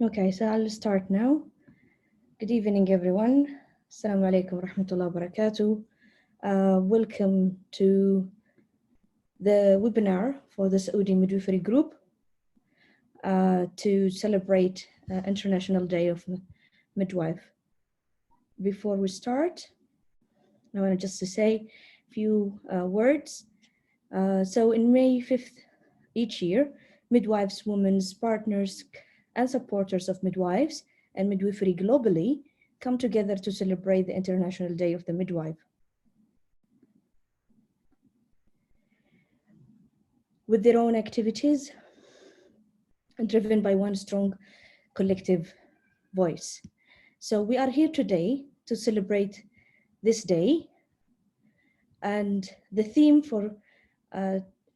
Okay, so I'll start now. Good evening, everyone. Assalamu alaikum wa rahmatullahi wa barakatuh. Welcome to the webinar for the Saudi Midwifery Group to celebrate International Day of Midwife. Before we start, I want just to say a few words. So in May 5th each year, midwives, women's partners, and supporters of midwives and midwifery globally come together to celebrate the International Day of the Midwife. With their own activities and driven by one strong collective voice. So we are here today to celebrate this day, and the theme for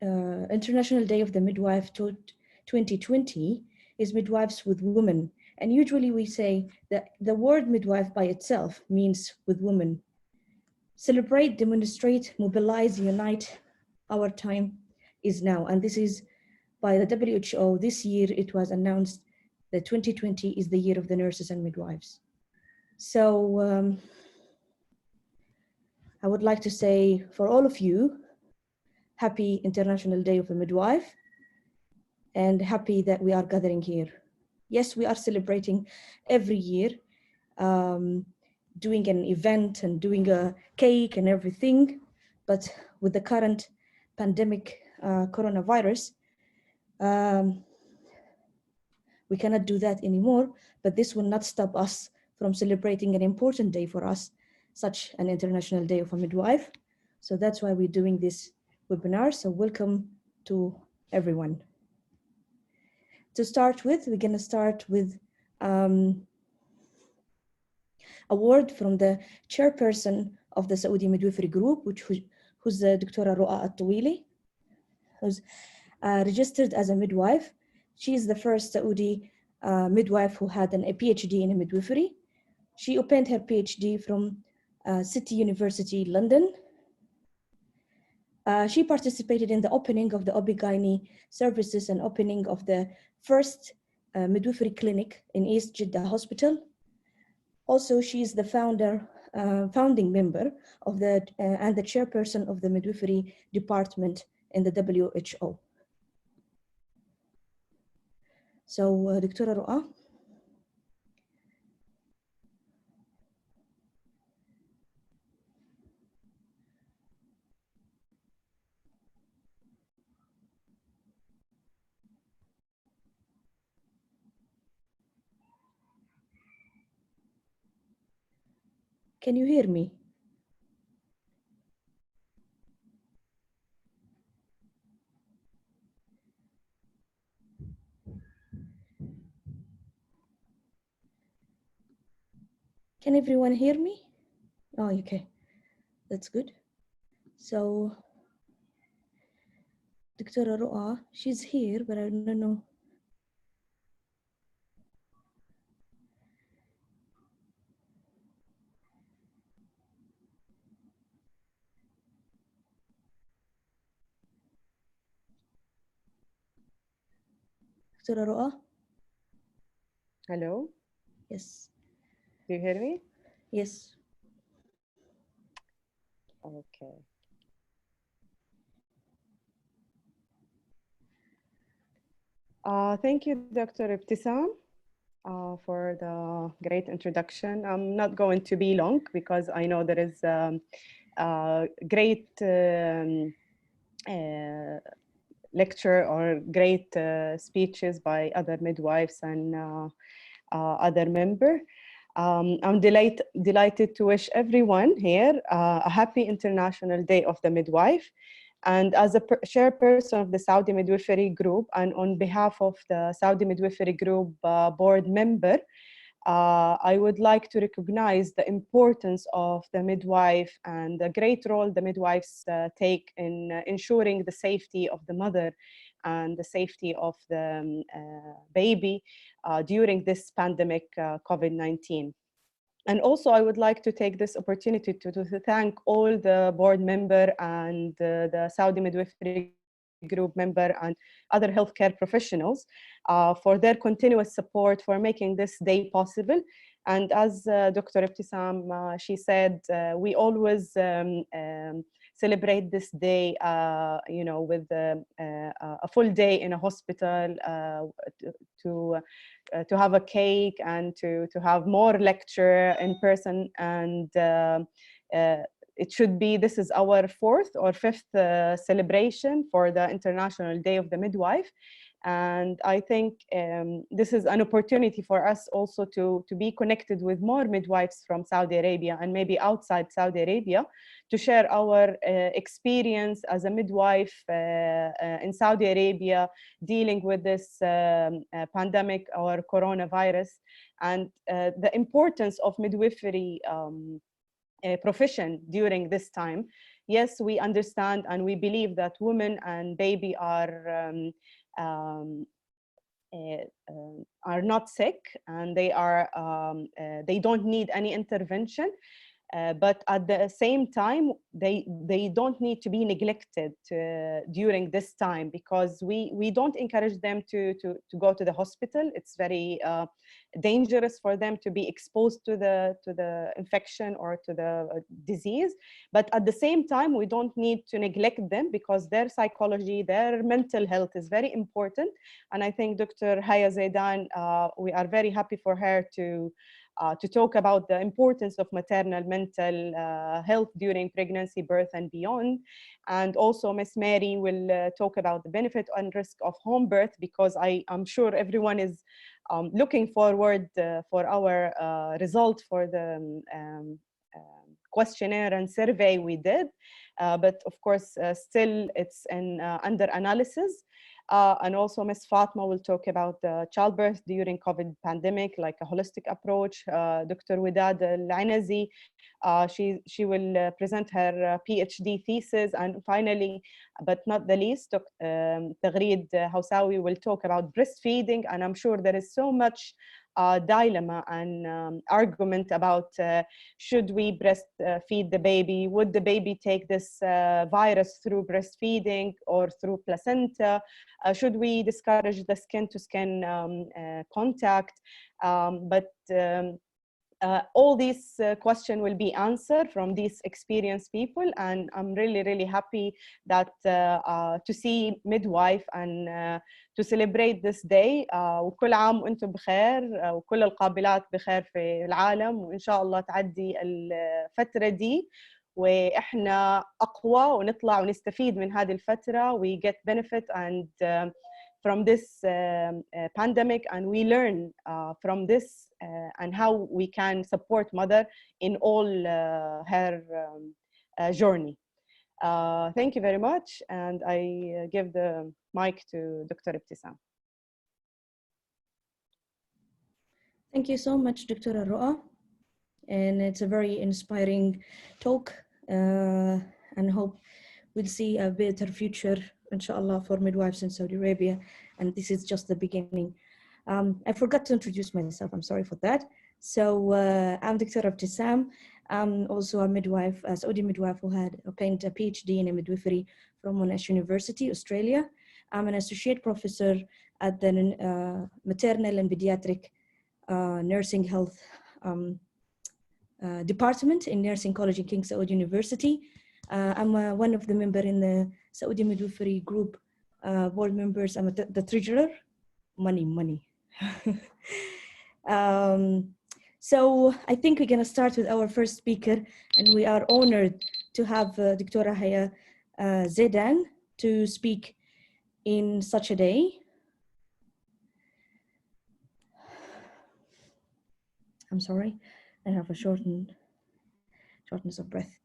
International Day of the Midwife 2020 is Midwives with Women. And usually we say that the word midwife by itself means with women. Celebrate, demonstrate, mobilize, unite. Our time is now. And this is by the WHO. This year it was announced that 2020 is the year of the nurses and midwives. So I would like to say for all of you, happy International Day of the Midwife, and happy that we are gathering here. Yes, we are celebrating every year, doing an event and doing a cake and everything, but with the current pandemic, coronavirus, we cannot do that anymore, but this will not stop us from celebrating an important day for us, such an International Day of a Midwife. So that's why we're doing this webinar. So welcome to everyone. To start with, we're going to start with a word from the chairperson of the Saudi Midwifery Group, who's Dr. Ru'a Al-Tawili, who's registered as a midwife. She is the first Saudi midwife who had a PhD in midwifery. She obtained her PhD from City University, London. She participated in the opening of the OB/GYN services and opening of the first midwifery clinic in East Jeddah Hospital. Also, she is the founding member of and the chairperson of the midwifery department in the WHO. So, Dr. Ru'a. Can you hear me? Can everyone hear me? Oh, okay, that's good. So, Dr. Ru'a, she's here, but I don't know. Dr. Ru'a? Hello? Yes. Do you hear me? Yes. Okay. Thank you, Dr. Ibtisam, for the great introduction. I'm not going to be long because I know there is great lecture or great speeches by other midwives and other members. I'm delighted to wish everyone here a happy International Day of the Midwife. And as a chairperson of the Saudi Midwifery Group, and on behalf of the Saudi Midwifery Group board member, I would like to recognize the importance of the midwife and the great role the midwives take in ensuring the safety of the mother and the safety of the baby during this pandemic, COVID-19. And also, I would like to take this opportunity to thank all the board member and the Saudi Midwifery Group group member and other healthcare professionals for their continuous support for making this day possible. And as Dr. Ibtisam, she said, we always celebrate this day, you know, with a full day in a hospital, to have a cake and to have more lecture in person. And it should be, this is our 4th or 5th celebration for the International Day of the Midwife. And I think this is an opportunity for us also to be connected with more midwives from Saudi Arabia and maybe outside Saudi Arabia, to share our experience as a midwife in Saudi Arabia dealing with this pandemic or coronavirus, and the importance of midwifery profession during this time. Yes, we understand and we believe that women and baby are not sick, and they don't need any intervention. But at the same time, they don't need to be neglected during this time, because we don't encourage them to go to the hospital. It's very dangerous for them to be exposed to the infection or to the disease. But at the same time, we don't need to neglect them, because their psychology, their mental health is very important. And I think Dr. Haya Zaidan, we are very happy for her to talk about the importance of maternal mental health during pregnancy, birth, and beyond. And also Miss Mary will talk about the benefit and risk of home birth, because I'm sure everyone is looking forward for our result for the questionnaire and survey we did. But of course, still it's under analysis. And also Ms. Fatma will talk about childbirth during COVID pandemic, like a holistic approach. Dr. Widad Al-Anazi, she will present her PhD thesis. And finally, but not the least, Dr. Taghreed Hawsawi will talk about breastfeeding. And I'm sure there is so much dilemma and argument about should we breastfeed the baby? Would the baby take this virus through breastfeeding or through placenta? Should we discourage the skin-to-skin contact? All these questions will be answered from these experienced people, and I'm really happy that to see midwife and to celebrate this day. وكل عام وانتم بخير وكل القابلات بخير في العالم، وإن شاء الله تعدي الفترة دي وإحنا أقوى ونطلع ونستفيد من هذه الفترة. We get benefit and from this pandemic, and we learn from this and how we can support mother in all her journey. Thank you very much, and I give the mic to Dr. Ibtisam. Thank you so much, Dr. Roa. And it's a very inspiring talk, and hope we'll see a better future, inshallah, for midwives in Saudi Arabia. And this is just the beginning. I forgot to introduce myself. I'm sorry for that. So I'm Dr. Ibtisam. I'm also a midwife, a Saudi midwife who had obtained a PhD in midwifery from Monash University, Australia. I'm an associate professor at the Maternal and Pediatric Nursing Health Department in Nursing College in King Saud University. I'm one of the members in the Saudi Midwifery Group board members. I'm the treasurer. Money. So I think we're going to start with our first speaker, and we are honored to have Dr. Haya Zaidan to speak in such a day. I'm sorry, I have a shortness of breath.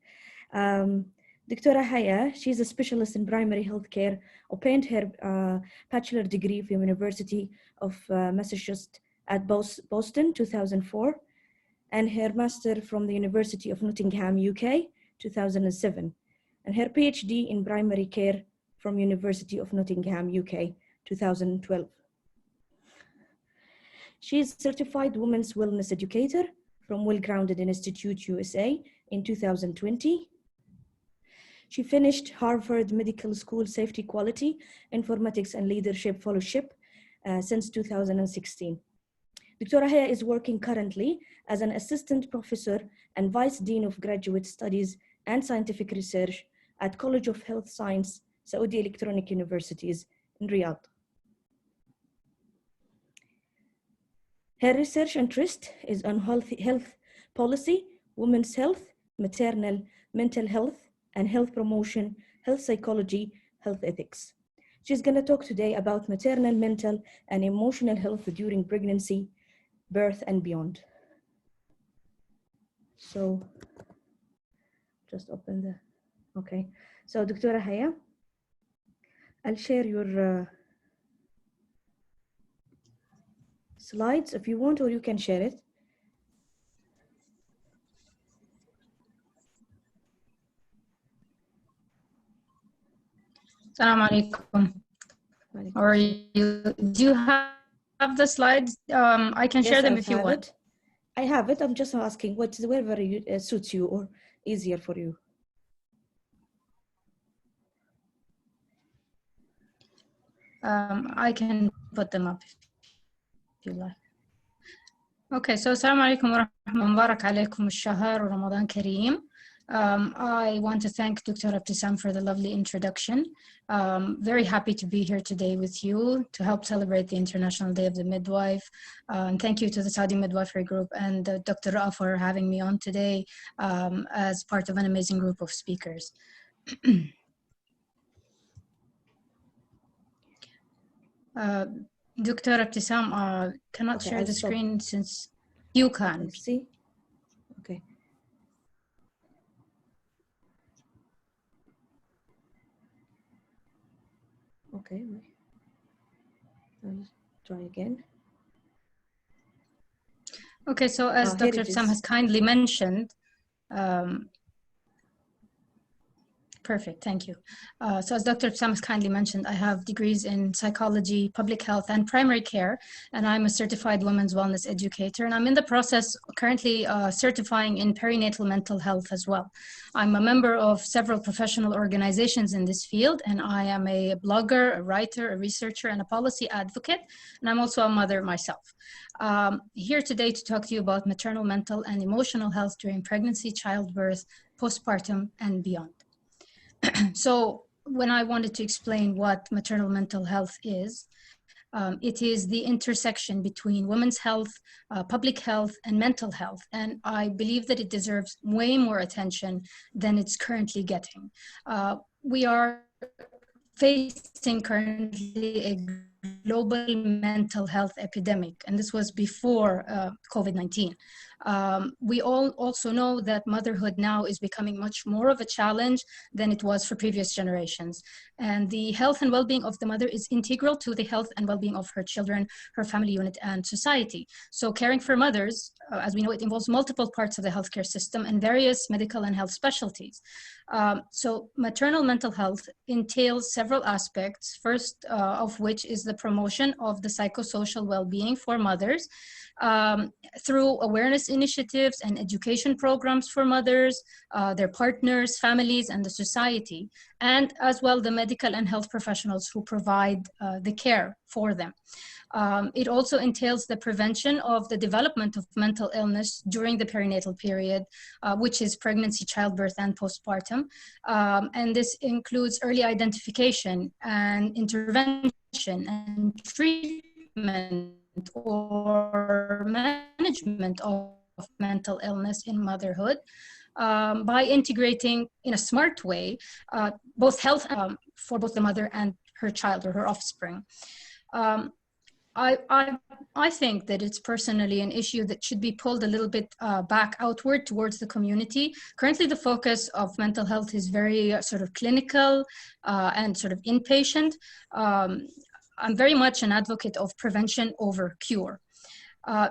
Dr. Haya, she's a specialist in primary healthcare, obtained her bachelor degree from University of Massachusetts at Boston, 2004, and her master from the University of Nottingham, UK, 2007, and her PhD in primary care from University of Nottingham, UK, 2012. She is certified women's wellness educator from Well Grounded Institute, USA in 2020. She finished Harvard Medical School Safety Quality, Informatics and Leadership Fellowship since 2016. Dr. Haya is working currently as an assistant professor and vice dean of graduate studies and scientific research at College of Health Science, Saudi Electronic Universities in Riyadh. Her research interest is on health policy, women's health, maternal, mental health, and health promotion, health psychology, health ethics. She's going to talk today about maternal, mental, and emotional health during pregnancy, birth, and beyond. So, just open the, okay. So, Dr. Haya, I'll share your slides if you want, or you can share it. Assalamu alaikum. How are you? Do you have the slides? I can share them if you want. I have it. I'm just asking whatever suits you or easier for you. I can put them up if you like. Okay, so Assalamu alaikum wa rahmatullahi wa barak alaykum ash-shahr wa Ramadan Kareem. I want to thank Dr. Abtisam for the lovely introduction. Very happy to be here today with you to help celebrate the International Day of the Midwife. And thank you to the Saudi Midwifery Group and Dr. Ra for having me on today as part of an amazing group of speakers. Dr. Abtisam cannot share the screen since you can. See? Okay. Okay, I'll try again. Okay, so as Dr. Abtisam has kindly mentioned, perfect, thank you. So as Dr. Abtisam has kindly mentioned, I have degrees in psychology, public health, and primary care, and I'm a certified women's wellness educator, and I'm in the process currently certifying in perinatal mental health as well. I'm a member of several professional organizations in this field, and I am a blogger, a writer, a researcher, and a policy advocate, and I'm also a mother myself. Here today to talk to you about maternal mental and emotional health during pregnancy, childbirth, postpartum, and beyond. So when I wanted to explain what maternal mental health is, it is the intersection between women's health, public health, and mental health. And I believe that it deserves way more attention than it's currently getting. We are facing currently a global mental health epidemic, and this was before COVID-19. We all also know that motherhood now is becoming much more of a challenge than it was for previous generations. And the health and well-being of the mother is integral to the health and well-being of her children, her family unit, and society. So caring for mothers, as we know, it involves multiple parts of the healthcare system and various medical and health specialties. So maternal mental health entails several aspects, first of which is the promotion of the psychosocial well-being for mothers through awareness initiatives and education programs for mothers, their partners, families, and the society, and as well the medical and health professionals who provide the care for them. It also entails the prevention of the development of mental illness during the perinatal period, which is pregnancy, childbirth, and postpartum. And this includes early identification and intervention and treatment or management of mental illness in motherhood by integrating in a smart way both health for both the mother and her child or her offspring. I think that it's personally an issue that should be pulled a little bit back outward towards the community. Currently, the focus of mental health is very sort of clinical and sort of inpatient. I'm very much an advocate of prevention over cure.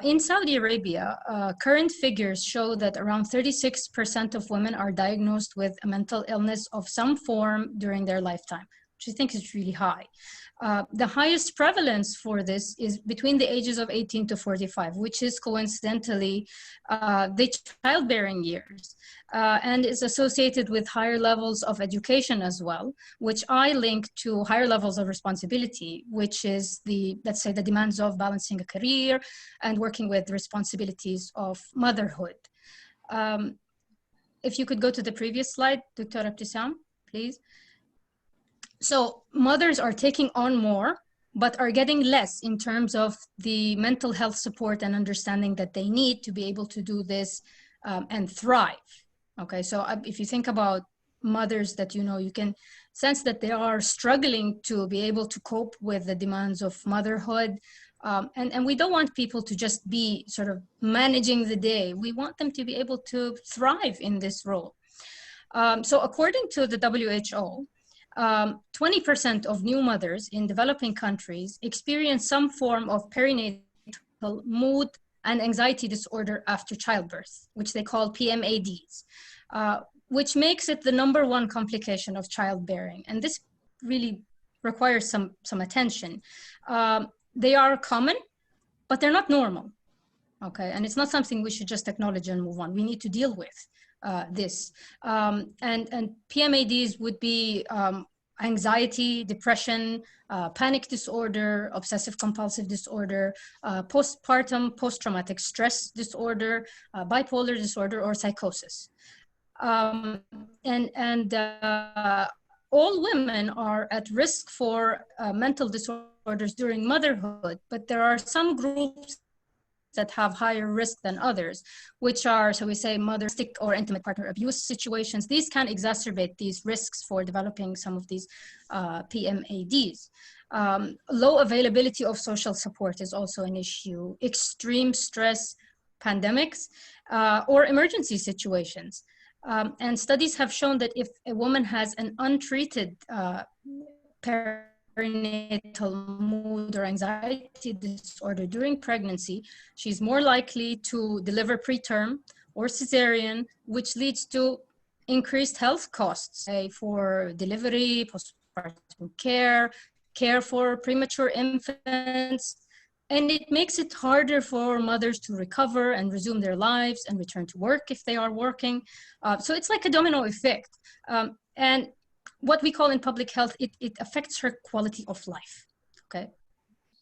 In Saudi Arabia, current figures show that around 36% of women are diagnosed with a mental illness of some form during their lifetime. which I think is really high. The highest prevalence for this is between the ages of 18 to 45, which is coincidentally the childbearing years, and is associated with higher levels of education as well, which I link to higher levels of responsibility, which is let's say, the demands of balancing a career and working with the responsibilities of motherhood. If you could go to the previous slide, Dr. Abtisam, please. So mothers are taking on more, but are getting less in terms of the mental health support and understanding that they need to be able to do this and thrive. Okay, so if you think about mothers that you can sense that they are struggling to be able to cope with the demands of motherhood. And we don't want people to just be sort of managing the day. We want them to be able to thrive in this role. So according to the WHO, 20% of new mothers in developing countries experience some form of perinatal mood and anxiety disorder after childbirth, which they call PMADs, which makes it the #1 complication of childbearing. And this really requires some attention. They are common, but they're not normal, okay? And it's not something we should just acknowledge and move on. We need to deal with this. And PMADs would be anxiety, depression, panic disorder, obsessive compulsive disorder, postpartum post-traumatic stress disorder, bipolar disorder, or psychosis. All women are at risk for mental disorders during motherhood, but there are some groups that have higher risk than others, which are, so we say, mother-stick or intimate partner abuse situations. These can exacerbate these risks for developing some of these PMADs. Low availability of social support is also an issue. Extreme stress, pandemics, or emergency situations. And studies have shown that if a woman has an untreated perinatal mood or anxiety disorder during pregnancy, she's more likely to deliver preterm or cesarean, which leads to increased health costs, say, for delivery, postpartum care for premature infants. And it makes it harder for mothers to recover and resume their lives and return to work if they are working. So it's like a domino effect. And what we call in public health, it affects her quality of life, okay?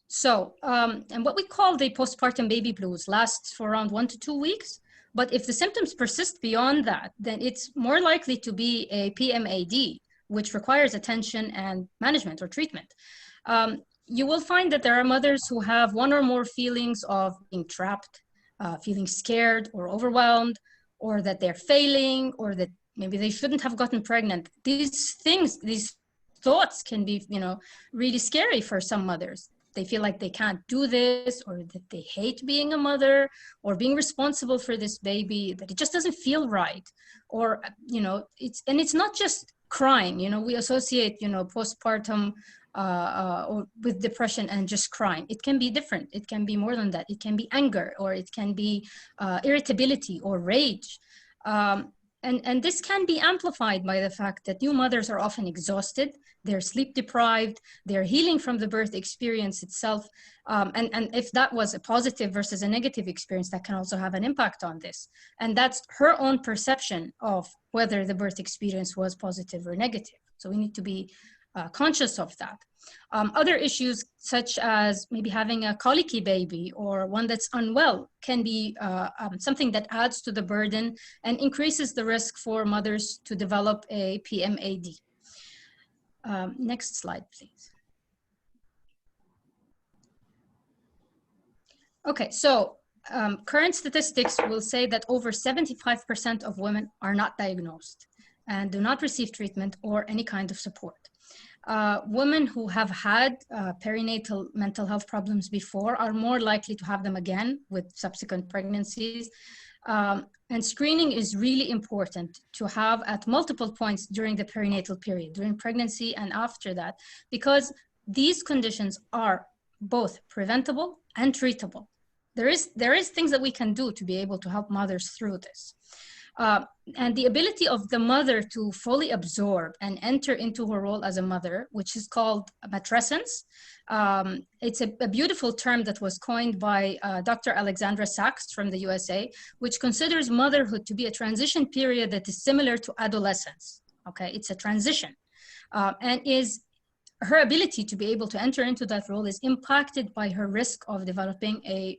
So, and what we call the postpartum baby blues lasts for around 1 to 2 weeks. But if the symptoms persist beyond that, then it's more likely to be a PMAD, which requires attention and management or treatment. You will find that there are mothers who have one or more feelings of being trapped, feeling scared or overwhelmed, or that they're failing, or that maybe they shouldn't have gotten pregnant. These things, these thoughts can be, really scary for some mothers. They feel like they can't do this, or that they hate being a mother or being responsible for this baby, that it just doesn't feel right. Or, it's not just crying, we associate, postpartum or with depression and just crying. It can be different. It can be more than that. It can be anger, or it can be irritability or rage. And this can be amplified by the fact that new mothers are often exhausted, they're sleep deprived, they're healing from the birth experience itself. And if that was a positive versus a negative experience, that can also have an impact on this. And that's her own perception of whether the birth experience was positive or negative. So we need to be conscious of that. Other issues, such as maybe having a colicky baby or one that's unwell, can be something that adds to the burden and increases the risk for mothers to develop a PMAD. Next slide, please. Okay, so current statistics will say that over 75% of women are not diagnosed and do not receive treatment or any kind of support. Women who have had perinatal mental health problems before are more likely to have them again with subsequent pregnancies. And screening is really important to have at multiple points during the perinatal period, during pregnancy and after that, because these conditions are both preventable and treatable. There is things that we can do to be able to help mothers through this. And the ability of the mother to fully absorb and enter into her role as a mother, which is called matrescence. It's a beautiful term that was coined by Dr. Alexandra Sachs from the USA, which considers motherhood to be a transition period that is similar to adolescence. Okay, it's a transition, and is her ability to be able to enter into that role is impacted by her risk of developing a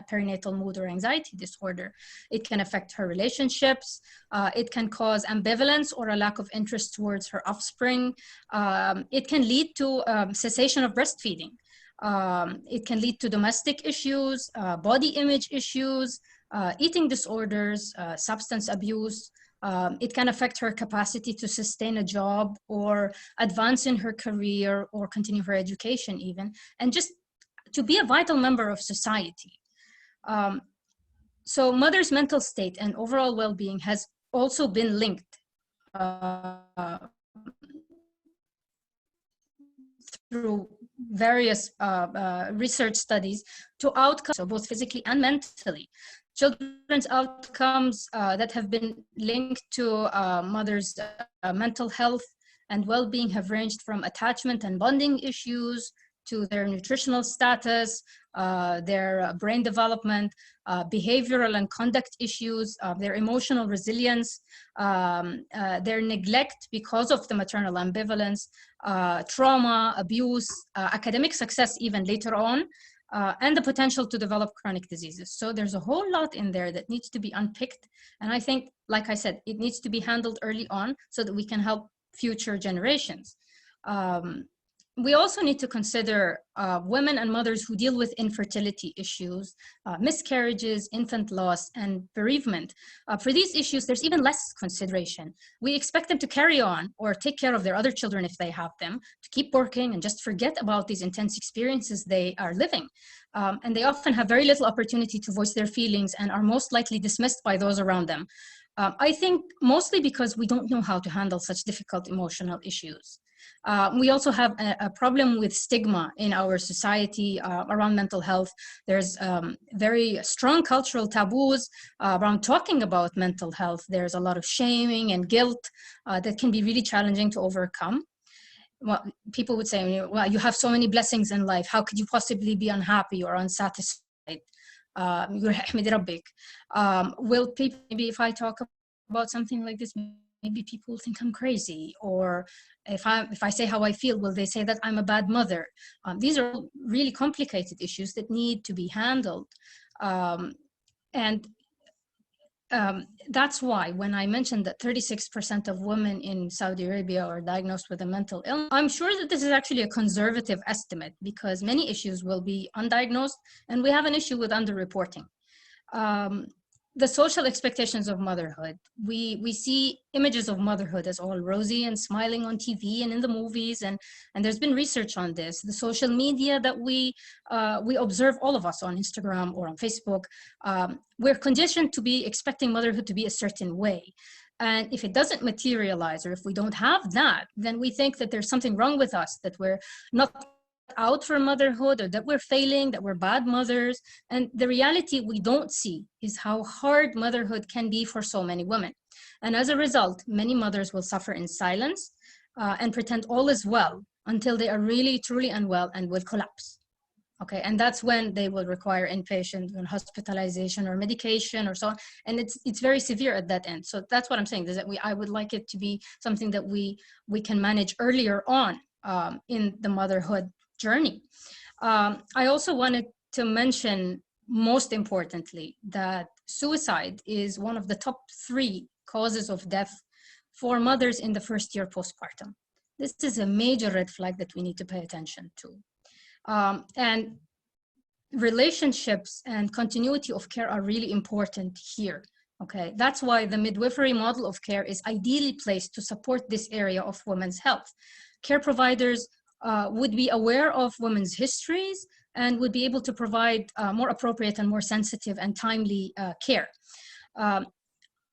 perinatal mood or anxiety disorder. It can affect her relationships. It can cause ambivalence or a lack of interest towards her offspring. It can lead to cessation of breastfeeding. It can lead to domestic issues, body image issues, eating disorders, substance abuse. It can affect her capacity to sustain a job or advance in her career or continue her education even, and just to be a vital member of society. So mother's mental state and overall well-being has also been linked through various research studies to outcomes, so both physically and mentally. Children's outcomes that have been linked to mothers' mental health and well-being have ranged from attachment and bonding issues to their nutritional status, their brain development, behavioral and conduct issues, their emotional resilience, their neglect because of the maternal ambivalence, trauma, abuse, academic success even later on, and the potential to develop chronic diseases. So there's a whole lot in there that needs to be unpicked. And I think, like I said, it needs to be handled early on so that we can help future generations. We also need to consider women and mothers who deal with infertility issues, miscarriages, infant loss, and bereavement. For these issues, there's even less consideration. We expect them to carry on or take care of their other children if they have them, to keep working and just forget about these intense experiences they are living. And they often have very little opportunity to voice their feelings and are most likely dismissed by those around them. I think mostly because we don't know how to handle such difficult emotional issues. We also have a problem with stigma in our society around mental health. There's very strong cultural taboos around talking about mental health. There's a lot of shaming and guilt that can be really challenging to overcome. Well, people would say, well, you have so many blessings in life. How could you possibly be unhappy or unsatisfied? Will people, maybe if I talk about something like this, maybe people think I'm crazy, or if I say how I feel, will they say that I'm a bad mother? These are really complicated issues that need to be handled. That's why when I mentioned that 36% of women in Saudi Arabia are diagnosed with a mental illness, I'm sure that this is actually a conservative estimate because many issues will be undiagnosed and we have an issue with underreporting. The social expectations of motherhood. We see images of motherhood as all rosy and smiling on TV and in the movies, and there's been research on this. The social media that we observe, all of us on Instagram or on Facebook, we're conditioned to be expecting motherhood to be a certain way. And if it doesn't materialize, or if we don't have that, then we think that there's something wrong with us, that we're not out for motherhood, or that we're failing, that we're bad mothers. And the reality we don't see is how hard motherhood can be for so many women. And as a result, many mothers will suffer in silence and pretend all is well until they are really, truly unwell and will collapse. Okay, and that's when they will require inpatient and hospitalization or medication or so on. And it's very severe at that end. So that's what I'm saying, is that I would like it to be something that we can manage earlier on in the motherhood journey. I also wanted to mention, most importantly, that suicide is one of the top 3 causes of death for mothers in the first year postpartum. This is a major red flag that we need to pay attention to. And relationships and continuity of care are really important here. Okay, that's why the midwifery model of care is ideally placed to support this area of women's health. Care providers would be aware of women's histories and would be able to provide more appropriate and more sensitive and timely care.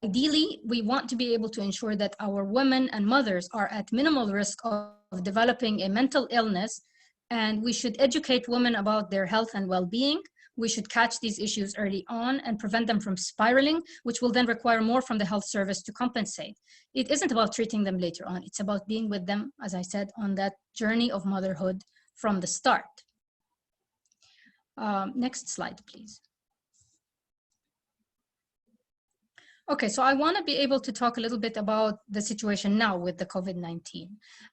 Ideally, we want to be able to ensure that our women and mothers are at minimal risk of developing a mental illness, and we should educate women about their health and well-being. we should catch these issues early on and prevent them from spiraling, which will then require more from the health service to compensate. It isn't about treating them later on. It's about being with them, as I said, on that journey of motherhood from the start. Next slide, please. Okay, so I want to be able to talk a little bit about the situation now with the COVID-19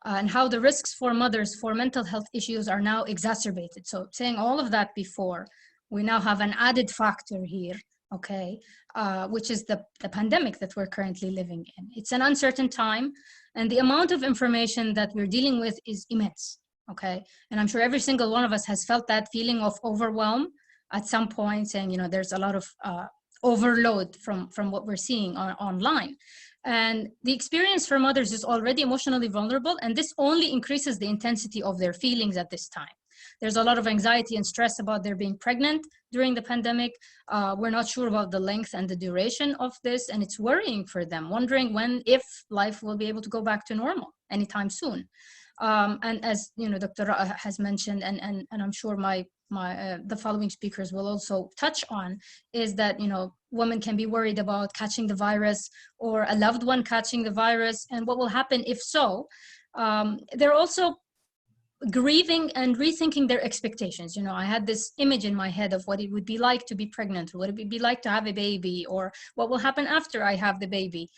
and how the risks for mothers for mental health issues are now exacerbated. So saying all of that before, we now have an added factor here, okay, which is the pandemic that we're currently living in. It's an uncertain time, and the amount of information that we're dealing with is immense, okay? And I'm sure every single one of us has felt that feeling of overwhelm at some point, saying, you know, there's a lot of overload from what we're seeing online. And the experience for mothers is already emotionally vulnerable, and this only increases the intensity of their feelings at this time. There's a lot of anxiety and stress about their being pregnant during the pandemic. We're not sure about the length and the duration of this, and it's worrying for them, wondering when, if life will be able to go back to normal anytime soon. And as you know, Dr. Ra'a has mentioned, and I'm sure the following speakers will also touch on, is that, you know, women can be worried about catching the virus or a loved one catching the virus, and what will happen if so. They're also grieving and rethinking their expectations. You know, I had this image in my head of what it would be like to be pregnant, or what it would be like to have a baby, or what will happen after I have the baby.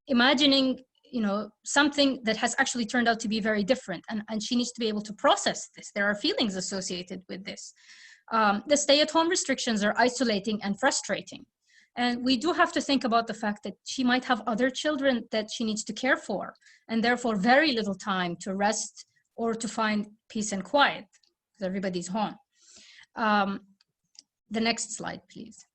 Imagining, you know, something that has actually turned out to be very different, and she needs to be able to process this. There are feelings associated with this. The stay-at-home restrictions are isolating and frustrating. And we do have to think about the fact that she might have other children that she needs to care for, and therefore very little time to rest or to find peace and quiet, because everybody's home. The next slide, please.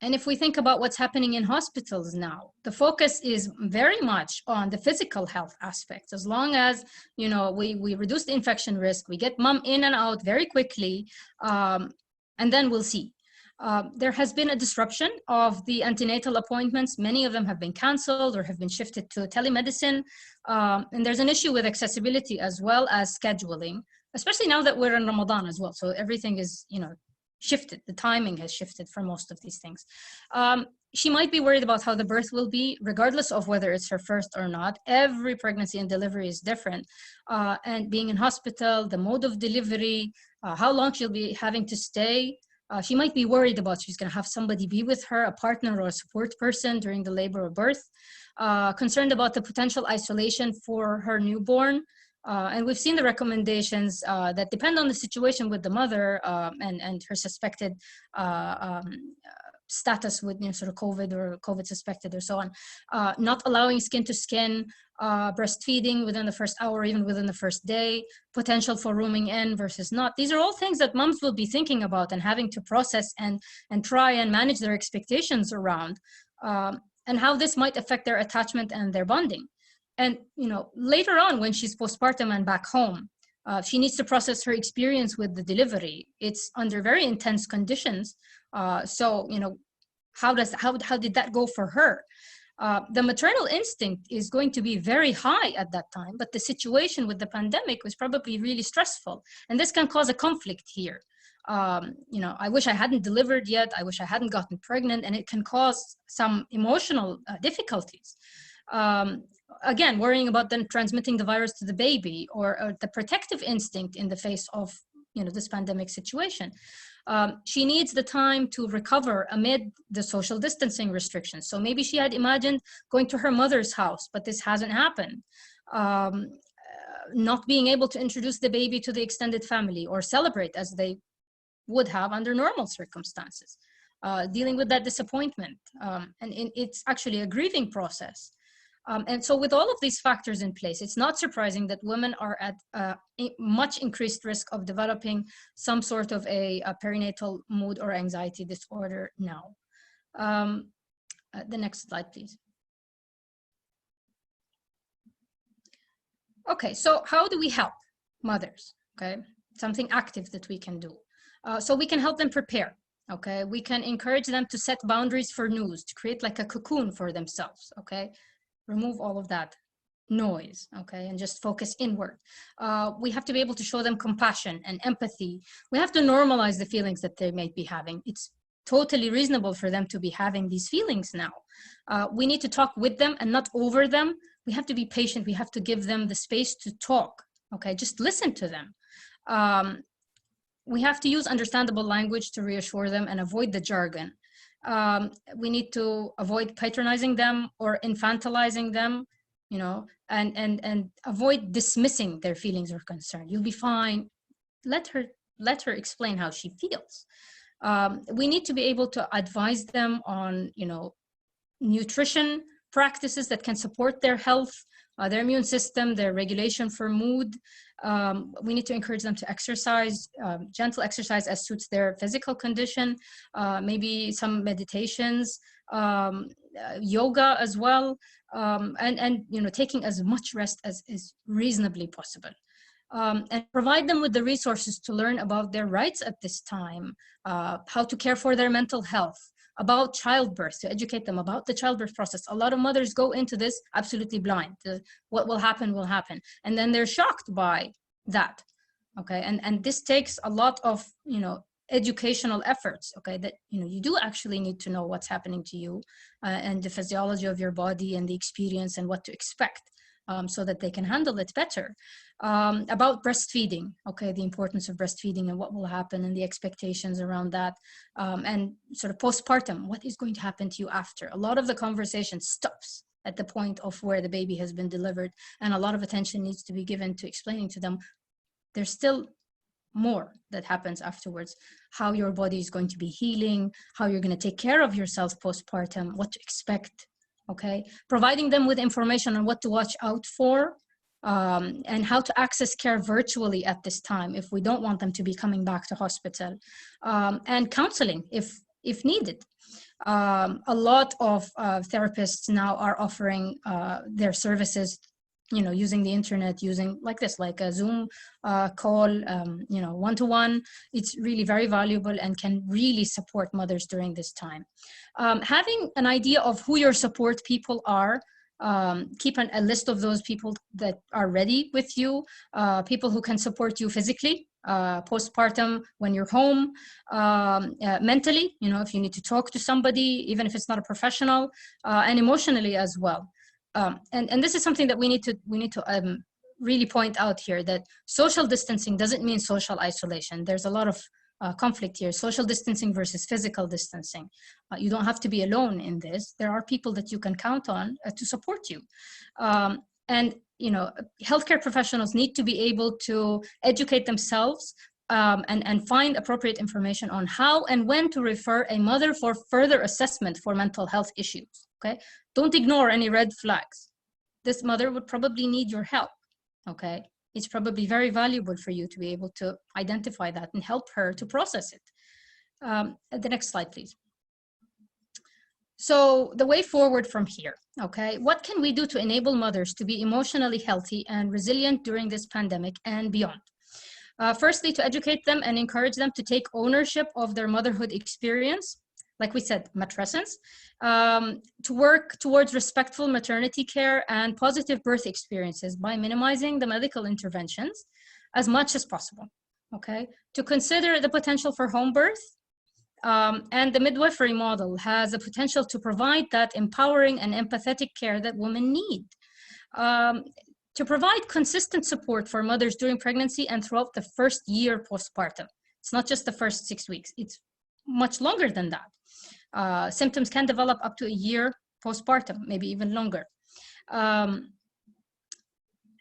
And if we think about what's happening in hospitals now, the focus is very much on the physical health aspects. As long as, you know, we reduce the infection risk, we get mom in and out very quickly, and then we'll see. There has been a disruption of the antenatal appointments. Many of them have been canceled or have been shifted to telemedicine. And there's an issue with accessibility as well as scheduling, especially now that we're in Ramadan as well. So everything is, you know, shifted. The timing has shifted for most of these things. She might be worried about how the birth will be, regardless of whether it's her first or not. Every pregnancy and delivery is different. And being in hospital, the mode of delivery, how long she'll be having to stay. She might be worried about she's going to have somebody be with her, a partner or a support person during the labor or birth. Concerned about the potential isolation for her newborn. And we've seen the recommendations that depend on the situation with the mother and her suspected status with, you know, sort of COVID or COVID suspected or so on. Not allowing skin to skin, breastfeeding within the first hour, even within the first day, potential for rooming in versus not. These are all things that moms will be thinking about and having to process and try and manage their expectations around, and how this might affect their attachment and their bonding. And, you know, later on when she's postpartum and back home, she needs to process her experience with the delivery. It's under very intense conditions. So, you know, how did that go for her? The maternal instinct is going to be very high at that time, but the situation with the pandemic was probably really stressful. And this can cause a conflict here. You know, I wish I hadn't delivered yet. I wish I hadn't gotten pregnant, and it can cause some emotional difficulties. Again, worrying about then transmitting the virus to the baby, or the protective instinct in the face of, you know, this pandemic situation. She needs the time to recover amid the social distancing restrictions. So maybe she had imagined going to her mother's house, but this hasn't happened. Not being able to introduce the baby to the extended family or celebrate as they would have under normal circumstances. Dealing with that disappointment. And it's actually a grieving process. And so with all of these factors in place, it's not surprising that women are at a much increased risk of developing some sort of a perinatal mood or anxiety disorder now. The next slide, please. Okay, so how do we help mothers? Okay, something active that we can do. So we can help them prepare. Okay, we can encourage them to set boundaries for news, to create like a cocoon for themselves. Okay. Remove all of that noise, okay, and just focus inward. We have to be able to show them compassion and empathy. We have to normalize the feelings that they may be having. It's totally reasonable for them to be having these feelings now. We need to talk with them and not over them. We have to be patient. We have to give them the space to talk, okay, just listen to them. We have to use understandable language to reassure them and avoid the jargon. We need to avoid patronizing them or infantilizing them, you know, and avoid dismissing their feelings or concern. You'll be fine. Let her explain how she feels. We need to be able to advise them on, you know, nutrition practices that can support their health, their immune system, their regulation for mood. We need to encourage them to exercise, gentle exercise as suits their physical condition, maybe some meditations, yoga as well, and you know, taking as much rest as is reasonably possible. And provide them with the resources to learn about their rights at this time, how to care for their mental health, about childbirth, to educate them about the childbirth process. A lot of mothers go into this absolutely blind. What will happen will happen. And then they're shocked by that, okay? And this takes a lot of, you know, educational efforts, okay? That, you know, you do actually need to know what's happening to you and the physiology of your body and the experience and what to expect. So that they can handle it better. About breastfeeding, okay, the importance of breastfeeding and what will happen and the expectations around that, and sort of postpartum, what is going to happen to you after. A lot of the conversation stops at the point of where the baby has been delivered, and a lot of attention needs to be given to explaining to them there's still more that happens afterwards, how your body is going to be healing, how you're going to take care of yourself postpartum, what to expect. Okay, providing them with information on what to watch out for, and how to access care virtually at this time if we don't want them to be coming back to hospital, and counseling if needed. A lot of therapists now are offering their services, you know, using the internet, using like this, like a Zoom call, you know, one-to-one. It's really very valuable and can really support mothers during this time. Having an idea of who your support people are, keep a list of those people that are ready with you, people who can support you physically, postpartum when you're home, mentally, you know, if you need to talk to somebody, even if it's not a professional, and emotionally as well. And this is something that we need to really point out here, that social distancing doesn't mean social isolation. There's a lot of conflict here, social distancing versus physical distancing. You don't have to be alone in this. There are people that you can count on to support you. And, you know, healthcare professionals need to be able to educate themselves and find appropriate information on how and when to refer a mother for further assessment for mental health issues, okay? Don't ignore any red flags. This mother would probably need your help, okay? It's probably very valuable for you to be able to identify that and help her to process it. The next slide, please. So the way forward from here, okay? What can we do to enable mothers to be emotionally healthy and resilient during this pandemic and beyond? Firstly, to educate them and encourage them to take ownership of their motherhood experience. Like we said, matrescence, to work towards respectful maternity care and positive birth experiences by minimizing the medical interventions as much as possible, okay? To consider the potential for home birth, and the midwifery model has a potential to provide that empowering and empathetic care that women need. To provide consistent support for mothers during pregnancy and throughout the first year postpartum. It's not just the first 6 weeks, it's much longer than that. Symptoms can develop up to a year postpartum, maybe even longer.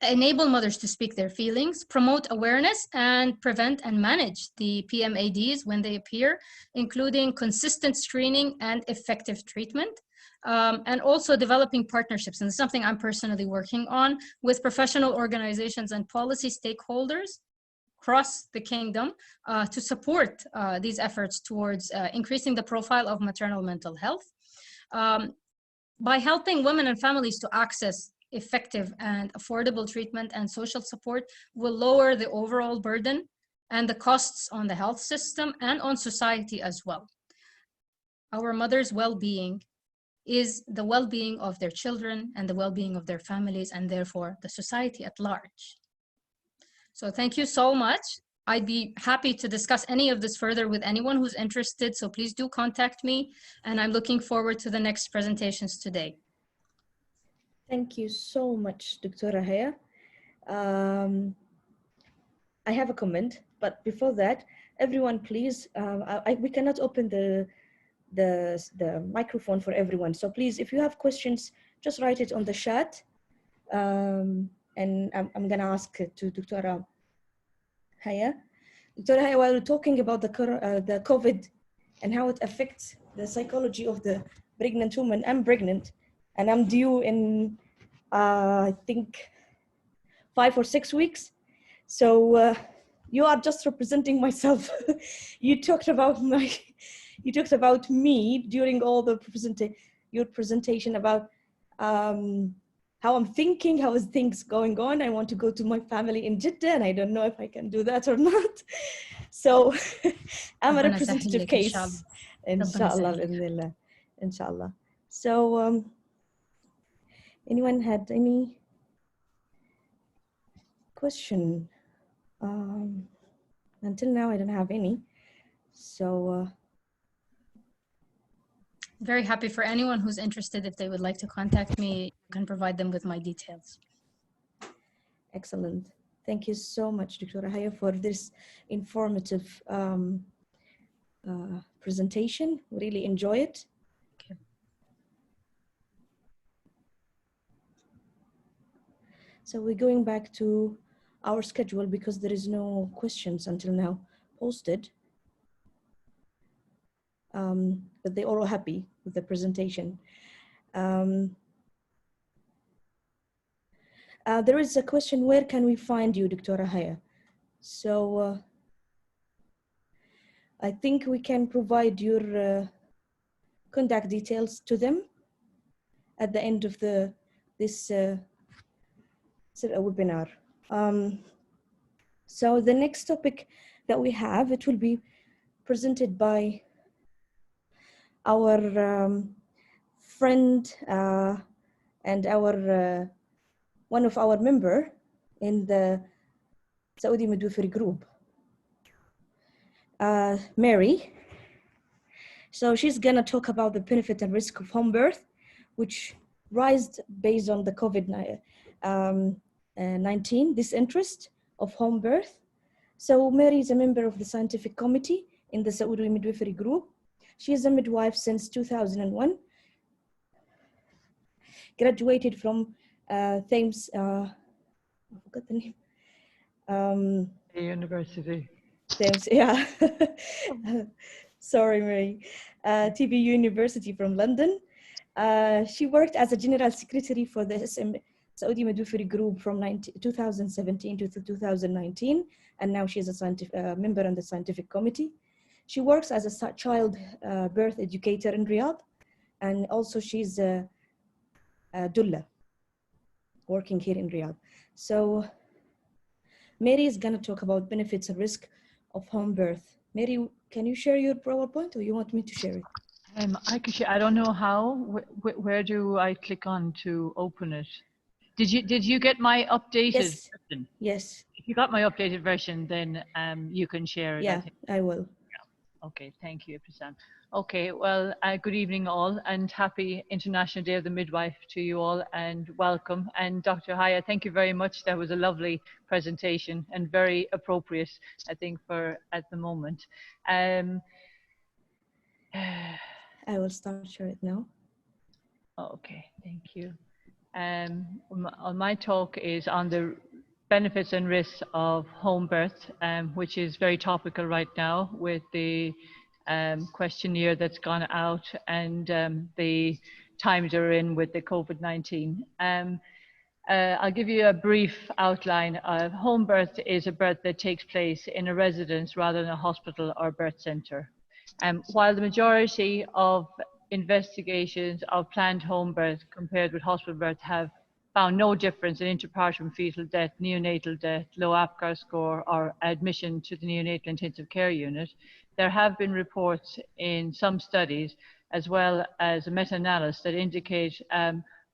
Enable mothers to speak their feelings, promote awareness, and prevent and manage the PMADs when they appear, including consistent screening and effective treatment. And also developing partnerships, and it's something I'm personally working on with professional organizations and policy stakeholders across the kingdom to support these efforts towards increasing the profile of maternal mental health. By helping women and families to access effective and affordable treatment and social support will lower the overall burden and the costs on the health system and on society as well. Our mothers' well-being is the well-being of their children and the well-being of their families, and therefore the society at large. So thank you so much. I'd be happy to discuss any of this further with anyone who's interested, so please do contact me, and I'm looking forward to the next presentations today. Thank you so much, Dr. Haya. I have a comment, but before that, everyone, please, we cannot open the microphone for everyone. So please, if you have questions, just write it on the chat. And I'm gonna ask to Dr. Haya. Dr. Haya, while we're talking about the COVID and how it affects the psychology of the pregnant woman, I'm pregnant and I'm due in, I think, 5 or 6 weeks. So you are just representing myself. You talked about me during all the your presentation about how I'm thinking, how is things going on. I want to go to my family in Jeddah and I don't know if I can do that or not. So I'm a representative case. Inshallah, inshallah. So anyone had any question? Until now, I don't have any. So very happy for anyone who's interested. If they would like to contact me, you can provide them with my details. Excellent. Thank you so much, Dr. Haya, for this informative presentation. Really enjoy it. Okay. So we're going back to our schedule because there is no questions until now posted. But they're all happy with the presentation. There is a question, where can we find you, Dr. Haya? So I think we can provide your contact details to them at the end of this webinar. So the next topic that we have, it will be presented by our friend and our one of our member in the Saudi Midwifery Group, Mary. So she's gonna talk about the benefit and risk of home birth, which rise based on the COVID-19 disinterest of home birth. So Mary is a member of the scientific committee in the Saudi Midwifery Group. She is a midwife since 2001, graduated from Thames, I forgot the name. University. Thames, yeah. Sorry, Mary. TB University from London. She worked as a general secretary for the Saudi Midwifery Group from 2017 to 2019, and now she is a member on the scientific committee. She works as a child birth educator in Riyadh, and also she's a doula, working here in Riyadh. So Mary is going to talk about benefits and risk of home birth. Mary, can you share your PowerPoint, or you want me to share it? I can share. I don't know how. Where do I click on to open it? Did you get my updated version? Yes. If you got my updated version, then you can share it. Yeah, I will. Okay, thank you, Prasan. Okay, well, good evening all, and happy International Day of the Midwife to you all, and welcome. And Dr. Haya, thank you very much. That was a lovely presentation and very appropriate, I think, for at the moment. I will start share it now. Okay, thank you. My talk is on the benefits and risks of home birth, which is very topical right now with the questionnaire that's gone out and the times are in with the COVID-19. I'll give you a brief outline of home birth. Is a birth that takes place in a residence rather than a hospital or birth center. While the majority of investigations of planned home birth compared with hospital birth have found no difference in interpartum fetal death, neonatal death, low APGAR score, or admission to the neonatal intensive care unit, there have been reports in some studies as well as a meta-analysis that indicate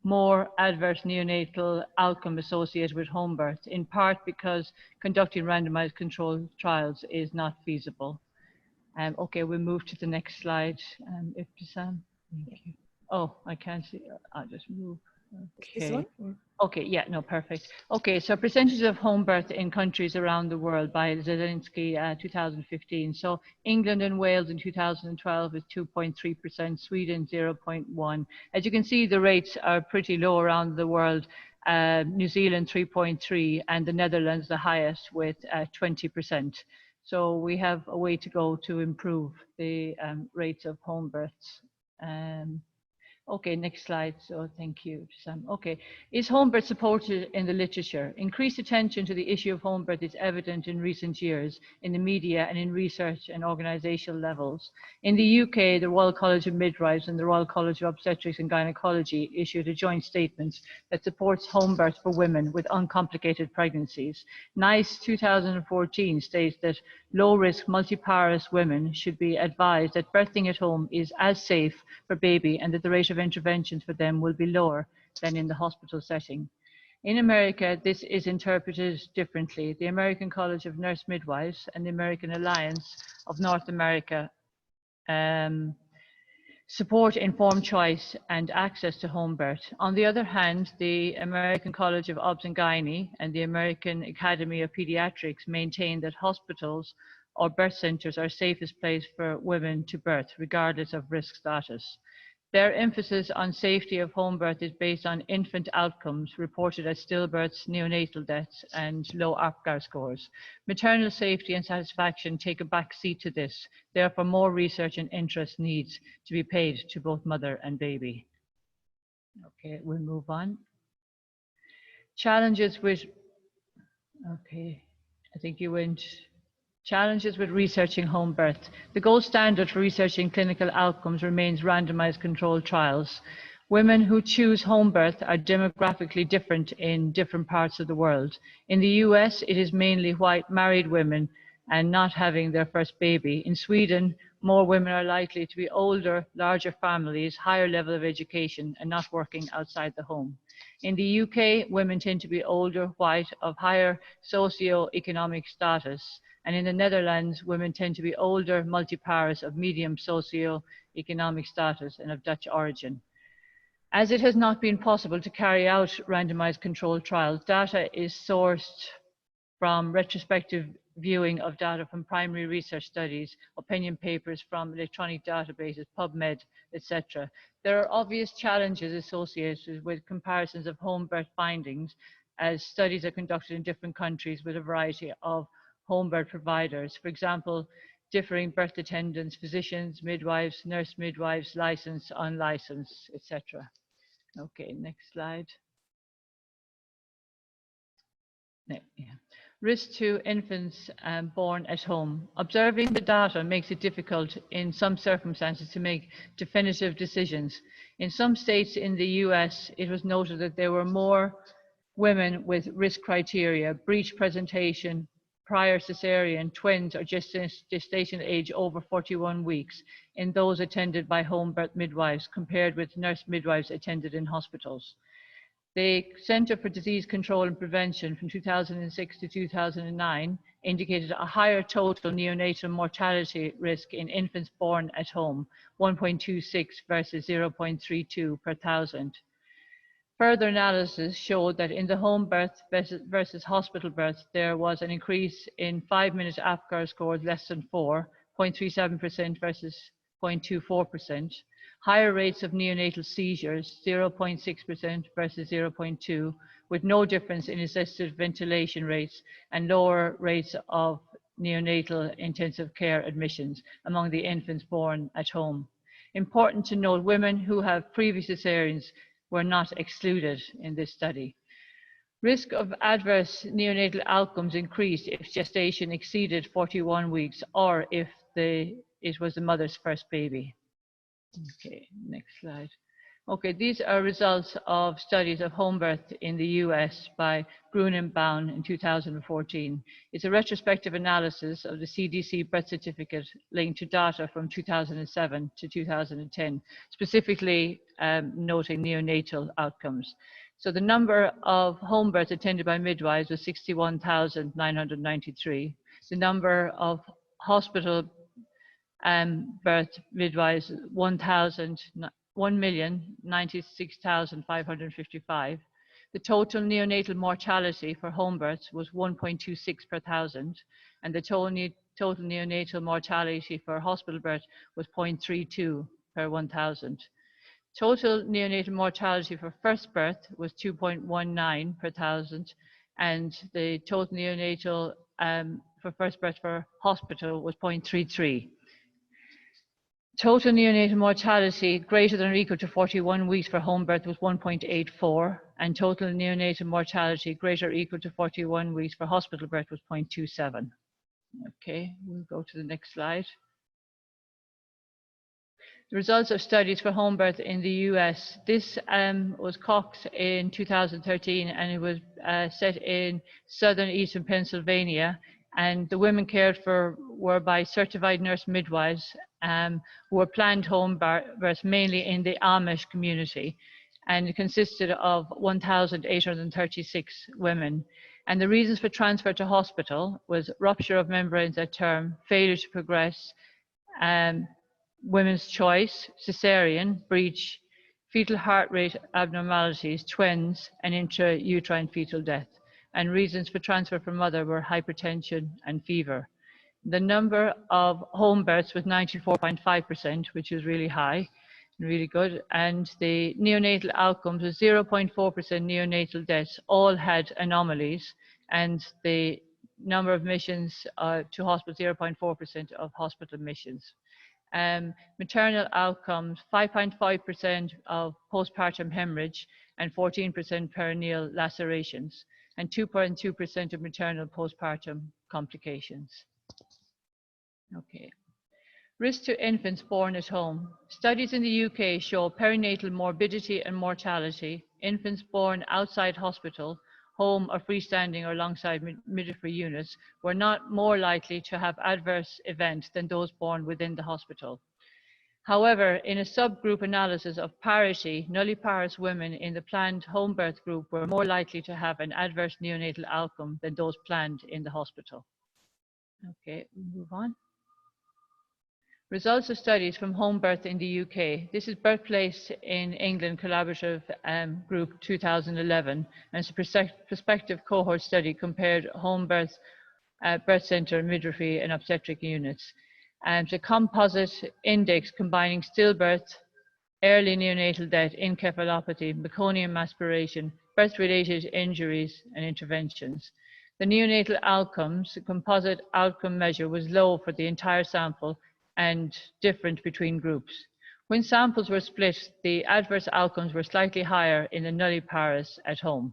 more adverse neonatal outcome associated with home birth, in part because conducting randomized controlled trials is not feasible. Okay, we'll move to the next slide. If Sam, thank you. Oh, I can't see. I'll just move. This Okay. one? Okay, yeah, no, perfect. Okay, so percentages of home birth in countries around the world by Zelensky 2015. So England and Wales in 2012 is 2.3%, Sweden 0.1. As you can see, the rates are pretty low around the world. New Zealand 3.3 and the Netherlands the highest with 20%. So we have a way to go to improve the rates of home births. Okay, next slide. So thank you, Sam. Okay, is home birth supported in the literature? Increased attention to the issue of home birth is evident in recent years in the media and in research and organisational levels. In the UK, the Royal College of Midwives and the Royal College of Obstetrics and Gynecology issued a joint statement that supports home birth for women with uncomplicated pregnancies. NICE 2014 states that low-risk multiparous women should be advised that birthing at home is as safe for baby and that the rate of interventions for them will be lower than in the hospital setting. In America, this is interpreted differently. The American College of Nurse Midwives and the American Alliance of North America support informed choice and access to home birth. On the other hand, the American College of Obs and Gynae and the American Academy of Pediatrics maintain that hospitals or birth centres are safest place for women to birth, regardless of risk status. Their emphasis on safety of home birth is based on infant outcomes reported as stillbirths, neonatal deaths, and low APGAR scores. Maternal safety and satisfaction take a back seat to this. Therefore, more research and interest needs to be paid to both mother and baby. Okay, we'll move on. Challenges with, okay, I think you went. Challenges with researching home birth. The gold standard for researching clinical outcomes remains randomized controlled trials. Women who choose home birth are demographically different in different parts of the world. In the US, it is mainly white married women and not having their first baby. In Sweden, more women are likely to be older, larger families, higher level of education, and not working outside the home. In the UK, women tend to be older, white, of higher socio-economic status. And in the Netherlands, women tend to be older, multiparous, of medium socio-economic status and of Dutch origin. As it has not been possible to carry out randomized controlled trials, data is sourced from retrospective viewing of data from primary research studies, opinion papers from electronic databases, PubMed, etc. There are obvious challenges associated with comparisons of home birth findings as studies are conducted in different countries with a variety of home birth providers. For example, differing birth attendants, physicians, midwives, nurse midwives, licensed, unlicensed, etc. Okay, next slide. Yeah. Risk to infants born at home. Observing the data makes it difficult in some circumstances to make definitive decisions. In some states in the US, it was noted that there were more women with risk criteria, breech presentation, prior cesarean, twins, or gestation age over 41 weeks in those attended by home birth midwives compared with nurse midwives attended in hospitals. The Centre for Disease Control and Prevention from 2006 to 2009 indicated a higher total neonatal mortality risk in infants born at home, 1.26 versus 0.32 per thousand. Further analysis showed that in the home birth versus hospital birth, there was an increase in 5-minute APGAR scores less than 4, 0.37% versus 0.24%. Higher rates of neonatal seizures, 0.6% versus 0.2, with no difference in assisted ventilation rates, and lower rates of neonatal intensive care admissions among the infants born at home. Important to note, women who have previous cesareans were not excluded in this study. Risk of adverse neonatal outcomes increased if gestation exceeded 41 weeks or if it was the mother's first baby. Okay, next slide. Okay, these are results of studies of home birth in the US by Gruen and Baum in 2014. It's a retrospective analysis of the CDC birth certificate linked to data from 2007 to 2010, specifically noting neonatal outcomes. So the number of home births attended by midwives was 61,993. The number of hospital birth midwives, 1,096,555. The total neonatal mortality for home births was 1.26 per thousand, and the total neonatal mortality for hospital birth was 0.32 per 1,000. Total neonatal mortality for first birth was 2.19 per thousand, and the total neonatal for first birth for hospital was 0.33. Total neonatal mortality greater than or equal to 41 weeks for home birth was 1.84, and total neonatal mortality greater or equal to 41 weeks for hospital birth was 0.27. Okay, we'll go to the next slide. The results of studies for home birth in the US. This was Cox in 2013, and it was set in southern eastern Pennsylvania. And the women cared for were by certified nurse midwives who were planned home births mainly in the Amish community. And it consisted of 1,836 women. And the reasons for transfer to hospital was rupture of membranes at term, failure to progress, women's choice, cesarean, breech, fetal heart rate abnormalities, twins, and intrauterine fetal death. And reasons for transfer from mother were hypertension and fever. The number of home births was 94.5%, which is really high, really good. And the neonatal outcomes was 0.4% neonatal deaths, all had anomalies. And the number of admissions to hospital, 0.4% of hospital admissions. Maternal outcomes, 5.5% of postpartum hemorrhage and 14% perineal lacerations, and 2.2% of maternal postpartum complications. Okay. Risk to infants born at home. Studies in the UK show perinatal morbidity and mortality. Infants born outside hospital, home or freestanding or alongside midwifery units were not more likely to have adverse events than those born within the hospital. However, in a subgroup analysis of parity, nulliparous women in the planned home birth group were more likely to have an adverse neonatal outcome than those planned in the hospital. Okay, we'll move on. Results of studies from home birth in the UK. This is Birthplace in England Collaborative Group 2011, and it's a prospective cohort study compared home birth, birth centre, midwifery and obstetric units. And a composite index combining stillbirth, early neonatal death, encephalopathy, meconium aspiration, birth-related injuries and interventions. The neonatal outcomes, the composite outcome measure was low for the entire sample and different between groups. When samples were split, the adverse outcomes were slightly higher in the nulliparous at home.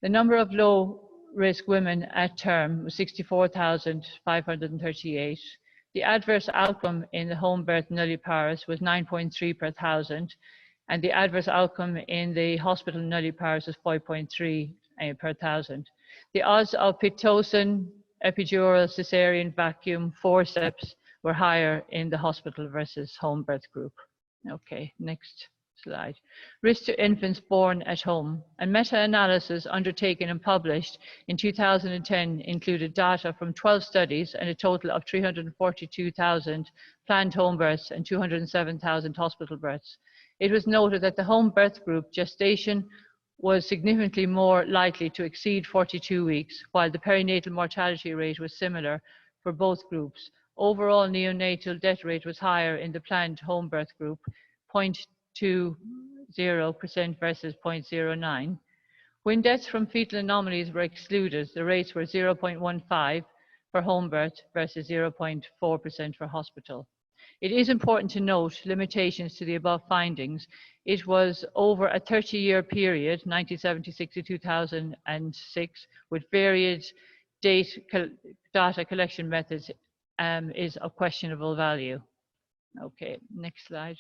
The number of low-risk women at term was 64,538. The adverse outcome in the home birth nulliparous was 9.3 per thousand, and the adverse outcome in the hospital nulliparous was 5.3 per thousand. The odds of Pitocin, epidural, cesarean, vacuum, forceps were higher in the hospital versus home birth group. Okay, next slide. Risk to infants born at home. A meta-analysis undertaken and published in 2010 included data from 12 studies and a total of 342,000 planned home births and 207,000 hospital births. It was noted that the home birth group gestation was significantly more likely to exceed 42 weeks, while the perinatal mortality rate was similar for both groups. Overall neonatal death rate was higher in the planned home birth group, 0.20% versus 0.09. When deaths from fetal anomalies were excluded, the rates were 0.15 for home birth versus 0.4% for hospital. It is important to note limitations to the above findings. It was over a 30-year period, 1976 to 2006, with varied data collection methods is of questionable value. Okay, next slide.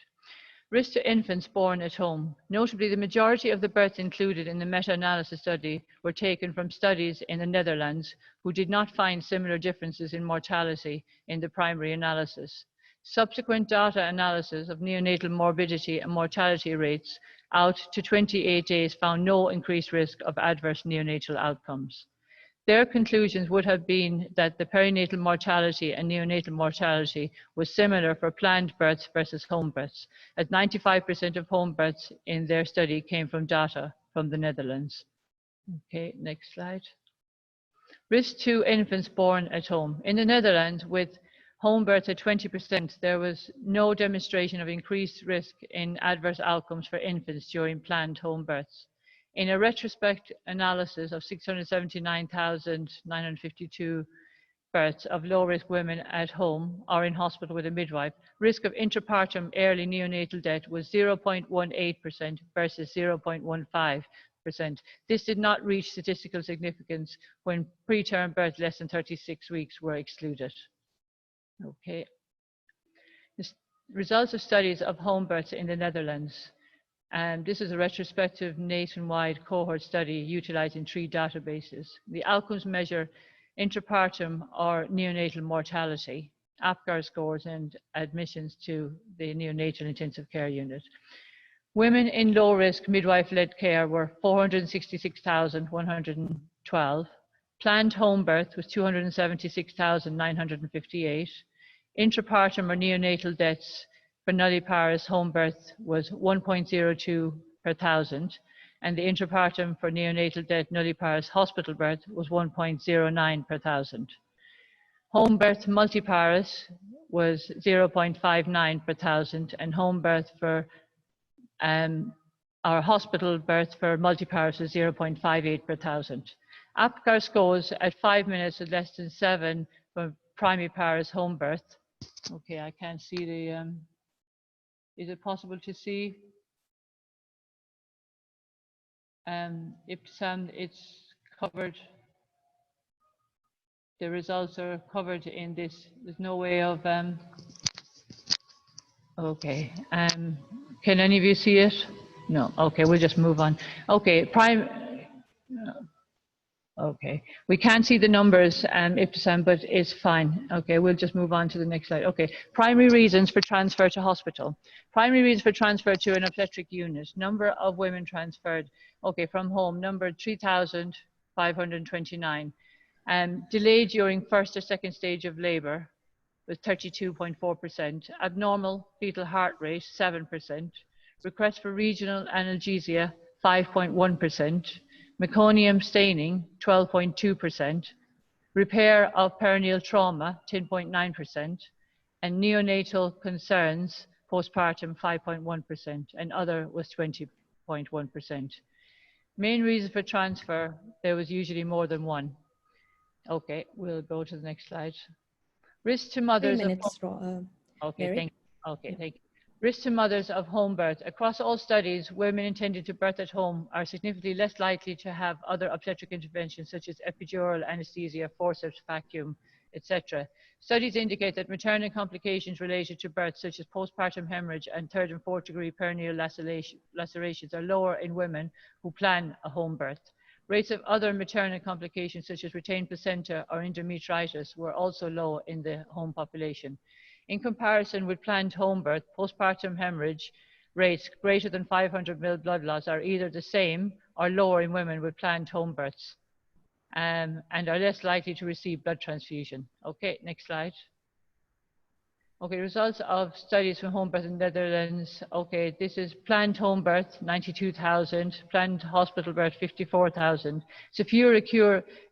Risk to infants born at home. Notably, the majority of the births included in the meta-analysis study were taken from studies in the Netherlands, who did not find similar differences in mortality in the primary analysis. Subsequent data analysis of neonatal morbidity and mortality rates out to 28 days found no increased risk of adverse neonatal outcomes. Their conclusions would have been that the perinatal mortality and neonatal mortality was similar for planned births versus home births, as 95% of home births in their study came from data from the Netherlands. Okay, next slide. Risk to infants born at home. In the Netherlands, with home births at 20%, there was no demonstration of increased risk in adverse outcomes for infants during planned home births. In a retrospective analysis of 679,952 births of low-risk women at home or in hospital with a midwife, risk of intrapartum early neonatal death was 0.18% versus 0.15%. This did not reach statistical significance when preterm birth less than 36 weeks were excluded. Okay. Results of studies of home births in the Netherlands. This is a retrospective nationwide cohort study utilizing 3 databases. The outcomes measure intrapartum or neonatal mortality, APGAR scores, and admissions to the neonatal intensive care unit. Women in low-risk midwife-led care were 466,112. Planned home birth was 276,958. Intrapartum or neonatal deaths for nulliparous home birth was 1.02 per thousand, and the intrapartum for neonatal death nulliparous hospital birth was 1.09 per thousand. Home birth multiparous was 0.59 per thousand, and home birth for our hospital birth for multiparous was 0.58 per thousand. APGAR scores at 5 minutes is less than 7 for primiparous home birth. Okay, I can't see the, is it possible to see? It's covered, the results are covered in this, there's no way of, okay, can any of you see it? No, okay, we'll just move on. Okay, okay, we can't see the numbers, but it's fine. Okay, we'll just move on to the next slide. Okay, primary reasons for transfer to hospital. Primary reasons for transfer to an obstetric unit. Number of women transferred, okay, from home, number 3,529. Delay during first or second stage of labor was 32.4%. Abnormal fetal heart rate, 7%. Request for regional analgesia, 5.1%. Meconium staining, 12.2%, repair of perineal trauma, 10.9%, and neonatal concerns, postpartum, 5.1%, and other was 20.1%. Main reason for transfer, there was usually more than one. Okay, we'll go to the next slide. Risk to mothers. 3 minutes, okay, Mary? thank you. Okay, thank you. Risk to mothers of home birth. Across all studies, women intended to birth at home are significantly less likely to have other obstetric interventions such as epidural anesthesia, forceps, vacuum, etc. Studies indicate that maternal complications related to birth, such as postpartum hemorrhage and 3rd and 4th degree perineal lacerations, are lower in women who plan a home birth. Rates of other maternal complications such as retained placenta or endometritis were also low in the home population. In comparison with planned home birth, postpartum hemorrhage rates greater than 500 ml blood loss are either the same or lower in women with planned home births and are less likely to receive blood transfusion. Okay, next slide. Okay, results of studies from home birth in the Netherlands. Okay, this is planned home birth, 92,000, planned hospital birth, 54,000. Severe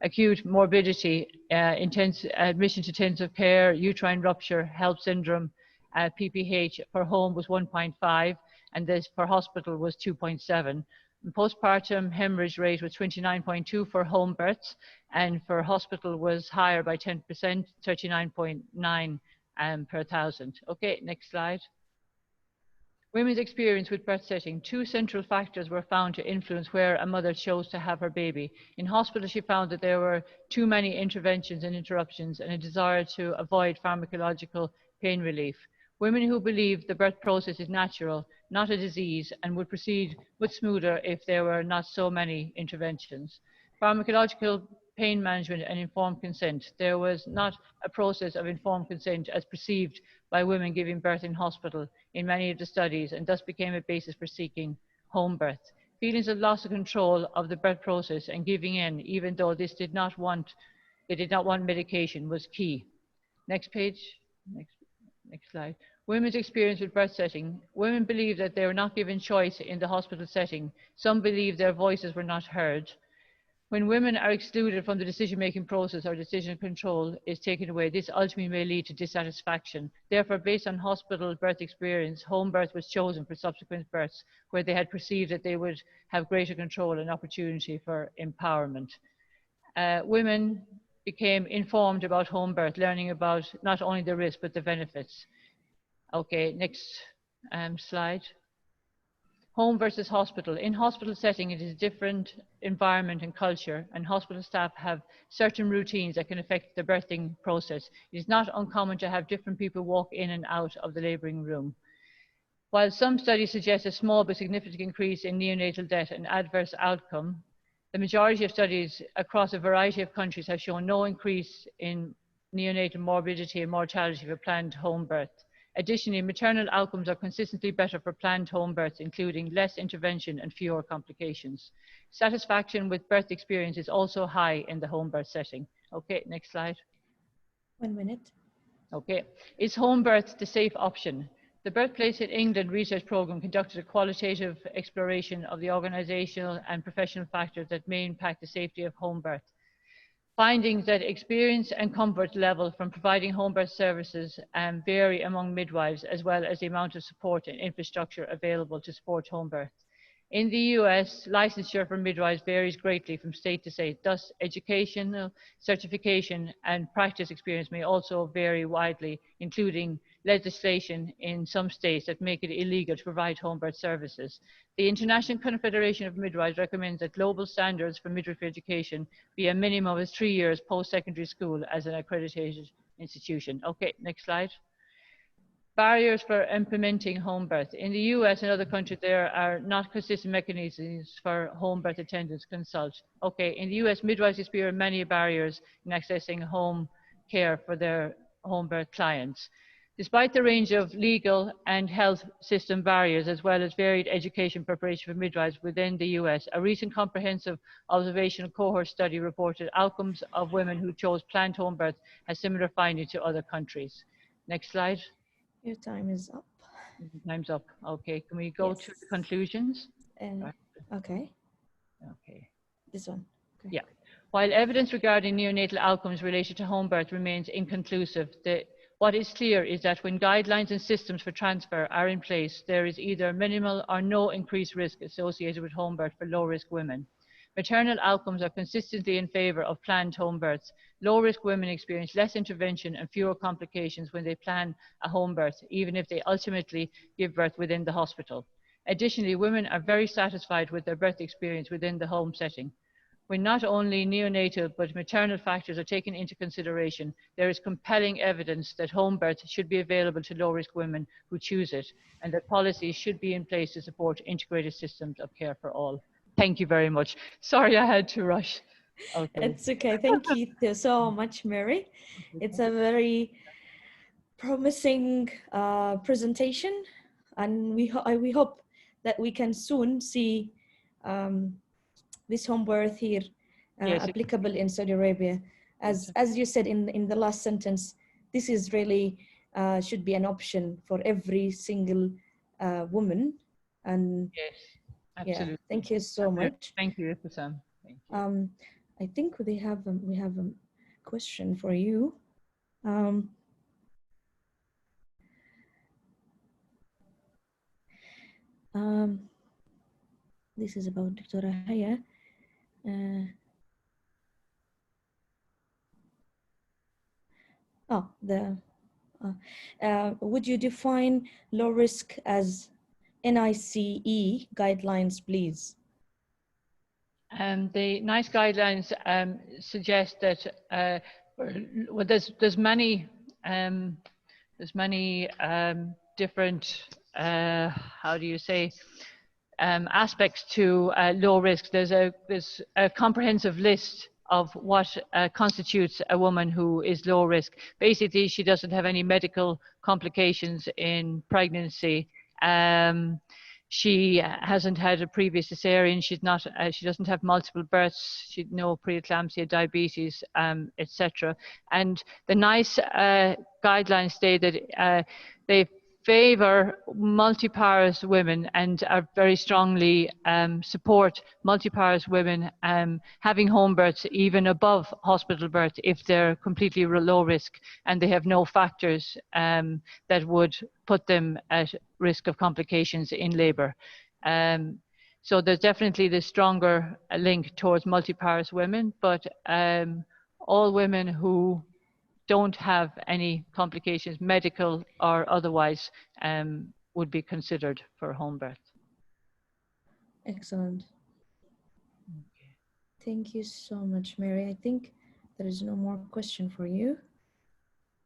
acute morbidity, intense admission to intensive care, uterine rupture, HELP syndrome, PPH for home was 1.5, and this for hospital was 2.7. Postpartum hemorrhage rate was 29.2 for home births, and for hospital was higher by 10%, 39.9. Per thousand. Okay, next slide. Women's experience with birth setting. 2 central factors were found to influence where a mother chose to have her baby. In hospital, she found that there were too many interventions and interruptions and a desire to avoid pharmacological pain relief. Women who believe the birth process is natural, not a disease, and would proceed much smoother if there were not so many interventions. Pharmacological pain management and informed consent. There was not a process of informed consent as perceived by women giving birth in hospital in many of the studies, and thus became a basis for seeking home birth. Feelings of loss of control of the birth process and giving in, even though they did not want medication, was key. Next page. Next slide. Women's experience with birth setting. Women believe that they were not given choice in the hospital setting. Some believe their voices were not heard. When women are excluded from the decision-making process or decision control is taken away, this ultimately may lead to dissatisfaction. Therefore, based on hospital birth experience, home birth was chosen for subsequent births where they had perceived that they would have greater control and opportunity for empowerment. Women became informed about home birth, learning about not only the risks but the benefits. Okay, next slide. Home versus hospital. In hospital setting, it is a different environment and culture, and hospital staff have certain routines that can affect the birthing process. It is not uncommon to have different people walk in and out of the labouring room. While some studies suggest a small but significant increase in neonatal death and adverse outcome, the majority of studies across a variety of countries have shown no increase in neonatal morbidity and mortality for planned home birth. Additionally, maternal outcomes are consistently better for planned home births, including less intervention and fewer complications. Satisfaction with birth experience is also high in the home birth setting. Okay, next slide. 1 minute. Okay, is home birth the safe option? The Birthplace in England research programme conducted a qualitative exploration of the organisational and professional factors that may impact the safety of home birth. Findings that experience and comfort level from providing home birth services vary among midwives, as well as the amount of support and infrastructure available to support home birth. In the US, licensure for midwives varies greatly from state to state. Thus, educational certification and practice experience may also vary widely, including legislation in some states that make it illegal to provide home birth services. The International Confederation of Midwives recommends that global standards for midwifery education be a minimum of 3 years post-secondary school as an accredited institution. Okay, next slide. Barriers for implementing home birth. In the US and other countries, there are not consistent mechanisms for home birth attendants consult. Okay, in the US, midwives experience many barriers in accessing home care for their home birth clients. Despite the range of legal and health system barriers, as well as varied education preparation for midwives within the US, a recent comprehensive observational cohort study reported outcomes of women who chose planned home birth has similar findings to other countries. Next slide. Your time is up. Time's up. Okay, can we go to the conclusions? Okay. Okay. This one. Okay. Yeah. While evidence regarding neonatal outcomes related to home birth remains inconclusive, what is clear is that when guidelines and systems for transfer are in place, there is either minimal or no increased risk associated with home birth for low-risk women. Maternal outcomes are consistently in favour of planned home births. Low-risk women experience less intervention and fewer complications when they plan a home birth, even if they ultimately give birth within the hospital. Additionally, women are very satisfied with their birth experience within the home setting. When not only neonatal but maternal factors are taken into consideration, there is compelling evidence that home birth should be available to low-risk women who choose it, and that policies should be in place to support integrated systems of care for all. Thank you very much. Sorry I had to rush. Okay. It's okay. Thank you so much, Mary. It's a very promising presentation, and we hope that we can soon see this home birth here applicable in Saudi Arabia. As you said in the last sentence, this is really should be an option for every single woman. And yes, absolutely. Yeah, thank you so much. Thank you, Sam. Thank you. I think we have a question for you. This is about Dr. Haya. Would you define low risk as NICE guidelines, please? The NICE guidelines suggest that well, there's many there's many different, how do you say, aspects to low risk. There's a comprehensive list of what constitutes a woman who is low risk. Basically, she doesn't have any medical complications in pregnancy. She hasn't had a previous cesarean. She's not. She doesn't have multiple births. She's no preeclampsia, diabetes, etc. And the NICE guidelines state that they favour multiparous women and are very strongly support multiparous women having home births even above hospital birth if they're completely low risk and they have no factors that would put them at risk of complications in labour. So there's definitely the stronger link towards multiparous women, but all women who don't have any complications, medical or otherwise, would be considered for home birth. Excellent. Thank you so much, Mary. I think there is no more question for you.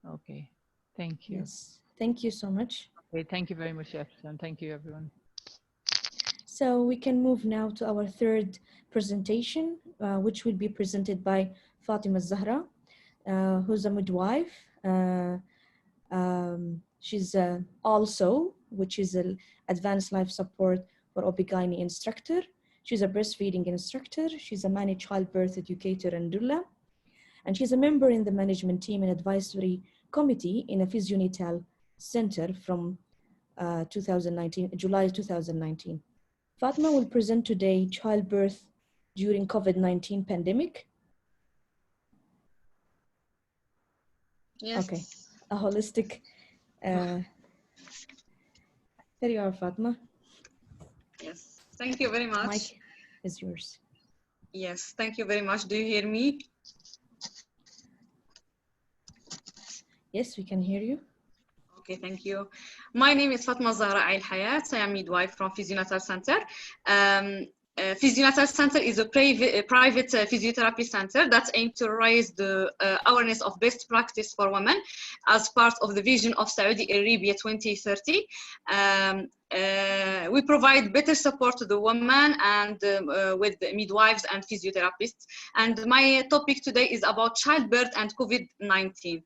Okay, thank you. Yes, thank you so much. Okay, thank you very much, and thank you, everyone. So we can move now to our third presentation, which will be presented by Fatima Zahra, who's a midwife. She's also, which is an advanced life support for OB/GYN instructor. She's a breastfeeding instructor. She's a managed childbirth educator and doula. And she's a member in the management team and advisory committee in a Physionatal Center from 2019, July 2019. Fatima will present today childbirth during COVID-19 pandemic. Yes. Okay, a holistic. There you are, Fatima. Yes, thank you very much. Mic is yours. Yes, thank you very much. Do you hear me? Yes, we can hear you. Okay, thank you. My name is Fatima Zahra Al Hayat. I am midwife from Physionatal Center. Physionatal Center is a private physiotherapy center that aims to raise the awareness of best practice for women as part of the vision of Saudi Arabia 2030. We provide better support to the women and with the midwives and physiotherapists. And my topic today is about childbirth and COVID-19.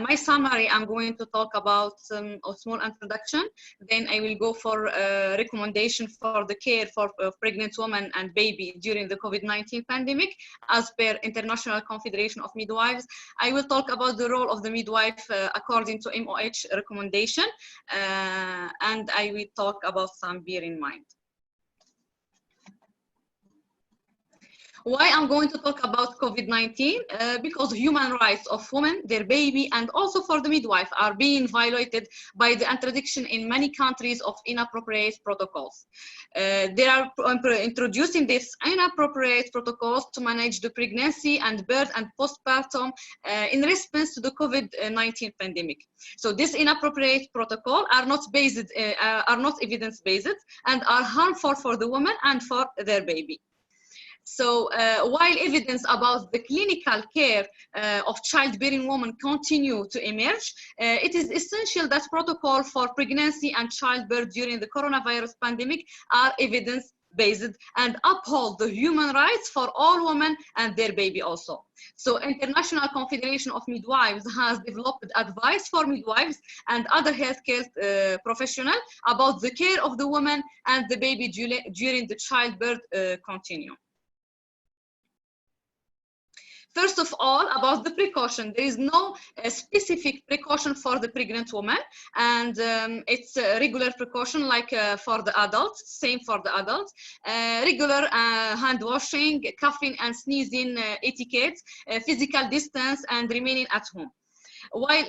My summary, I'm going to talk about a small introduction. Then I will go for a recommendation for the care for pregnant women and baby during the COVID-19 pandemic as per International Confederation of Midwives. I will talk about the role of the midwife according to MOH recommendation, and I will talk about some bear in mind. Why I'm going to talk about COVID-19? Because human rights of women, their baby, and also for the midwife are being violated by the introduction in many countries of inappropriate protocols. They are introducing these inappropriate protocols to manage the pregnancy and birth and postpartum in response to the COVID-19 pandemic. So these inappropriate protocols are not evidence-based and are harmful for the woman and for their baby. So while evidence about the clinical care of childbearing women continue to emerge, it is essential that protocol for pregnancy and childbirth during the coronavirus pandemic are evidence-based and uphold the human rights for all women and their baby also. So International Confederation of Midwives has developed advice for midwives and other healthcare professionals about the care of the woman and the baby during the childbirth continuum. First of all, about the precaution, there is no specific precaution for the pregnant woman, and it's a regular precaution like for the adults, same for the adults. Regular hand washing, coughing and sneezing etiquette, physical distance, and remaining at home. While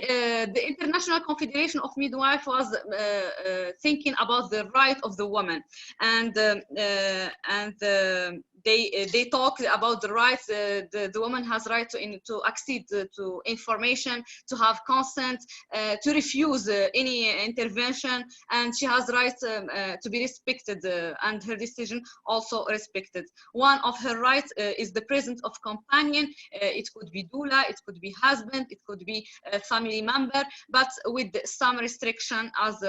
the International Confederation of Midwives was thinking about the right of the woman and they talk about the rights. The woman has right to accede to information, to have consent, to refuse any intervention, and she has right to be respected and her decision also respected. One of her rights is the presence of companion. It could be doula, it could be husband, it could be a family member, but with some restriction. As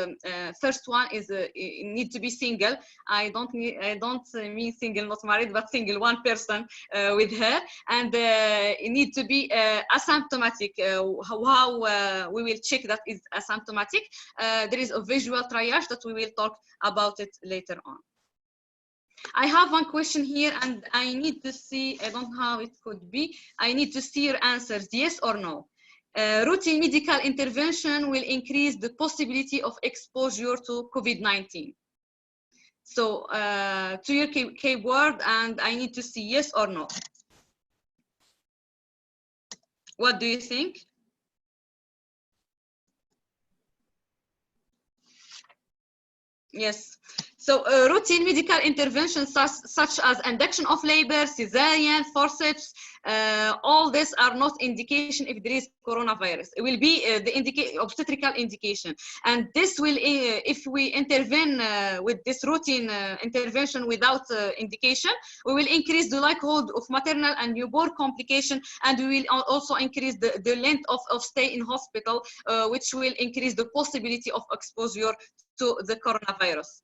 first one is need to be single. I don't mean single, not married, but single, one person with her, and it need to be asymptomatic. How we will check that is asymptomatic. There is a visual triage that we will talk about it later on. I have one question here, and I need to see, I don't know how it could be. I need to see your answers, yes or no. Routine medical intervention will increase the possibility of exposure to COVID-19. So to your keyboard, and I need to see yes or no. What do you think? Yes. So routine medical interventions such as induction of labor, cesarean, forceps, all these are not indication if there is coronavirus. It will be the obstetrical indication. And this will, if we intervene with this routine intervention without indication, we will increase the likelihood of maternal and newborn complication, and we will also increase the length of stay in hospital, which will increase the possibility of exposure to the coronavirus.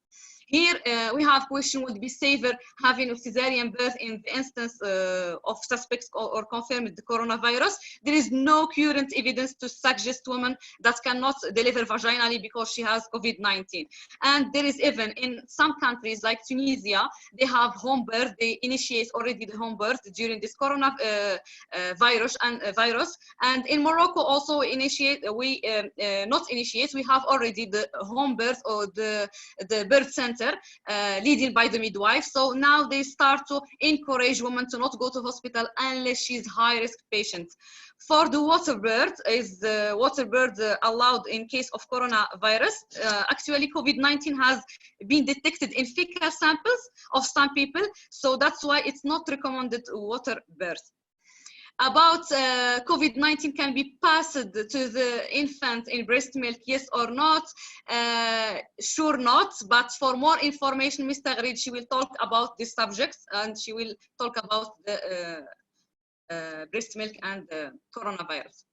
Here we have question: would be safer having a cesarean birth in the instance of suspects or confirmed the coronavirus? There is no current evidence to suggest women that cannot deliver vaginally because she has COVID-19. And there is even in some countries like Tunisia, they have home birth. They initiate already the home birth during this virus. And in Morocco also we have already the home birth or the birth center leading by the midwife. So now they start to encourage women to not go to hospital unless she's high-risk patient. For the water birth, is the water birth allowed in case of coronavirus? Actually, COVID-19 has been detected in fecal samples of some people, so that's why it's not recommended water birth. About COVID-19 can be passed to the infant in breast milk, yes or not? Sure not, but for more information, Ms. Tagrid, she will talk about this subject, and she will talk about the breast milk and coronavirus.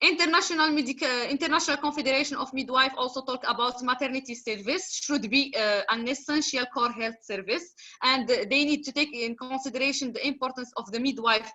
International Confederation of Midwives also talk about maternity service should be an essential core health service, and they need to take in consideration the importance of the midwife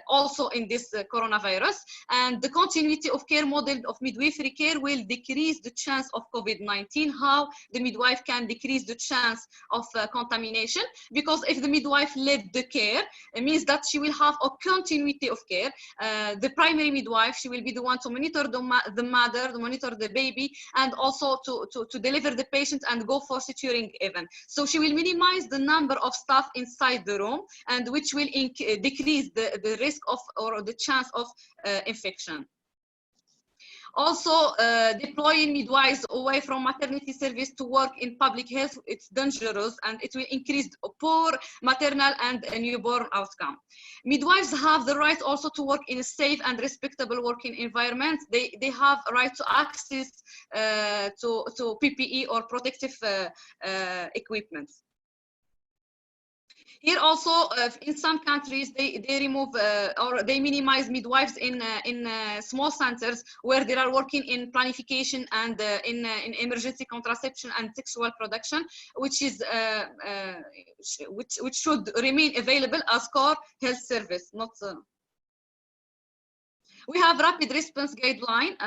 also in this coronavirus. And the continuity of care model of midwifery care will decrease the chance of COVID-19. How the midwife can decrease the chance of contamination? Because if the midwife led the care, it means that she will have a continuity of care. The primary midwife, she will be the one to monitor the mother, to monitor the baby, and also to deliver the patient and go for suturing even. So she will minimize the number of staff inside the room, and which will decrease the risk of or the chance of infection. Also, deploying midwives away from maternity service to work in public health, it's dangerous, and it will increase poor maternal and newborn outcome. Midwives have the right also to work in a safe and respectable working environment. They have a right to access to PPE or protective equipment. Here also, in some countries, they remove or they minimize midwives in small centers where they are working in planification and in emergency contraception and sexual production, which is which should remain available as core health service. Not. We have rapid response guideline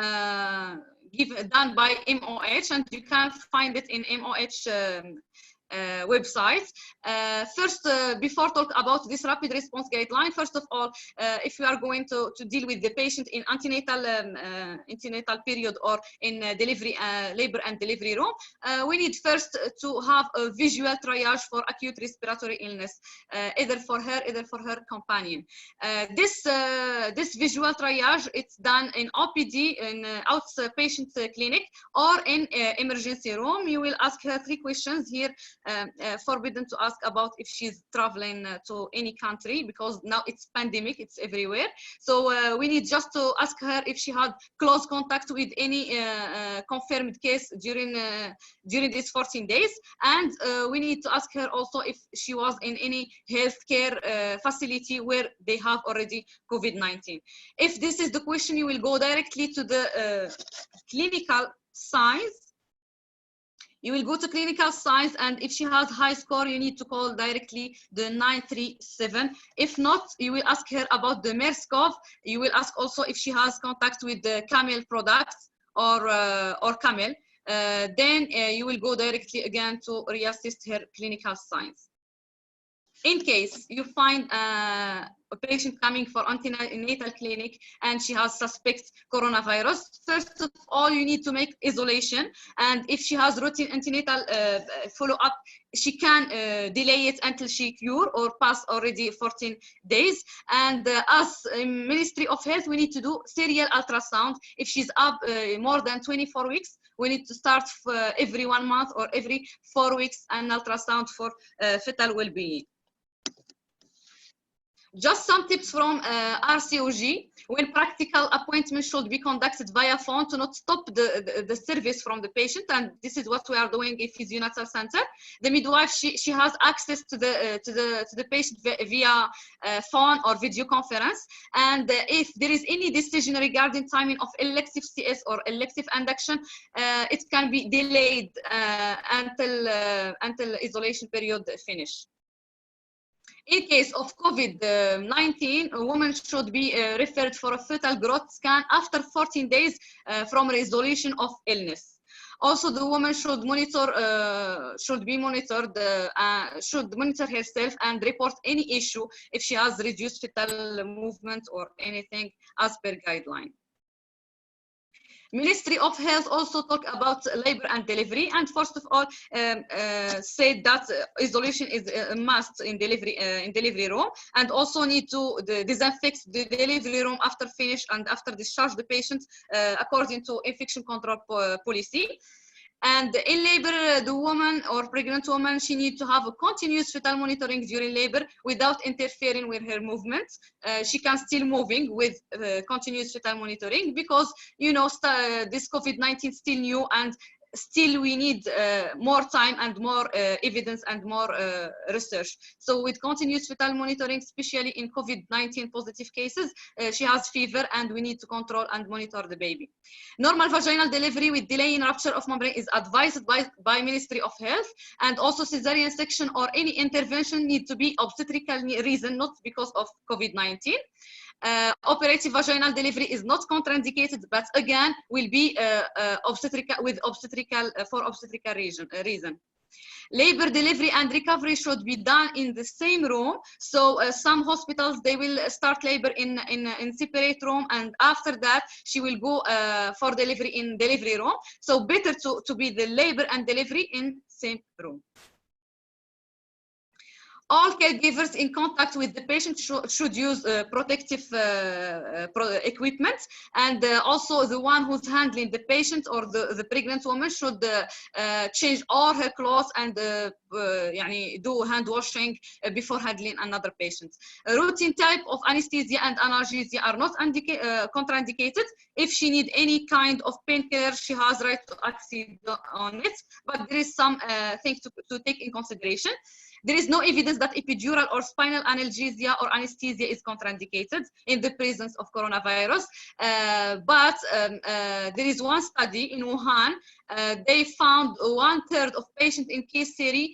done by MOH, and you can find it in MOH. Websites. First, before talk about this rapid response guideline, first of all, if you are going to deal with the patient in antenatal period or in delivery, labor and delivery room, we need first to have a visual triage for acute respiratory illness, either for her companion. This visual triage, it's done in OPD, in outpatient clinic, or in emergency room. You will ask her 3 questions here. forbidden to ask about if she's traveling to any country, because now it's pandemic, it's everywhere. So we need just to ask her if she had close contact with any confirmed case during these 14 days. And we need to ask her also if she was in any healthcare facility where they have already COVID-19. If this is the question, you will go directly to the clinical signs. You will go to clinical signs, and if she has high score, you need to call directly the 937. If not, you will ask her about the MERS-CoV. You will ask also if she has contact with the Camel products or Camel. Then you will go directly again to reassess her clinical signs. In case you find a patient coming for antenatal clinic and she has suspect coronavirus, first of all, you need to make isolation. And if she has routine antenatal follow-up, she can delay it until she cure or pass already 14 days. And as Ministry of Health, we need to do serial ultrasound. If she's up more than 24 weeks, we need to start every 1 month or every 4 weeks an ultrasound for fetal well-being. Just some tips from RCOG. When practical appointments should be conducted via phone to not stop the service from the patient, and this is what we are doing in Physionatal Center. The midwife, she has access to the patient via phone or video conference, and if there is any decision regarding timing of elective CS or elective induction, it can be delayed until isolation period finish. In case of COVID-19, a woman should be referred for a fetal growth scan after 14 days from resolution of illness. Also, the woman should monitor herself and report any issue if she has reduced fetal movement or anything as per guideline. Ministry of Health also talk about labor and delivery, and first of all said that isolation is a must in delivery room, and also need to disinfect the delivery room after finish and after discharge the patient according to infection control policy. And in labor, the woman or pregnant woman, she needs to have a continuous fetal monitoring during labor without interfering with her movements. She can still moving with continuous fetal monitoring, because you know this COVID-19 is still new, and still we need more time and more evidence and more research. So with continuous fetal monitoring, especially in COVID-19 positive cases, she has fever and we need to control and monitor the baby. Normal vaginal delivery with delay in rupture of membrane is advised by Ministry of Health, and also cesarean section or any intervention need to be obstetrical reason, not because of COVID-19. Operative vaginal delivery is not contraindicated, but again will be for obstetrical reason. Labor delivery and recovery should be done in the same room. So some hospitals, they will start labor in separate room, and after that she will go for delivery in delivery room. So better to be the labor and delivery in same room. All caregivers in contact with the patient should use protective equipment, and also the one who's handling the patient or the pregnant woman should change all her clothes and do hand washing before handling another patient. A routine type of anesthesia and analgesia are not contraindicated. If she needs any kind of painkiller, she has right to accede on it, but there is some thing to take in consideration. There is no evidence that epidural or spinal analgesia or anesthesia is contraindicated in the presence of coronavirus. But there is one study in Wuhan. They found 1/3 of patients in case series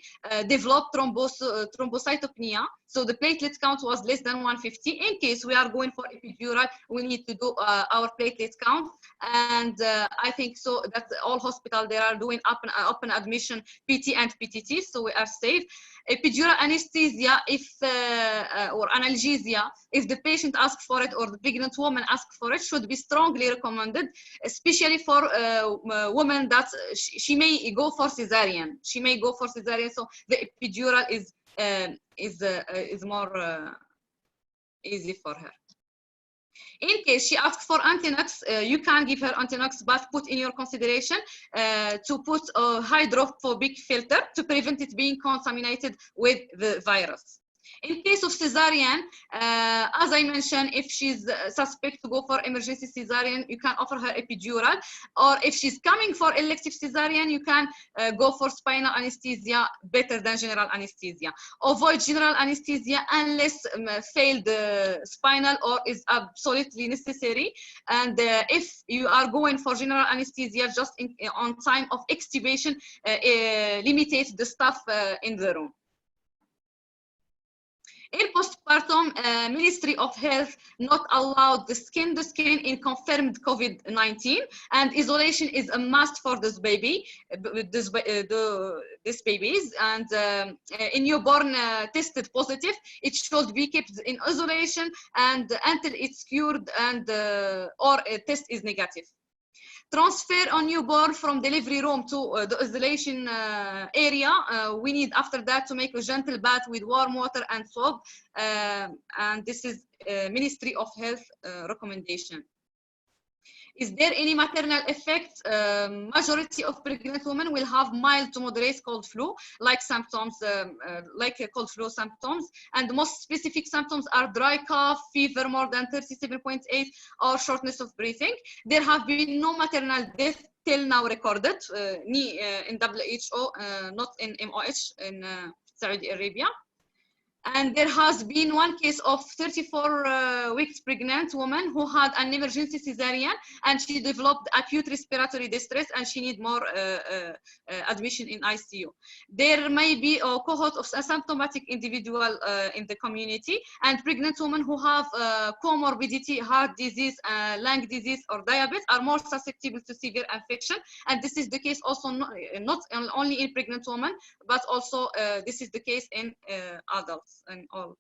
developed thrombocytopenia. So the platelet count was less than 150. In case we are going for epidural, we need to do our platelet count. And I think so that all hospitals, they are doing open admission PT and PTT, so we are safe. Epidural anesthesia, or analgesia, if the patient asks for it or the pregnant woman asks for it, should be strongly recommended, especially for women that she may go for cesarean. She may go for cesarean, so the epidural is more easy for her. In case she asks for Antinux, you can give her Antinux, but put in your consideration to put a hydrophobic filter to prevent it being contaminated with the virus. In case of cesarean, as I mentioned, if she's suspect to go for emergency cesarean, you can offer her epidural. Or if she's coming for elective cesarean, you can go for spinal anesthesia better than general anesthesia. Avoid general anesthesia unless failed spinal or is absolutely necessary. And if you are going for general anesthesia, just on time of extubation, limitate the staff in the room. In postpartum, Ministry of Health not allowed the skin-to-skin in confirmed COVID-19, and isolation is a must for this baby, these babies. And in newborn tested positive, it should be kept in isolation and until it's cured and or a test is negative. Transfer on newborn from delivery room to the isolation area. We need after that to make a gentle bath with warm water and soap. And this is Ministry of Health recommendation. Is there any maternal effect? Majority of pregnant women will have mild to moderate cold flu, like symptoms, like cold flu symptoms, and the most specific symptoms are dry cough, fever more than 37.8, or shortness of breathing. There have been no maternal death till now recorded, in WHO, not in MOH in Saudi Arabia. And there has been one case of 34 weeks pregnant woman who had an emergency cesarean, and she developed acute respiratory distress, and she need more admission in ICU. There may be a cohort of asymptomatic individual in the community, and pregnant women who have comorbidity, heart disease, lung disease, or diabetes are more susceptible to severe infection. And this is the case also not only in pregnant women, but also this is the case in adults. And all.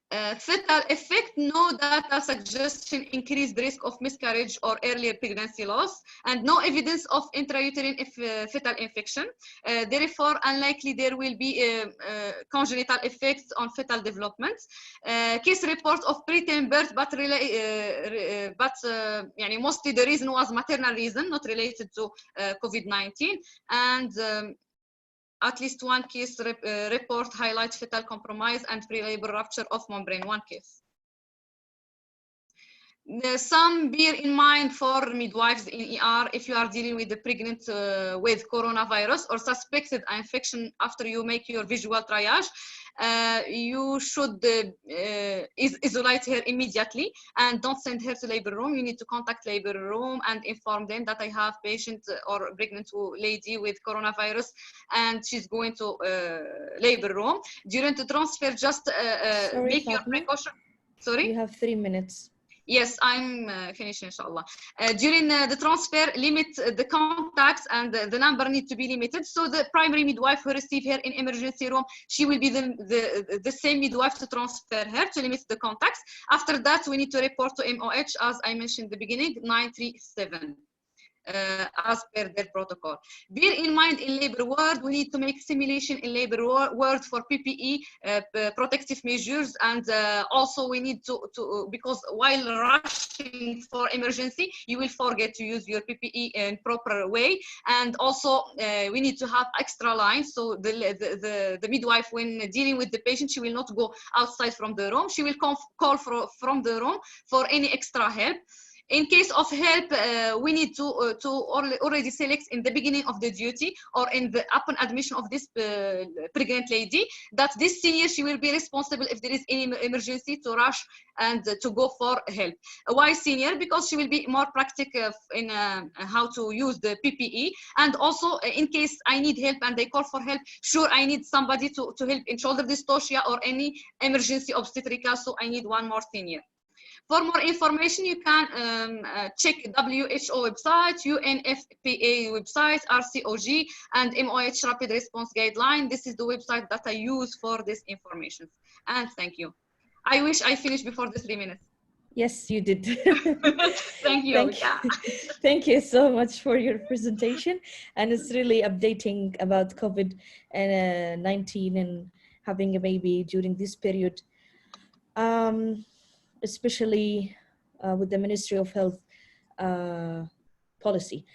Fetal effect, no data suggestion increased risk of miscarriage or earlier pregnancy loss, and no evidence of intrauterine fetal infection. Therefore, unlikely there will be congenital effects on fetal development. Case report of preterm birth, but mostly the reason was maternal reason, not related to COVID-19, and at least one case report highlights fetal compromise and pre-labor rupture of membrane, one case. Some bear in mind for midwives in ER if you are dealing with the pregnant with coronavirus or suspected infection after you make your visual triage. You should isolate her immediately and don't send her to labor room. You need to contact labor room and inform them that I have patient or pregnant lady with coronavirus and she's going to labor room. During the transfer, just make your precaution. Sorry? You have 3 minutes. Yes, I'm finished, inshallah. During the transfer, limit the contacts and the number need to be limited. So the primary midwife who receive her in emergency room, she will be the same midwife to transfer her to limit the contacts. After that, we need to report to MOH, as I mentioned at the beginning, 937. As per their protocol. Bear in mind in labor ward, we need to make simulation in labor ward for PPE, protective measures, and also we need to, because while rushing for emergency, you will forget to use your PPE in proper way, and also we need to have extra lines, so the midwife, when dealing with the patient, she will not go outside from the room, she will call from the room for any extra help. In case of help, we need to already select in the beginning of the duty or in the upon admission of this pregnant lady that this senior, she will be responsible if there is any emergency to rush and to go for help. Why senior? Because she will be more practical in how to use the PPE, and also in case I need help and they call for help, sure I need somebody to help in shoulder dystocia or any emergency obstetrical, so I need one more senior. For more information, you can check WHO website, UNFPA website, RCOG, and MOH Rapid Response Guideline. This is the website that I use for this information. And thank you. I wish I finished before the 3 minutes. Yes, you did. Thank you. Thank you so much for your presentation. And it's really updating about COVID-19 and having a baby during this period. especially with the Ministry of Health policy.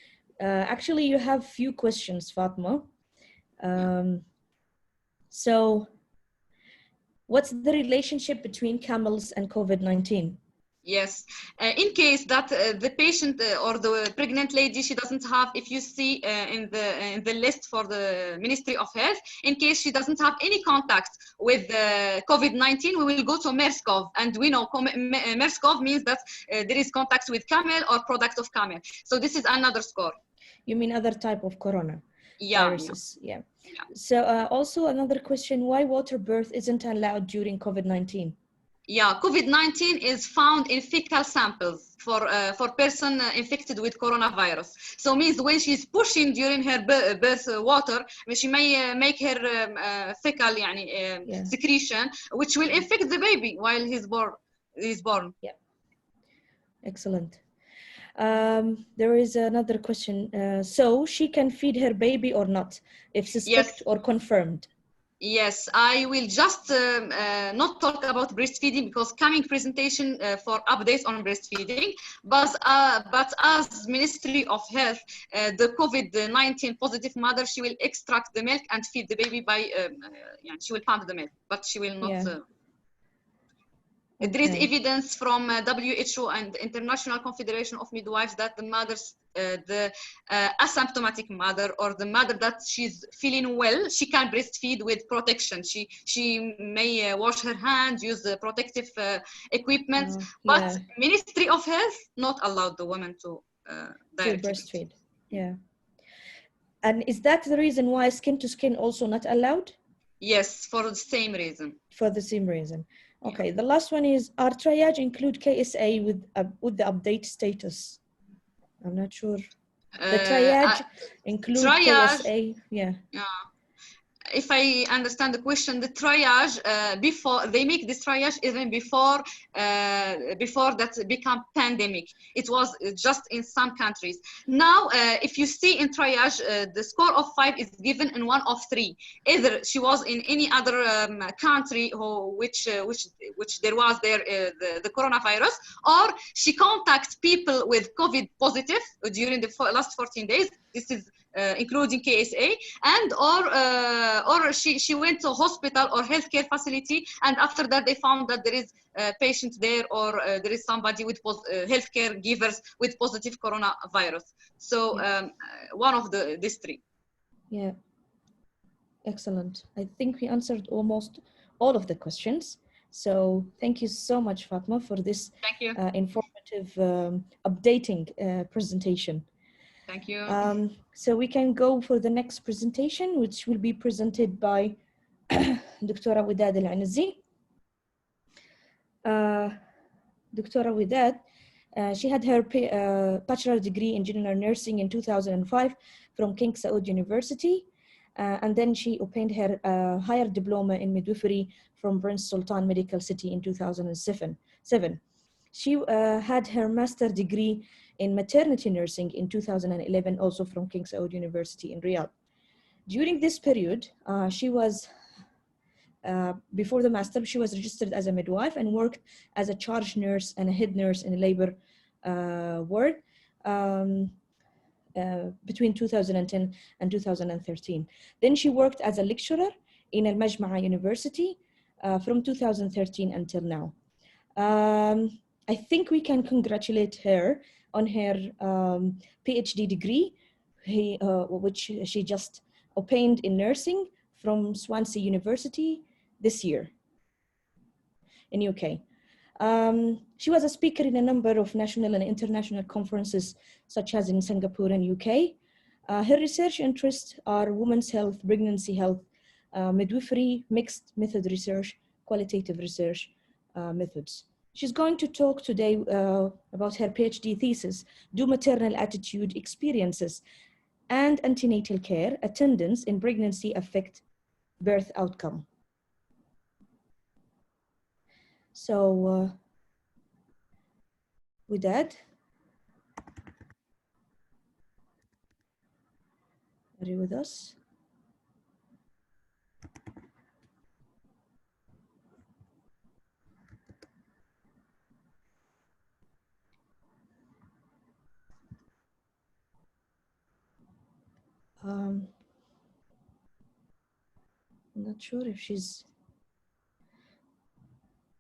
Actually, you have few questions, Fatma. So, what's the relationship between camels and COVID-19? Yes, in case that the patient or the pregnant lady, she doesn't have, if you see in the list for the Ministry of Health, in case she doesn't have any contact with COVID-19, we will go to MERS-CoV, and we know MERS-CoV means that there is contact with camel or product of camel. So this is another score. You mean other type of corona viruses? Yeah. Yeah. So also another question: why water birth isn't allowed during COVID-19? Yeah, COVID-19 is found in fecal samples for person infected with coronavirus. So means when she's pushing during her birth water, she may make her fecal secretion, which will infect the baby while he's born. Yeah. Excellent. There is another question. So she can feed her baby or not, if suspect or confirmed? Yes, I will just not talk about breastfeeding because coming presentation for updates on breastfeeding, but as Ministry of Health, the COVID-19 positive mother, she will extract the milk and feed the baby by, she will pump the milk, but she will not. There is evidence from WHO and International Confederation of Midwives that the mothers, the asymptomatic mother or the mother that she's feeling well, she can breastfeed with protection. She may wash her hands, use the protective equipment, but Ministry of Health not allowed the woman to breastfeed. Yeah. And is that the reason why skin to skin also not allowed? Yes, for the same reason. For the same reason. Okay, the last one is, are triage include KSA with the update status? I'm not sure. The triage include KSA? Yeah. If I understand the question, the triage before they make this triage even before that become pandemic. It was just in some countries. Now, if you see in triage, the score of 5 is given in one of 3. Either she was in any other country which there was the coronavirus, or she contacted people with COVID positive during the last 14 days. This is including KSA, and or she went to hospital or healthcare facility, and after that they found that there is a patient there, or there is somebody with healthcare givers with positive coronavirus. So one of these 3. Yeah, excellent. I think we answered almost all of the questions. So thank you so much, Fatma, for this informative updating presentation. Thank you. So we can go for the next presentation, which will be presented by Dr. Widad Al-Anzi. Dr. Widad, she had her bachelor degree in general nursing in 2005 from King Saud University. And then she obtained her higher diploma in midwifery from Prince Sultan Medical City in 2007. She had her master degree in maternity nursing in 2011, also from King Saud University in Riyadh. During this period, she was, before the master, she was registered as a midwife and worked as a charge nurse and a head nurse in a labor ward between 2010 and 2013. Then she worked as a lecturer in Al-Majma'a University from 2013 until now. I think we can congratulate her on her PhD degree, which she just obtained in nursing from Swansea University this year in UK. She was a speaker in a number of national and international conferences, such as in Singapore and UK. Her research interests are women's health, pregnancy health, midwifery, mixed method research, qualitative research methods. She's going to talk today about her PhD thesis, Do Maternal Attitude, Experiences, and Antenatal Care Attendance in Pregnancy Affect Birth Outcome? So with that, are you with us? I'm not sure if she's,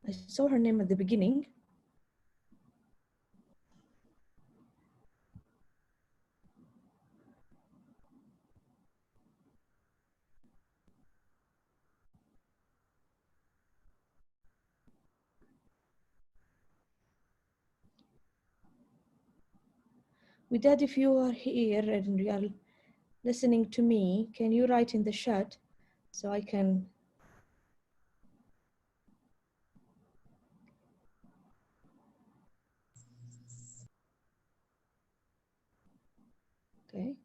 I saw her name at the beginning. Widad, if you are here and you are listening to me, can you write in the chat so I can? Okay.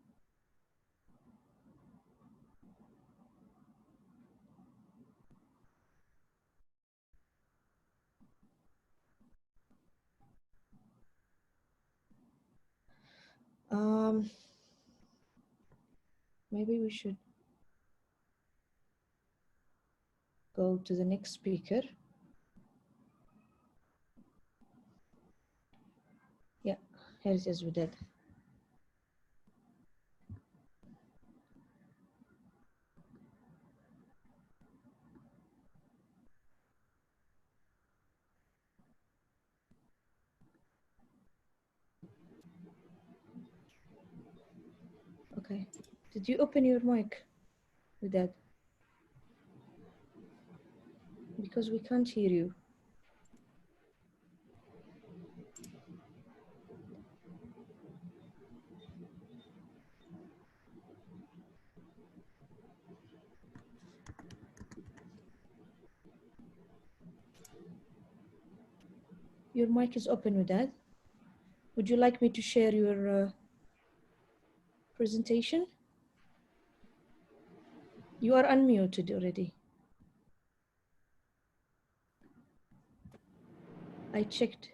Maybe we should go to the next speaker. Yeah, here it is, Widad. Okay. Did you open your mic, Widad? Because we can't hear you. Your mic is open, Widad. Would you like me to share your presentation? You are unmuted already. I checked.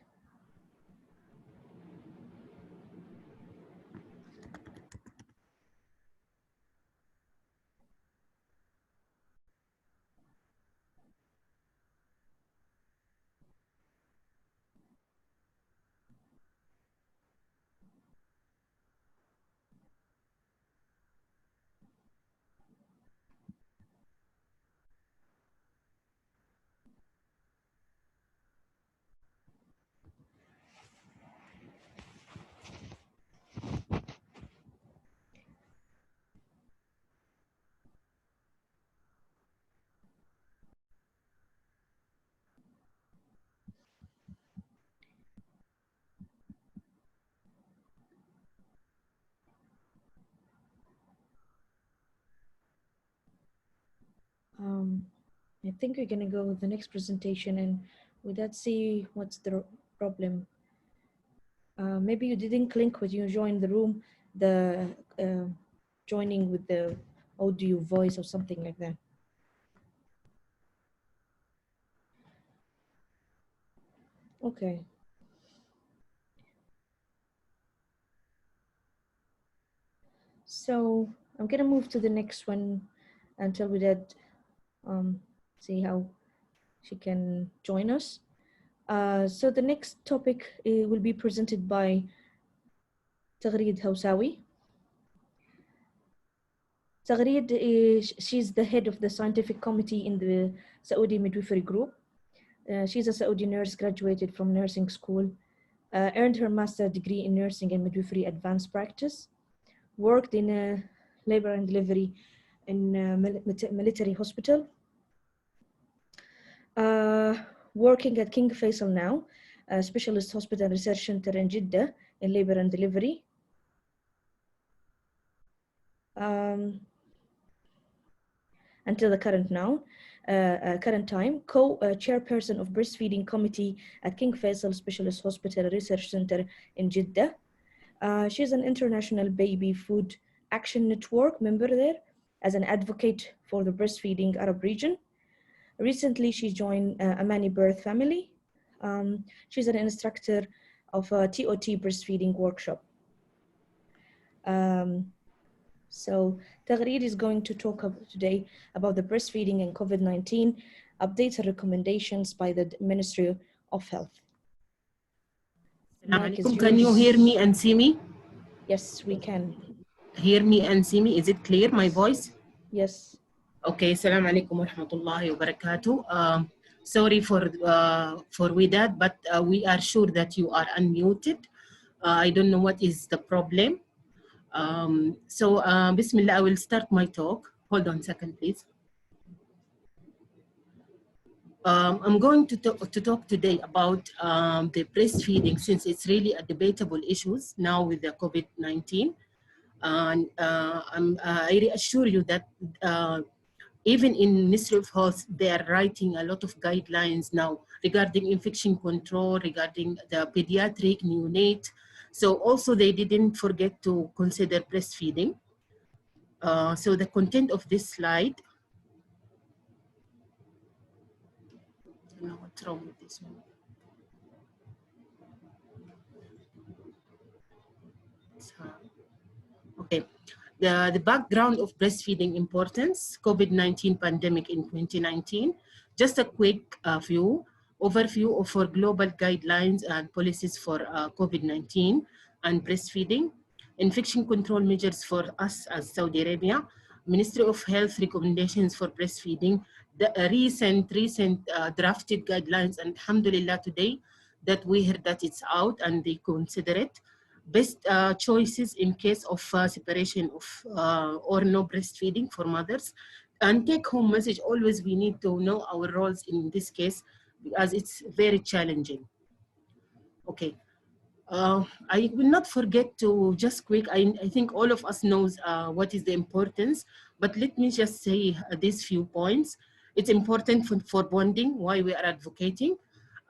I think we're gonna go with the next presentation, and with that, see what's the problem. Maybe you didn't click when you joined the room, the joining with the audio voice or something like that. Okay. So I'm gonna move to the next one until we did see how she can join us. So the next topic will be presented by Taghreed Hawsawi. Taghreed she's the head of the scientific committee in the Saudi Midwifery Group. She's a Saudi nurse, graduated from nursing school, earned her master's degree in nursing and midwifery advanced practice, worked in labor and delivery in military hospital, working at King Faisal now, a specialist hospital research center in Jeddah in labor and delivery. Until the current time, co-chairperson of breastfeeding committee at King Faisal Specialist Hospital Research Center in Jeddah. She's an international baby food action network member there as an advocate for the breastfeeding Arab region. Recently, she joined Amani Birth Family. She's an instructor of a TOT breastfeeding workshop. So Taghreed is going to talk today about the breastfeeding and COVID-19 updates and recommendations by the Ministry of Health. Can you hear me and see me? Yes, we can. hear me and see me? Is it clear, my voice? Yes. Okay, Assalamu alaikum wa rahmatullahi wa barakatuh. Sorry for Widad, but we are sure that you are unmuted. I don't know what is the problem. Bismillah, I will start my talk. Hold on a second, please. I'm going to talk today about the breastfeeding, since it's really a debatable issue now with the COVID-19. And I reassure you that even in Ministry of Health, they are writing a lot of guidelines now regarding infection control, regarding the pediatric neonate. So also they didn't forget to consider breastfeeding. So the content of this slide. I don't know what's wrong with this one. Okay. The background of breastfeeding importance, COVID-19 pandemic in 2019. Just a quick overview of our global guidelines and policies for COVID-19 and breastfeeding. Infection control measures for us as Saudi Arabia. Ministry of Health recommendations for breastfeeding. The recent drafted guidelines, and alhamdulillah today that we heard that it's out and they consider it. Best choices in case of separation of or no breastfeeding for mothers. And take home message, always we need to know our roles in this case because it's very challenging. Okay, I will not forget to just quick, I think all of us knows what is the importance, but let me just say these few points. It's important for bonding, why we are advocating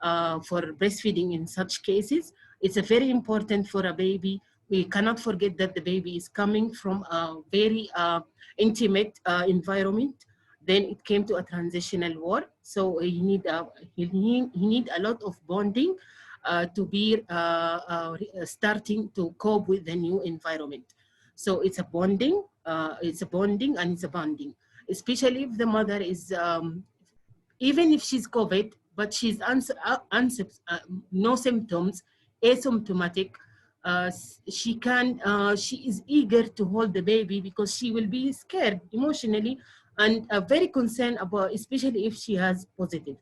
for breastfeeding in such cases. It's a very important for a baby. We cannot forget that the baby is coming from a very intimate environment. Then it came to a transitional war. So he need a lot of bonding to be starting to cope with the new environment. So it's a bonding, and it's a bonding, especially if the mother is, even if she's COVID, but she's no symptoms, asymptomatic, she is eager to hold the baby because she will be scared emotionally and very concerned about, especially if she has positive.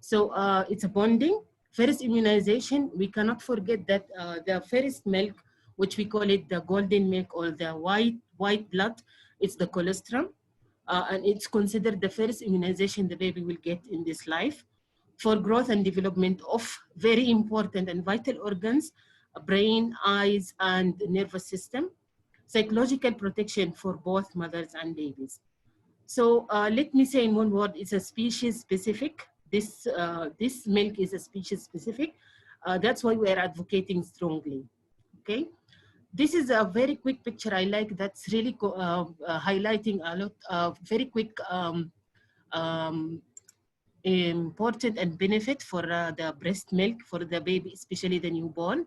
So it's a bonding. First immunization, we cannot forget that the first milk, which we call it the golden milk or the white blood, it's the colostrum. And it's considered the first immunization the baby will get in this life for growth and development of very important and vital organs, brain, eyes, and nervous system. Psychological protection for both mothers and babies. So let me say in one word, it's a species specific. This milk is a species specific. That's why we are advocating strongly, okay? This is a very quick picture I like that's really highlighting a lot of very quick important and benefit for the breast milk for the baby, especially the newborn.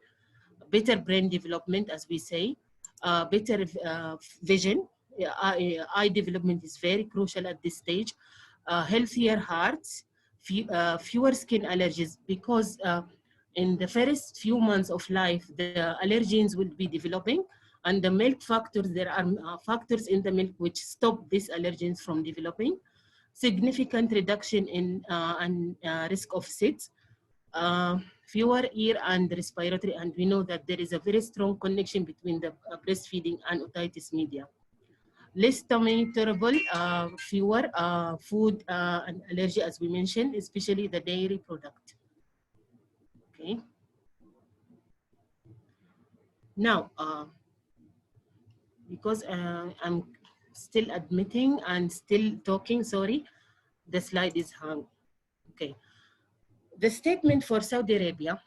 Better brain development, as we say, better vision. Eye development is very crucial at this stage. Healthier hearts, fewer skin allergies, because in the first few months of life, the allergens will be developing, and the milk factors, there are factors in the milk which stop these allergens from developing. Significant reduction in risk of SIDS, fewer ear and respiratory, and we know that there is a very strong connection between the breastfeeding and otitis media. Less tolerable, fewer food and allergy, as we mentioned, especially the dairy product. Okay. Now, because I'm still admitting and still talking, sorry, the slide is hung. Okay. The statement for Saudi Arabia.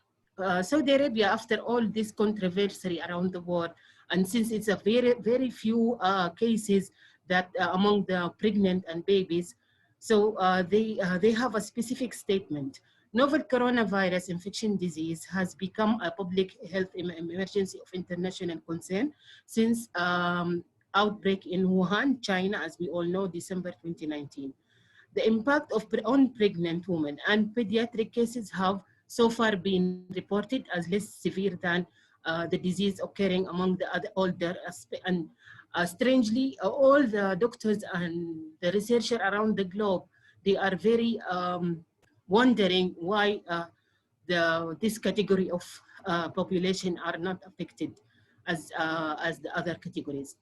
Saudi Arabia, after all this controversy around the world, and since it's a very few cases that among the pregnant and babies, so they have a specific statement. Novel coronavirus infection disease has become a public health emergency of international concern since outbreak in Wuhan, China, as we all know, December 2019. The impact on pregnant women and pediatric cases have so far been reported as less severe than the disease occurring among the other older and Strangely, all the doctors and the researchers around the globe, they are very wondering why this category of population are not affected as the other categories,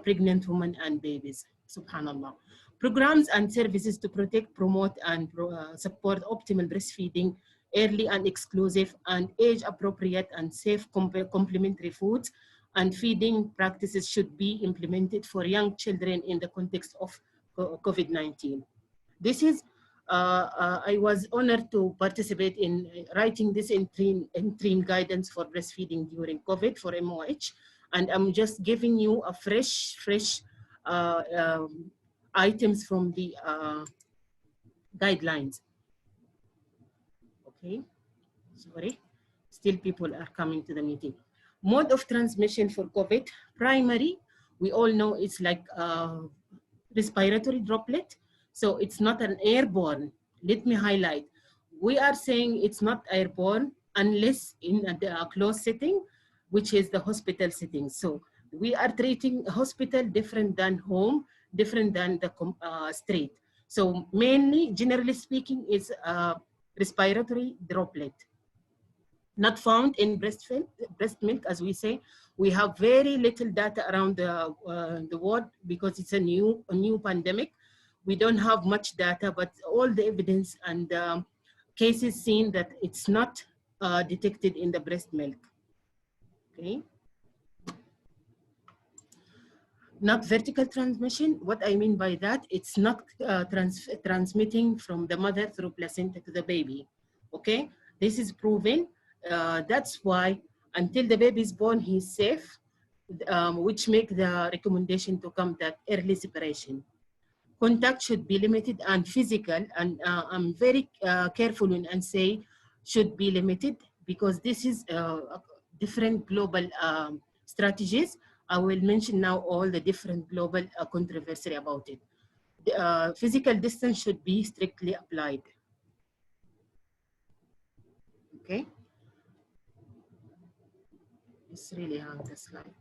pregnant women and babies, subhanallah. Programs and services to protect, promote, and support optimal breastfeeding, early and exclusive and age-appropriate and safe complementary foods and feeding practices should be implemented for young children in the context of COVID-19. This is, I was honored to participate in writing this interim guidance for breastfeeding during COVID for MOH, and I'm just giving you a fresh items from the guidelines. Okay, sorry, still people are coming to the meeting. Mode of transmission for COVID, primary, we all know it's like respiratory droplet. So it's not an airborne. Let me highlight. We are saying it's not airborne unless in a closed setting, which is the hospital setting. So we are treating hospital different than home, different than the street. So mainly, generally speaking, is respiratory droplet. Not found in breast milk, as we say. We have very little data around the world because it's a new pandemic. We don't have much data, but all the evidence and cases seen that it's not detected in the breast milk. Okay. Not vertical transmission. What I mean by that, it's not transmitting from the mother through placenta to the baby. Okay, this is proven. That's why until the baby is born, he's safe, which make the recommendation to come that early separation. Contact should be limited and physical, and I'm very careful when I say should be limited because this is different global strategies. I will mention now all the different global controversy about it. The, physical distance should be strictly applied. Okay. It's really hard, the slide.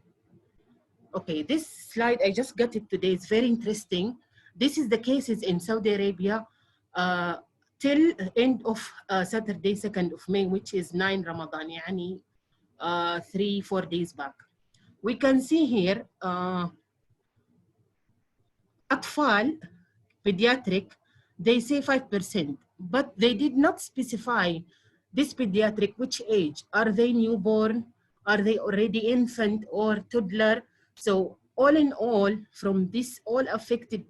Okay, this slide, I just got it today. It's very interesting. This is the cases in Saudi Arabia till end of Saturday, 2nd of May, which is 9 Ramadan, yani 3-4 days back. We can see here, Atfal, pediatric, they say 5%, but they did not specify this pediatric, which age. Are they newborn? Are they already infant or toddler? So all in all, from this all affected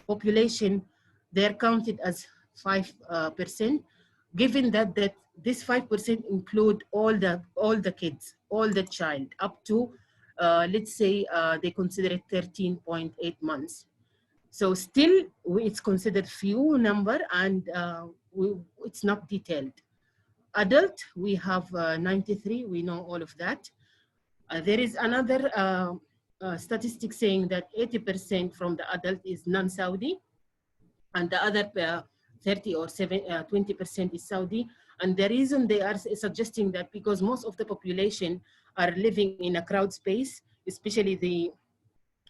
population, they're counted as 5%, given that this 5% include all the kids, all the child, up to, let's say they consider it 13.8 months. So still, it's considered few number and it's not detailed. Adult, we have 93, we know all of that. There is another statistic saying that 80% from the adult is non-Saudi, and the other 30 or 20% is Saudi. And the reason they are suggesting that because most of the population are living in a crowd space, especially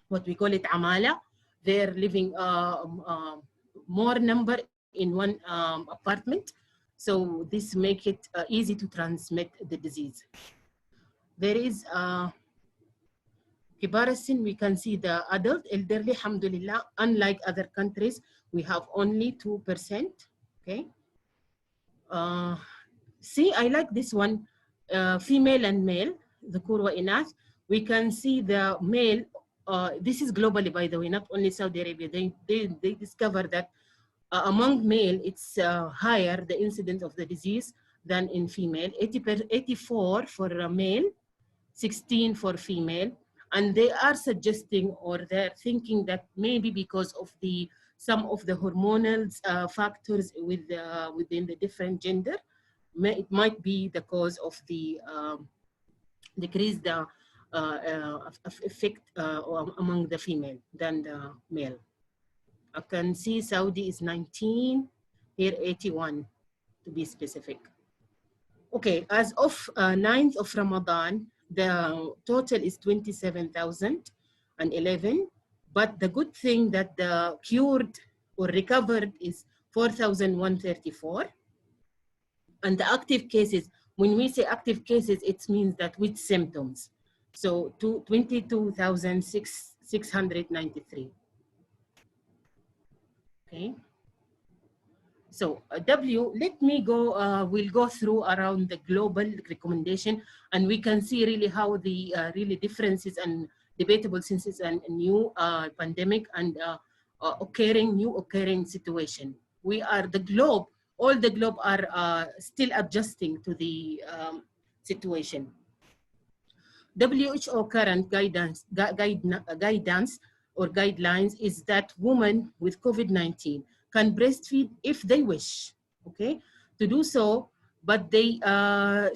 what we call it amala. They're living more number in one apartment. So this make it easy to transmit the disease. There is comparison, we can see the adult, elderly, alhamdulillah, unlike other countries, we have only 2%, okay? See, I like this one, female and male, the kurwa inath. We can see the male, this is globally, by the way, not only Saudi Arabia. They discover that among male, it's higher, the incidence of the disease, than in female. 84 for male, 16 for female. And they are suggesting, or they're thinking that maybe because of some of the hormonal factors within the different gender, it might be the cause of the decreased effect among the female than the male. I can see Saudi is 19, here 81 to be specific. Okay, as of 9th of Ramadan, the total is 27,000. 11. But the good thing that the cured or recovered is 4,134. And the active cases, when we say active cases, it means that with symptoms. So 22,693. Okay. So let me go, we'll go through around the global recommendation, and we can see really how the really differences and debatable since it's a new pandemic and new occurring situation. We are the globe, all the globe are still adjusting to the situation. WHO current guidance or guidelines is that women with COVID-19 can breastfeed if they wish, okay, to do so, but they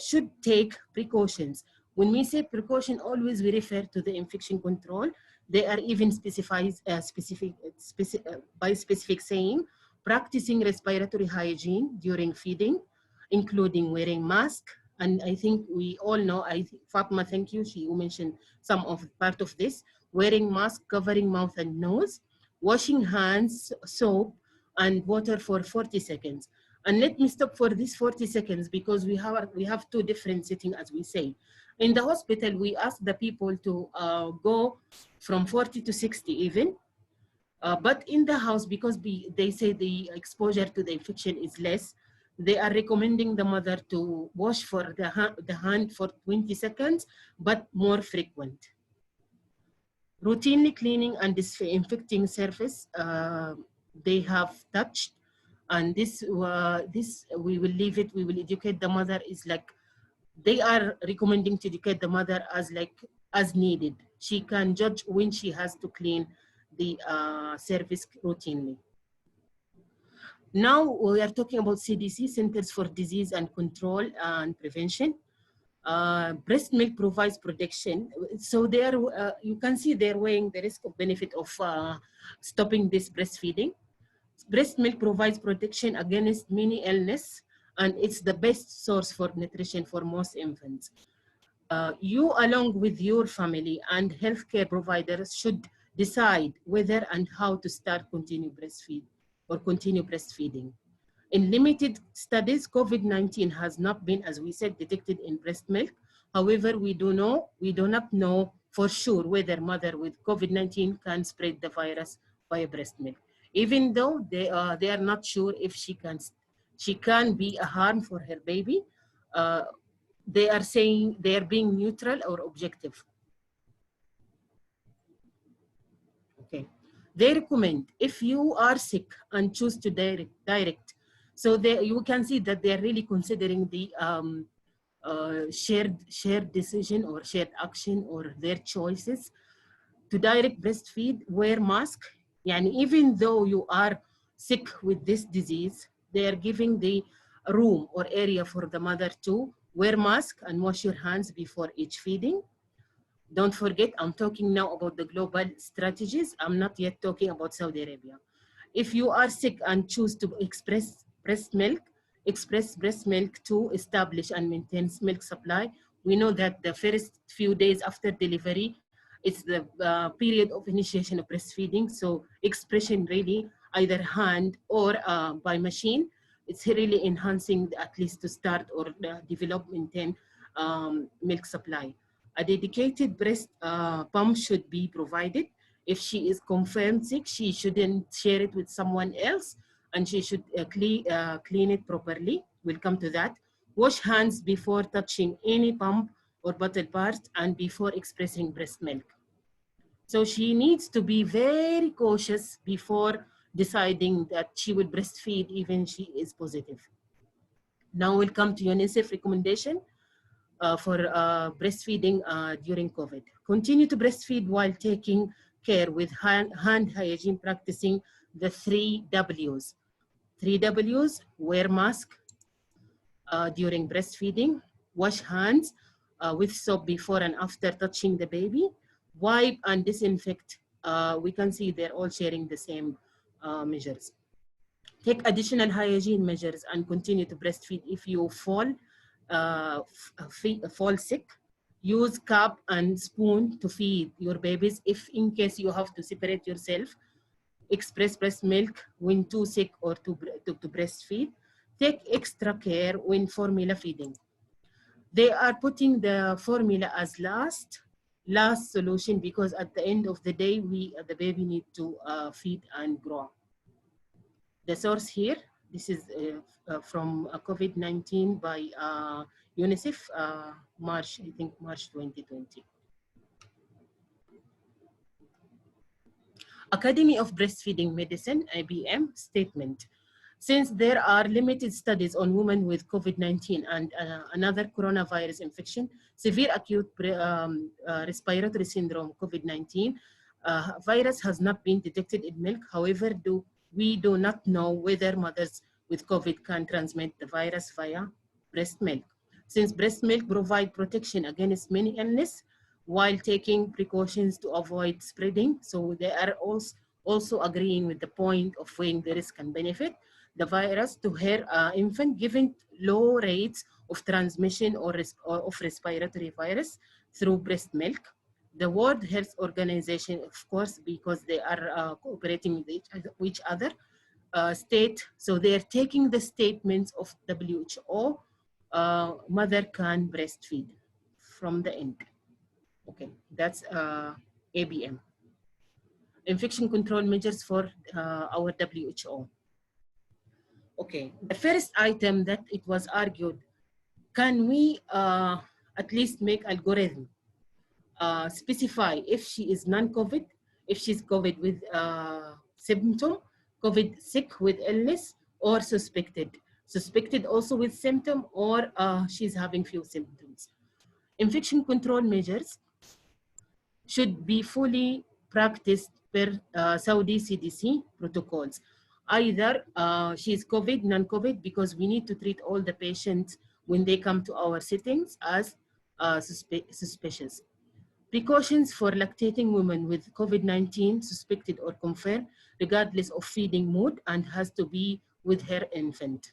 should take precautions. When we say precaution, always we refer to the infection control. They are even specified by specific saying, practicing respiratory hygiene during feeding, including wearing mask. And I think we all know, Fatma, thank you, she mentioned some of part of this, wearing mask, covering mouth and nose, washing hands, soap, and water for 40 seconds. And let me stop for this 40 seconds because we have two different settings, as we say. In the hospital, we ask the people to go from 40 to 60 even. But in the house, because they say the exposure to the infection is less, they are recommending the mother to wash for the hand for 20 seconds, but more frequent. Routinely cleaning and disinfecting surface they have touched, and this we will leave it. We will educate the mother. Is like they are recommending to educate the mother as needed. She can judge when she has to clean the service routinely. Now we are talking about CDC, Centers for Disease and Control and Prevention. Breast milk provides protection. So there, you can see they're weighing the risk of benefit of stopping this breastfeeding. Breast milk provides protection against many illness, and it's the best source for nutrition for most infants. You, along with your family and healthcare providers, should decide whether and how to start continue breastfeeding. In limited studies, COVID-19 has not been, as we said, detected in breast milk. However, we do not know for sure whether mother with COVID-19 can spread the virus via breast milk. Even though they are not sure if she can be a harm for her baby, they are saying they are being neutral or objective. Okay. They recommend if you are sick and choose to direct. So you can see that they are really considering the shared decision or shared action or their choices to direct breastfeed, wear mask. And even though you are sick with this disease, they are giving the room or area for the mother to wear mask and wash your hands before each feeding. Don't forget, I'm talking now about the global strategies. I'm not yet talking about Saudi Arabia. If you are sick and choose to express breast milk to establish and maintain milk supply. We know that the first few days after delivery, it's the period of initiation of breastfeeding. So expression really either hand or by machine, it's really enhancing at least to start or develop, maintain milk supply. A dedicated breast pump should be provided. If she is confirmed sick, she shouldn't share it with someone else, and she should clean it properly. We'll come to that. Wash hands before touching any pump or bottle parts and before expressing breast milk. So she needs to be very cautious before deciding that she will breastfeed even she is positive. Now we'll come to UNICEF recommendation for breastfeeding during COVID. Continue to breastfeed while taking care with hand hygiene, practicing the 3 W's. 3 W's, wear mask during breastfeeding, wash hands with soap before and after touching the baby, wipe and disinfect. We can see they're all sharing the same measures. Take additional hygiene measures and continue to breastfeed if you fall sick. Use cup and spoon to feed your babies if in case you have to separate yourself. Express breast milk when too sick or to breastfeed. Take extra care when formula feeding. They are putting the formula as last solution because at the end of the day, the baby need to feed and grow. The source here, this is from COVID-19 by UNICEF, March 2020. Academy of Breastfeeding Medicine, IBM, statement. Since there are limited studies on women with COVID-19 and another coronavirus infection, severe acute respiratory syndrome, COVID-19, virus has not been detected in milk. However, we do not know whether mothers with COVID can transmit the virus via breast milk. Since breast milk provides protection against many illnesses while taking precautions to avoid spreading, so they are also agreeing with the point of weighing the risk and benefit. The virus to her infant given low rates of transmission or of respiratory virus through breast milk. The World Health Organization, of course, because they are cooperating with each other, state, so they are taking the statements of WHO, mother can breastfeed from the end. Okay, that's ABM. Infection control measures for our WHO. Okay, the first item that it was argued, can we at least make algorithm specify if she is non-COVID, if she's COVID with symptom, COVID sick with illness, or suspected also with symptom, or she's having few symptoms. Infection control measures should be fully practiced per Saudi CDC protocols. Either she's COVID, non-COVID, because we need to treat all the patients when they come to our settings as suspicious. Precautions for lactating women with COVID-19 suspected or confirmed, regardless of feeding mode, and has to be with her infant.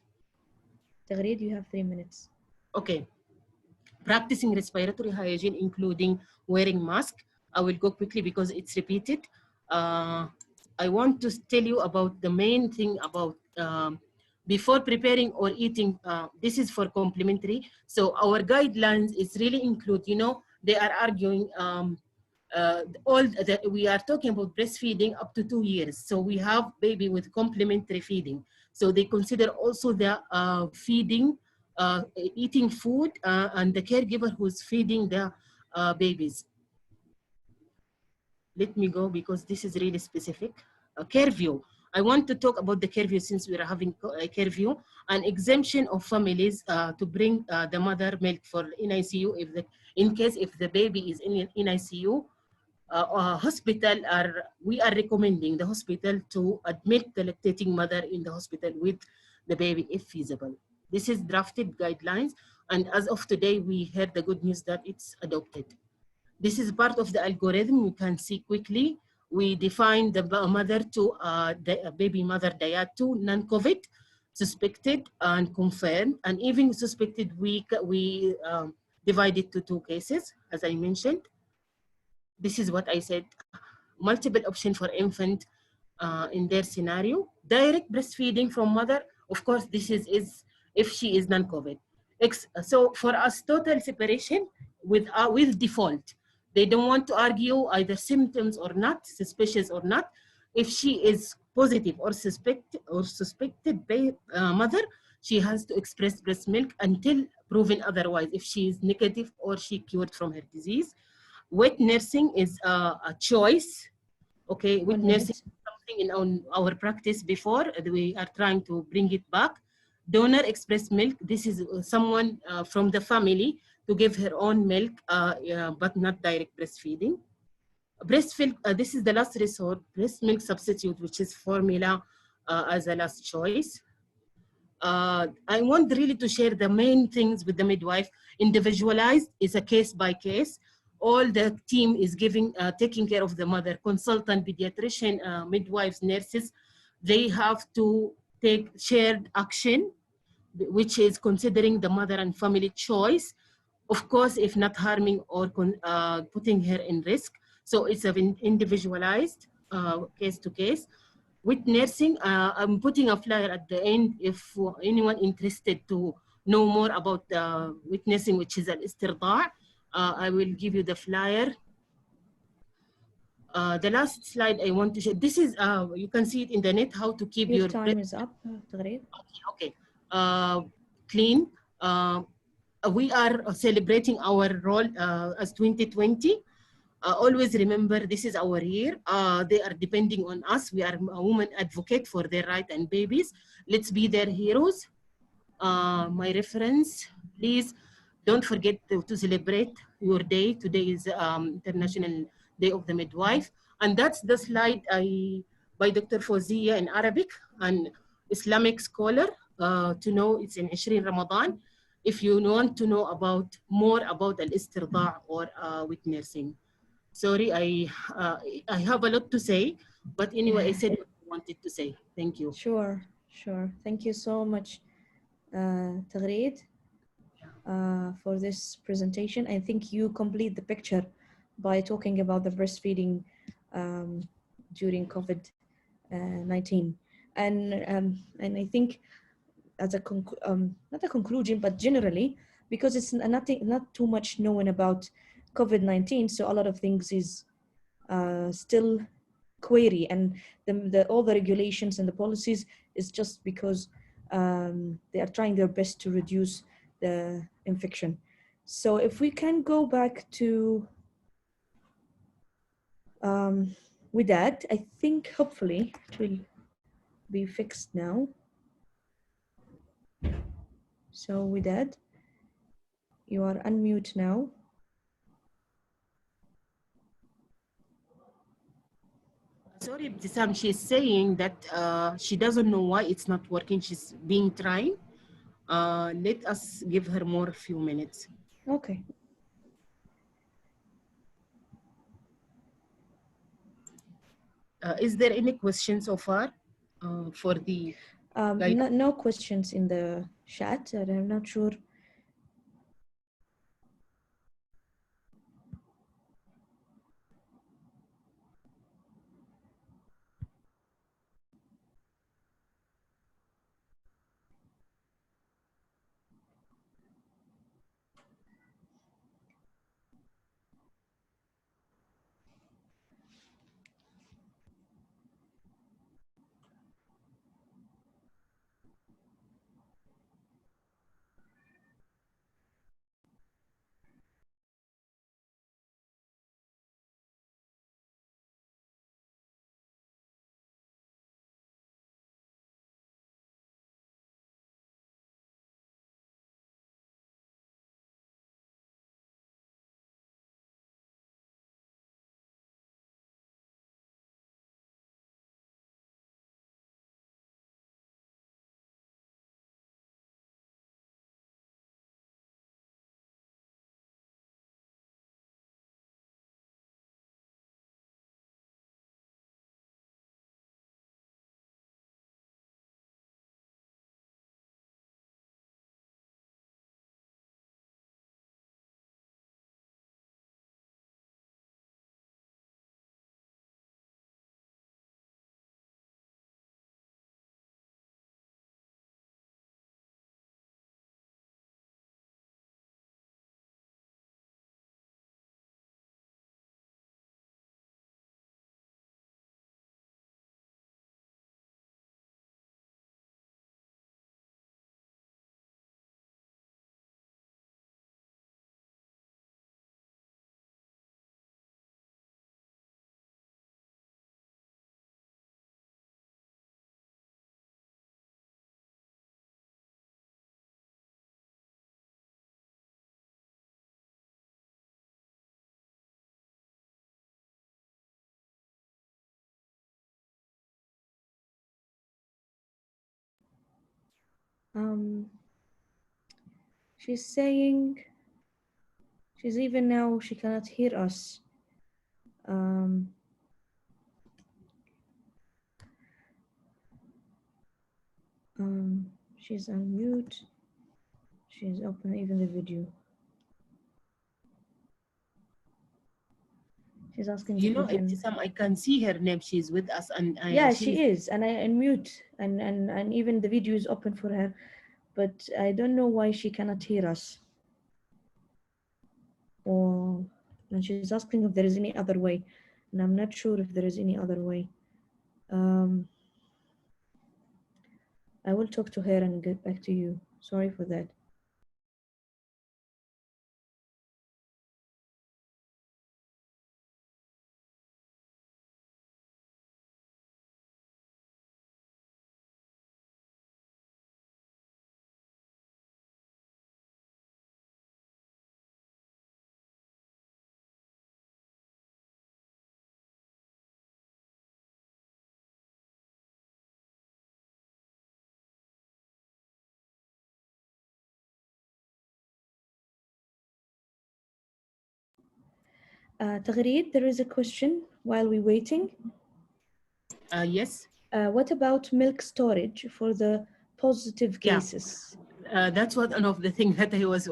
Tagreed, you have 3 minutes. Okay. Practicing respiratory hygiene, including wearing mask. I will go quickly because it's repeated. I want to tell you about the main thing about before preparing or eating. This is for complementary. So our guidelines is really include, you know, they are arguing we are talking about breastfeeding up to 2 years. So we have baby with complementary feeding. So they consider also the feeding, eating food, and the caregiver who's feeding the babies. Let me go because this is really specific. Care view. I want to talk about the care view since we are having a care view. An exemption of families to bring the mother milk for NICU in case if the baby is in NICU. Hospital we are recommending the hospital to admit the lactating mother in the hospital with the baby if feasible. This is drafted guidelines, and as of today, we heard the good news that it's adopted. This is part of the algorithm. You can see quickly. We define the mother to the baby mother diet to non-COVID, suspected and confirmed, and even suspected we divide it to 2 cases, as I mentioned. This is what I said, multiple option for infant in their scenario. Direct breastfeeding from mother, of course, this is if she is non-COVID. So for us, total separation with default. They don't want to argue either symptoms or not, suspicious or not. If she is positive or suspected mother, she has to express breast milk until proven otherwise, if she is negative or she cured from her disease. Wet nursing is a choice. Okay, wet nursing is something in our practice before. We are trying to bring it back. Donor expressed milk. This is someone from the family to give her own milk, but not direct breastfeeding. Breastfeed, this is the last resort. Breast milk substitute, which is formula as a last choice. I want really to share the main things with the midwife. Individualized is a case by case. All the team is taking care of the mother, consultant, pediatrician, midwives, nurses. They have to take shared action, which is considering the mother and family choice. of course, if not harming or putting her in risk. So it's an individualized case to case. With nursing, I'm putting a flyer at the end if anyone interested to know more about witnessing, which is an istirda'. I will give you the flyer. The last slide I want to show, this is, you can see it in the net, how to keep Your your time is up, Tagreed. Okay. Clean. We are celebrating our role as 2020. Always remember, this is our year. They are depending on us. We are a woman advocate for their right and babies. Let's be their heroes. My reference, please don't forget to celebrate your day. Today is International Day of the Midwife. And that's the slide by Dr. Fawzia in Arabic, an Islamic scholar, to know it's in 20 Ramadan. If you want to know about more about al-istirda' or with nursing. Sorry, I have a lot to say, but anyway, I said what I wanted to say. Thank you. Sure, sure. Thank you so much, Tagreed, for this presentation. I think you complete the picture by talking about the breastfeeding during COVID-19. And I think as a not a conclusion, but generally, because it's not too much known about COVID-19, so a lot of things is still query, and all the regulations and the policies is just because they are trying their best to reduce the infection. So if we can go back to with that, I think hopefully it will be fixed now. So with that, you are unmute now. Sorry, Ibtisam, she's saying that she doesn't know why it's not working. She's being trying. Let us give her more few minutes. Okay. Is there any question so far for the No questions in the chat, and I'm not sure. She's saying she's even now she cannot hear us. She's on mute. She's open even the video. She's asking. You if know, we can... Ibtisam, I can see her name. She's with us, and yeah, she is, and I unmute, and even the video is open for her, but I don't know why she cannot hear us. Or, and she's asking if there is any other way, and I'm not sure if there is any other way. I will talk to her and get back to you. Sorry for that. Taghreed, there is a question while we're waiting. yes. What about milk storage for the positive cases? That's one of the things that I was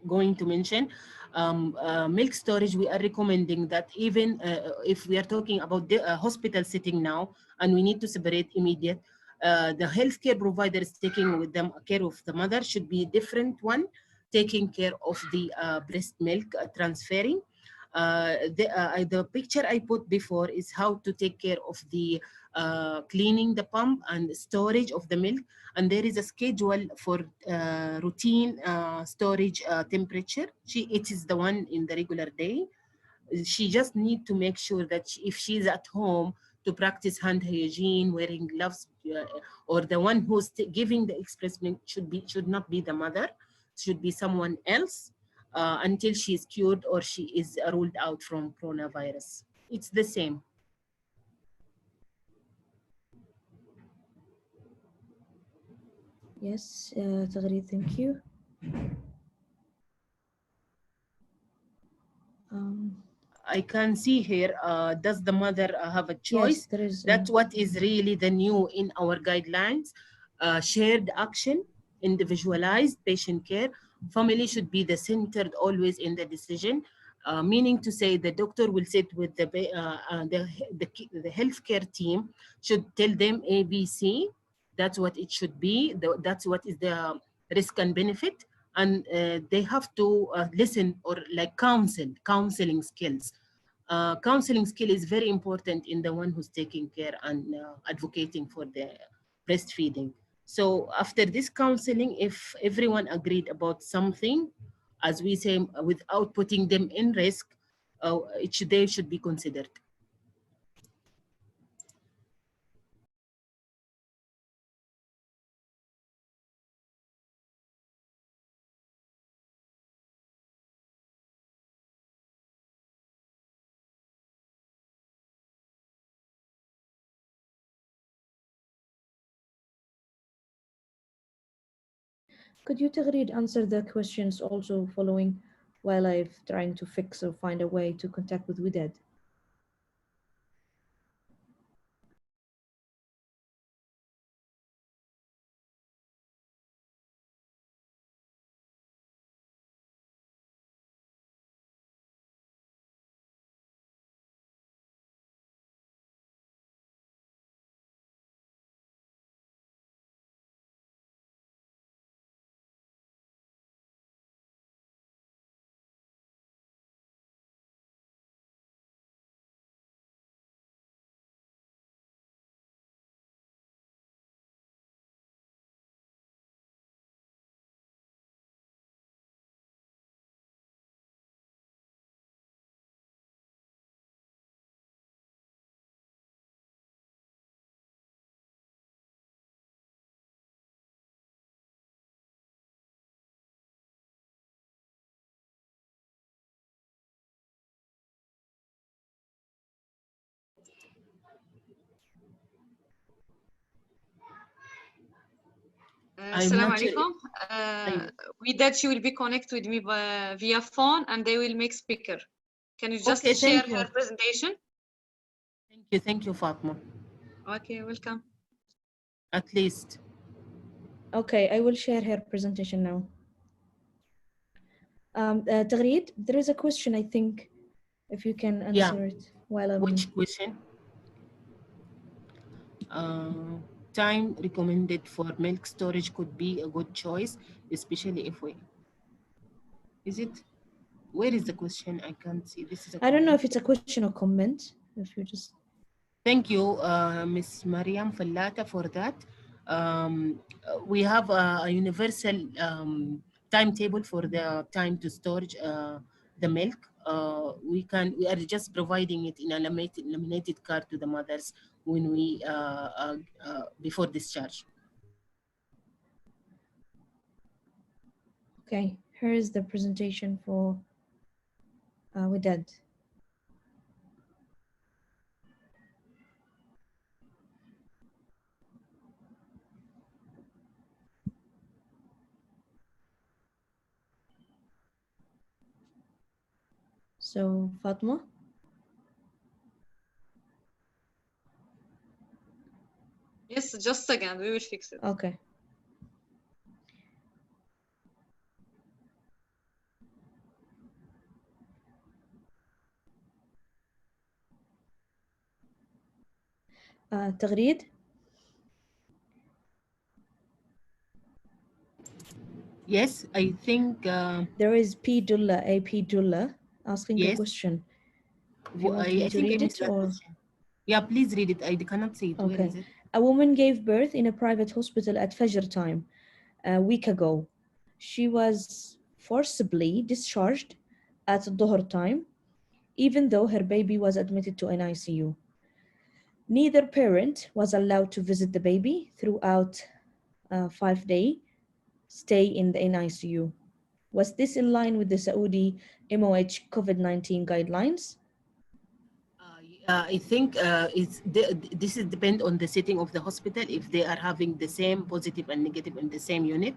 going to mention. Milk storage, we are recommending that even if we are talking about the hospital setting now, and we need to separate immediate, the healthcare provider is taking with them care of the mother should be different one, taking care of the breast milk transferring. The picture I put before is how to take care of the cleaning the pump and storage of the milk. And there is a schedule for routine storage temperature. It is the one in the regular day. She just need to make sure that if she's at home to practice hand hygiene, wearing gloves, or the one who's giving the express milk should not be the mother, should be someone else until she is cured or she is ruled out from coronavirus. It's the same. Yes, Taghreed, thank you. I can see here, does the mother have a choice? Yes, there is. That's what is really the new in our guidelines. Shared action, individualized patient care. Family should be the centered always in the decision, meaning to say the doctor will sit with the healthcare team, should tell them ABC. That's what it should be. That's what is the risk and benefit. And they have to listen or like counseling skills. Counseling skill is very important in the one who's taking care and advocating for the breastfeeding. So after this counseling, if everyone agreed about something, as we say, without putting them in risk, they should be considered. Could you, Taghreed, answer the questions also following while I'm trying to fix or find a way to contact with Widad? Assalamu alaikum. With that, she will be connected with me via phone and they will make speaker. Can you just share her presentation? Thank you, Fatma. Okay, welcome. At least. Okay, I will share her presentation now. Taghreed, there is a question, I think, If you can Yeah. answer it while I'm... Which question? Time recommended for milk storage could be a good choice, especially if we... Is it? Where is the question? I can't see. This is a I don't know comment. if it's a question or comment. If you just... Thank you, Ms. Mariam Fallata, for that. We have a universal timetable for the time to storage the milk. We are just providing it in a laminated card to the mothers when we before discharge. Okay, here is the presentation for Widad. So, Fatma? Yes, just a second, we will fix it. Okay. تغريد? Yes, I think there is P. Dulla, A.P. Dulla, asking a yes. question. If you want me I to think read I missed it, that or... question. Yeah, please read it. I cannot see it. Okay. Where is it? A woman gave birth in a private hospital at Fajr time a week ago. She was forcibly discharged at Dhuhr time, even though her baby was admitted to an ICU. Neither parent was allowed to visit the baby throughout a 5-day stay in the NICU. Was this in line with the Saudi MOH COVID-19 guidelines? I think this is depend on the setting of the hospital. If they are having the same positive and negative in the same unit,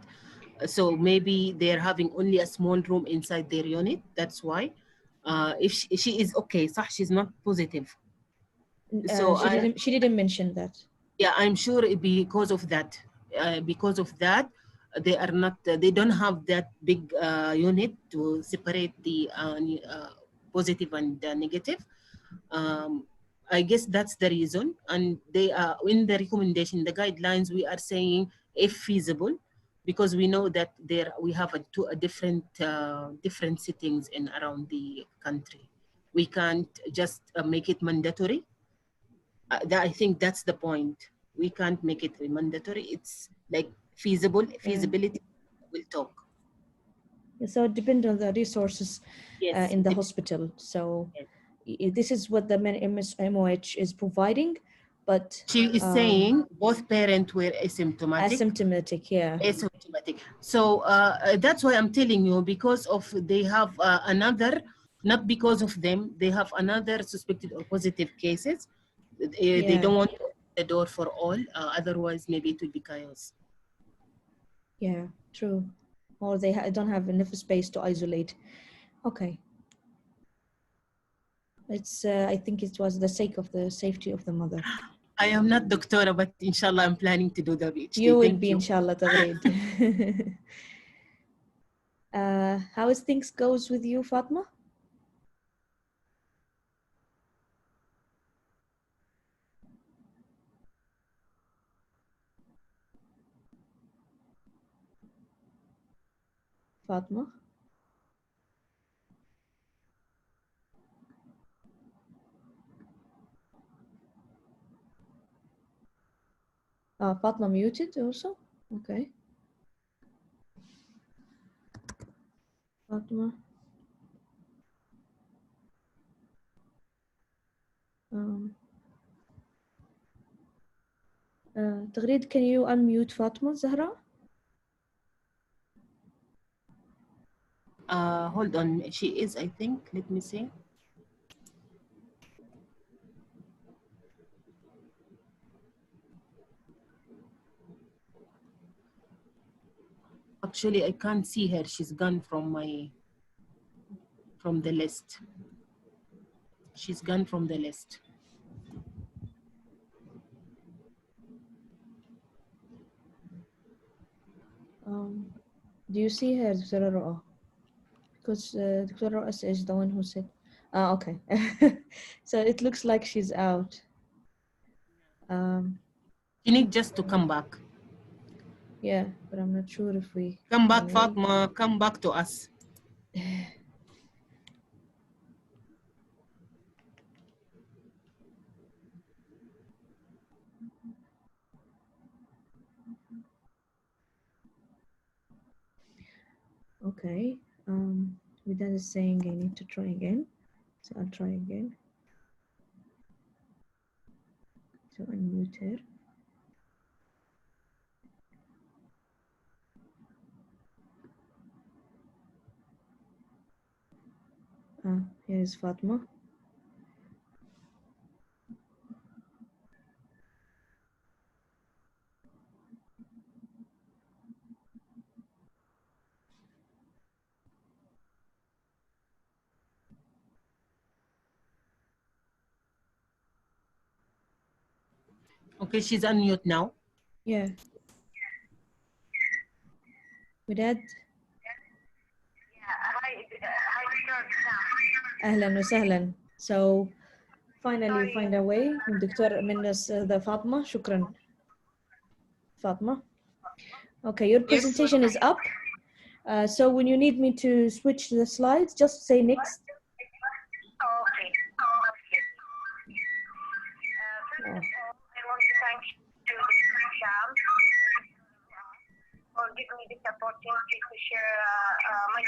so maybe they're having only a small room inside their unit. That's why. If she is okay, صح, she's not positive. So she didn't mention that. Yeah, I'm sure because of that. They are not. They don't have that big unit to separate the positive and negative. I guess that's the reason. And they are in the recommendation, the guidelines. We are saying if feasible, because we know that we have different settings in around the country. We can't just make it mandatory. I think that's the point. We can't make it mandatory. It's like feasibility. We'll talk. So it depends on the resources in the hospital. So this is what the MOH is providing, but she is saying both parents were asymptomatic. Asymptomatic, yeah. Asymptomatic. So that's why I'm telling you, because of they have another, not because of them, they have another suspected or positive cases. They don't want to open the door for all, otherwise maybe it will be chaos. Yeah, true. Or they don't have enough space to isolate. Okay. It's I think it was the sake of the safety of the mother. I am not doctora, but inshallah I'm planning to do the PhD. You will be, inshallah, Tagreed. How is things goes with you, Fatma? Fatma? Fatma muted also? Okay. Fatma. Tagreed, can you unmute Fatma, Zahra? Hold on, she is, I think. Let me see. Actually, I can't see her. She's gone from the list. She's gone from the list. Do you see her, Dr. Roa? Because Dr. Roa is the one who said. Okay. So it looks like she's out. You need just to come back. Yeah, but I'm not sure if we Come back, can wait. Fatma. Come back to us. Okay. Midan is saying I need to try again. So I'll try again. So unmute her. Here's Fatma. Okay, she's unmute now. Yeah. Midad. أهلا وسهلا. So finally we find a way. دكتور من the Fatma. شكرا. Fatma. Okay, your presentation is up. So when you need me to switch the slides, just say next. Okay. First of all, I want to thank you, Sham, for giving me this opportunity to share my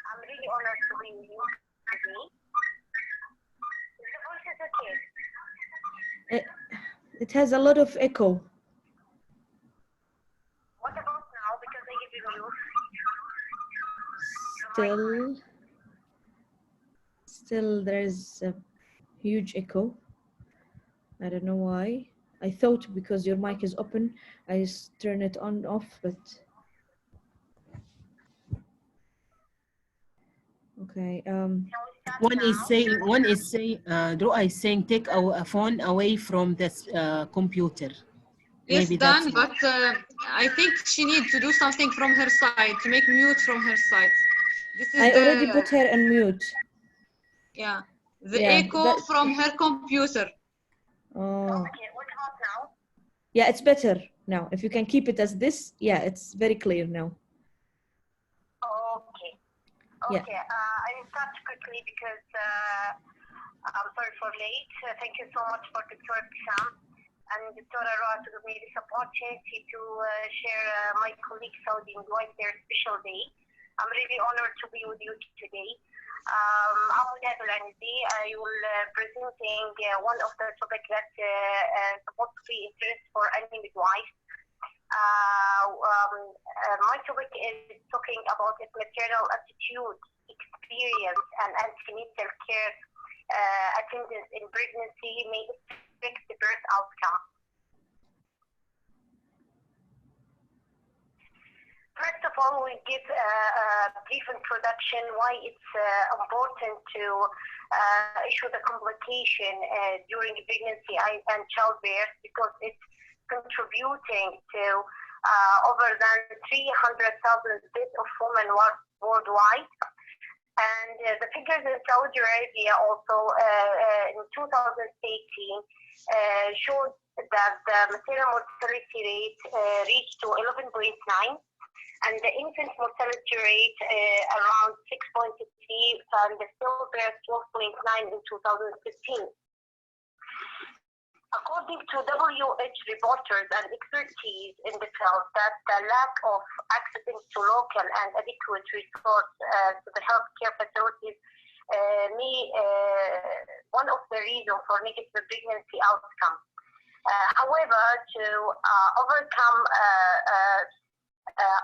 I'm really honored to be with you today. Is the voice okay? It has a lot of echo. What about now? Because I give you Still there's a huge echo. I don't know why. I thought because your mic is open, I just turn it on off, but okay. One is saying, Dua is saying, take a phone away from this computer. Yes, Maybe done, that's but I think she needs to do something from her side, to make mute from her side. This is I already put her on mute. Yeah, the Yeah, echo from her computer. Oh. Okay, what about now? Yeah, it's better now. If you can keep it as this, yeah, it's very clear now. Okay. Yeah. Okay, I will start quickly because I'm sorry for late. Thank you so much for Dr. Sam and Dr. Ra to give me this opportunity to share my colleague Saudi Midwives their special day. I'm really honored to be with you today. I'm Midad Al-Anzi. I will presenting one of the topics that supposed to be interest for any midwife. My topic is talking about its maternal attitude, experience, and antenatal care attendance in pregnancy may affect the birth outcome. First of all, we give a brief introduction why it's important to issue the complication during pregnancy and childbirth, because it's contributing to over than 300,000 deaths of women worldwide. And the figures in Saudi Arabia also in 2018 showed that the maternal mortality rate reached to 11.9, and the infant mortality rate around 6.3, and the stillbirth 12.9 in 2015. According to WHO reporters and expertise in the field, that the lack of accessing to local and adequate resource to the healthcare facilities may one of the reasons for negative pregnancy outcome. However, to overcome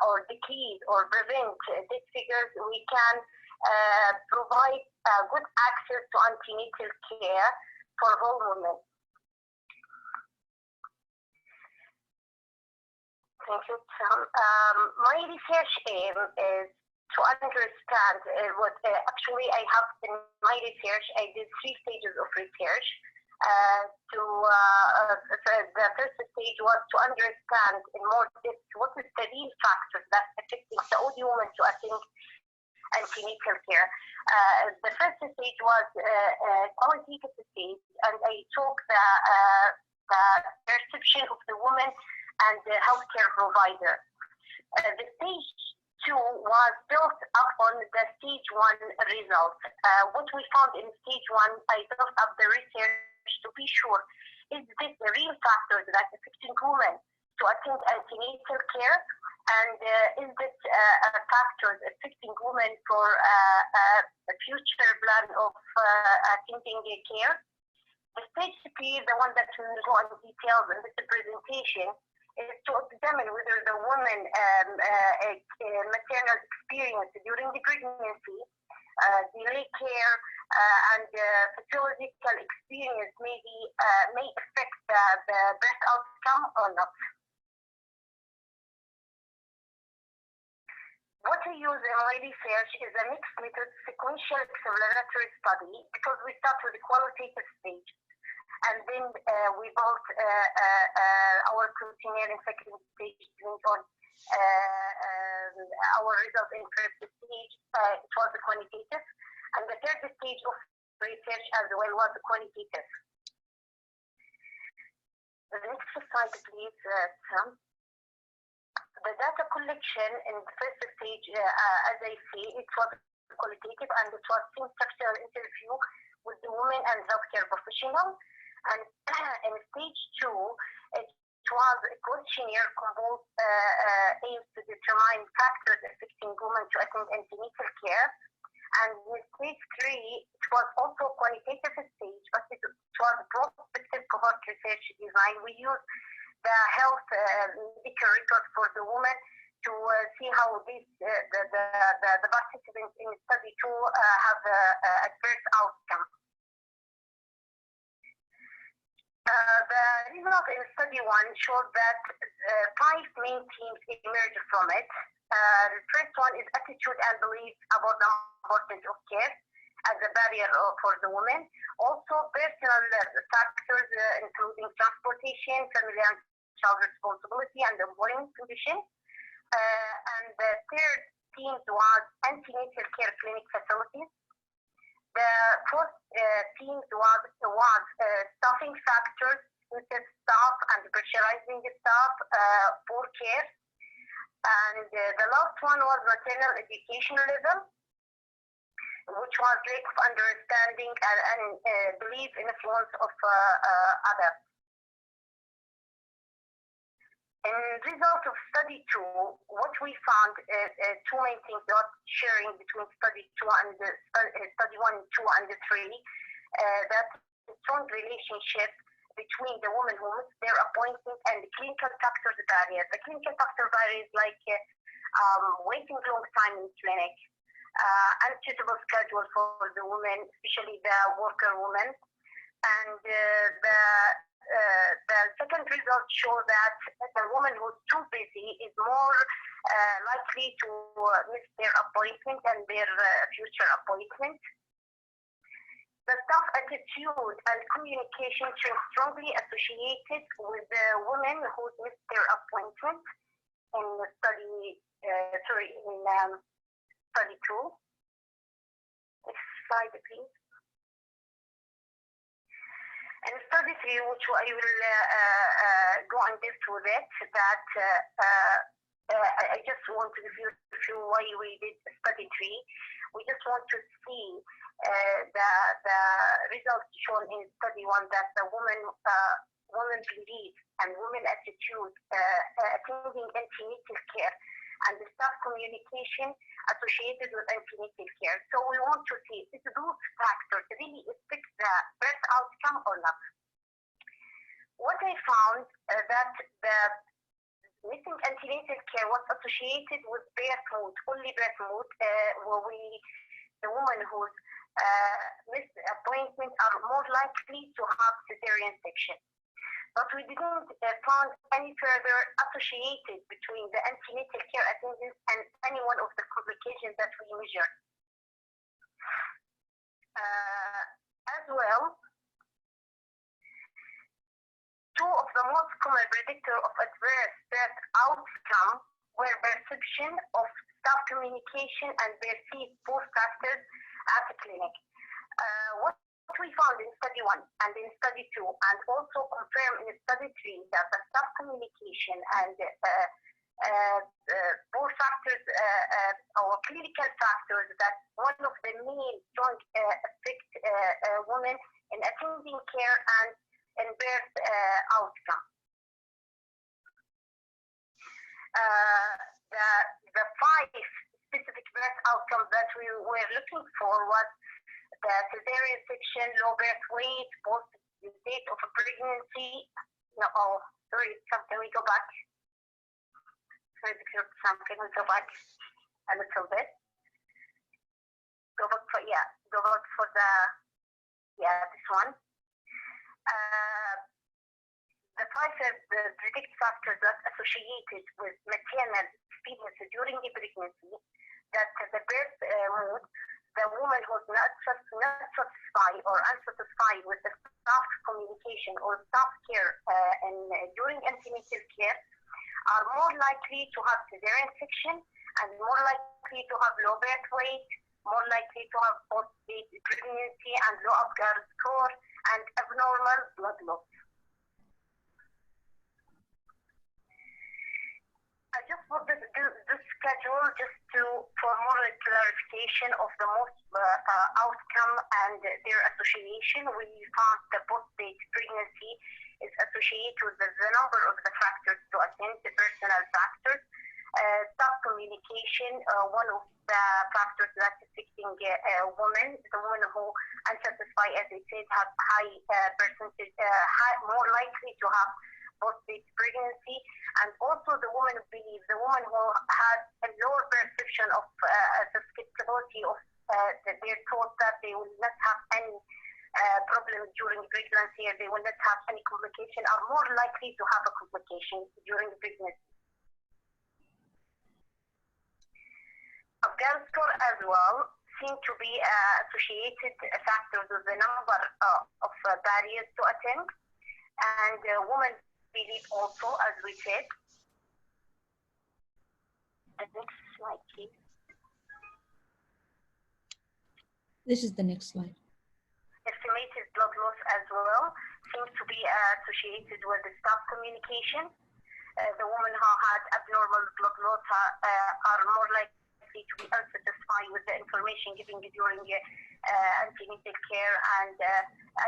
or decrease or prevent these figures, we can provide good access to antenatal care for all women. Thank you, Sam. My research aim is to understand what actually I have in my research. I did 3 stages of research. The first stage was to understand in more depth what is the real factors that affecting Saudi women to attend antenatal care. The first stage was qualitative stage, and I took the perception of the woman and the healthcare provider. The stage 2 was built up on the stage 1 results. What we found in stage 1, I built up the research to be sure, is this the real factors that affecting women to attend antenatal care, and is this factors affecting women for a future plan of attending care? The stage 3, the one that we will go into details in this presentation, is to examine whether the woman maternal experience during the pregnancy, delay care, and physiological experience may affect the birth outcome or not. What I use in my research is a mixed method sequential exploratory study, because we start with the qualitative stage, and then we built our questionnaire in second stage based on our results in first stage. It was the quantitative, and the third stage of research as well was the qualitative. The next slide, please, Sam. The data collection in the first stage, as I say, it was qualitative, and it was structural interview with the women and healthcare professional. And in stage 2, it was a questionnaire composed aims to determine factors affecting women to attend antenatal care. And in stage 3, it was also a qualitative stage, but it was prospective cohort research design. We used the health medical record for the woman to see how these the participants in study 2 have adverse outcome. The result in study 1 showed that 5 main themes emerged from it. The first one is attitude and belief about the importance of care as a barrier for the woman. Also, personal factors including transportation, family and child responsibility, and employment condition. And the third theme was antenatal care clinic facilities. The fourth theme was staffing factors, limited staff and pressurizing the staff, poor care. And the last one was maternal education level, which was lack of understanding and belief in influence of others. In result of study 2, what we found is 2 main things not sharing between study 2 and study 1, 2, and 3, that strong relationship between the women who missed their appointment and the clinical factors barrier. The clinical factor barrier is like waiting long time in clinic, unsuitable schedule for the women, especially the worker women, and the second result show that the woman who's too busy is more likely to miss their appointment and their future appointment. The staff attitude and communication are strongly associated with the women who missed their appointment in study, study 2. Next slide, please. And study 3, which I will go on depth with it, that I just want to give you why we did study 3. We just want to see the results shown in study 1, that the woman belief and women attitude attending antenatal care and the staff communication associated with antenatal care. So we want to see if those factors really affect the birth outcome or not. What I found that the missing antenatal care was associated with birth mood, only birth mood, where the women who missed appointment are more likely to have cesarean section. But we didn't find any further associated between the antenatal care attendance and any one of the complications that we measured. As well, 2 of the most common predictors of adverse birth outcome were perception of staff communication, and perceived poor factors at the clinic. What we found in study 1 and in study 2, and also confirmed in study 3, that the staff communication and poor factors or clinical factors, that one of the main strong affect women in attending care and in birth outcome. The 5 specific birth outcomes that we were looking for was the cesarean section, low birth weight, post date of a pregnancy. No, oh, sorry, can we go back? Sorry, can we go back a little bit? Go back for, yeah, go back for the, yeah, this one. The 5 predict factors that associated with maternal experience during the pregnancy, that the birth mood, the woman who's not satisfied or unsatisfied with the staff communication or staff care during antenatal care are more likely to have cesarean section and more likely to have low birth weight, more likely to have post-date pregnancy and low Apgar score and abnormal blood loss. I just put this schedule just for more clarification of the most outcome and their association. We found the post-date pregnancy is associated with the number of the factors to attend, the personal factors. Staff communication, one of the factors that's affecting women, the women who unsatisfied, as I said, have high percentage, more likely to have post-date pregnancy, and also the woman who had a lower perception of susceptibility of they're taught that they will not have any problems during pregnancy and they will not have any complication, are more likely to have a complication during pregnancy. Apgar score as well seem to be associated factors with the number of barriers to attend, and women believe also, as we said. The next slide, please. This is the next slide. Estimated blood loss as well seems to be associated with the staff communication. The women who had abnormal blood loss are more likely to be unsatisfied with the information given during antenatal care and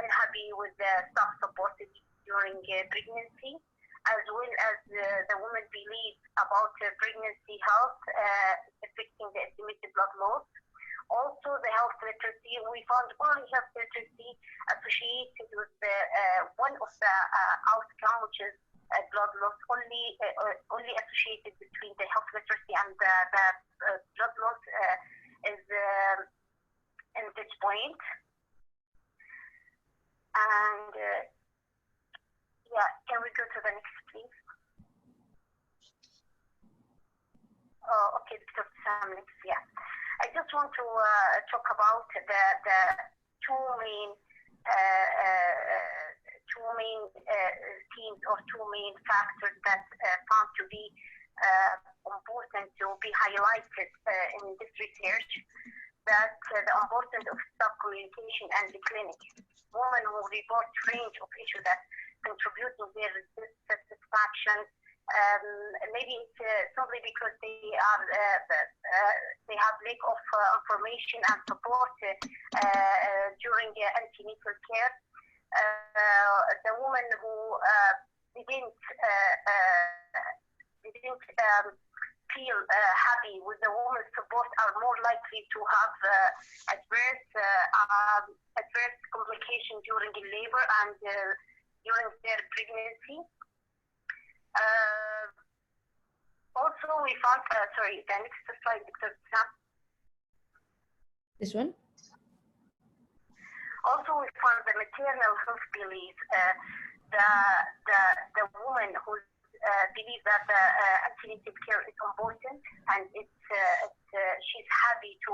unhappy with the staff supported during pregnancy, as well as the woman believes about pregnancy health affecting the estimated blood loss. Also, the health literacy, we found only health literacy associated with the one of the outcome, which is blood loss, only associated between the health literacy and the blood loss is in this point. And yeah, can we go to the next, please? Oh, okay, Dr. Sam, next, yeah. I just want to talk about the two main themes or two main factors that found to be important to be highlighted in this research. That the importance of staff communication and the clinic. Women who report range of issues that contribute to their dissatisfaction. Maybe it's simply because they have lack of information and support during antenatal care. The women who didn't feel happy with the woman's support are more likely to have adverse complication during the labor and during their pregnancy. Also, we found, sorry, the next slide, Dr. Sam. This one? Also, we found the maternal health belief, the woman who believes that antenatal care is important, and she's happy to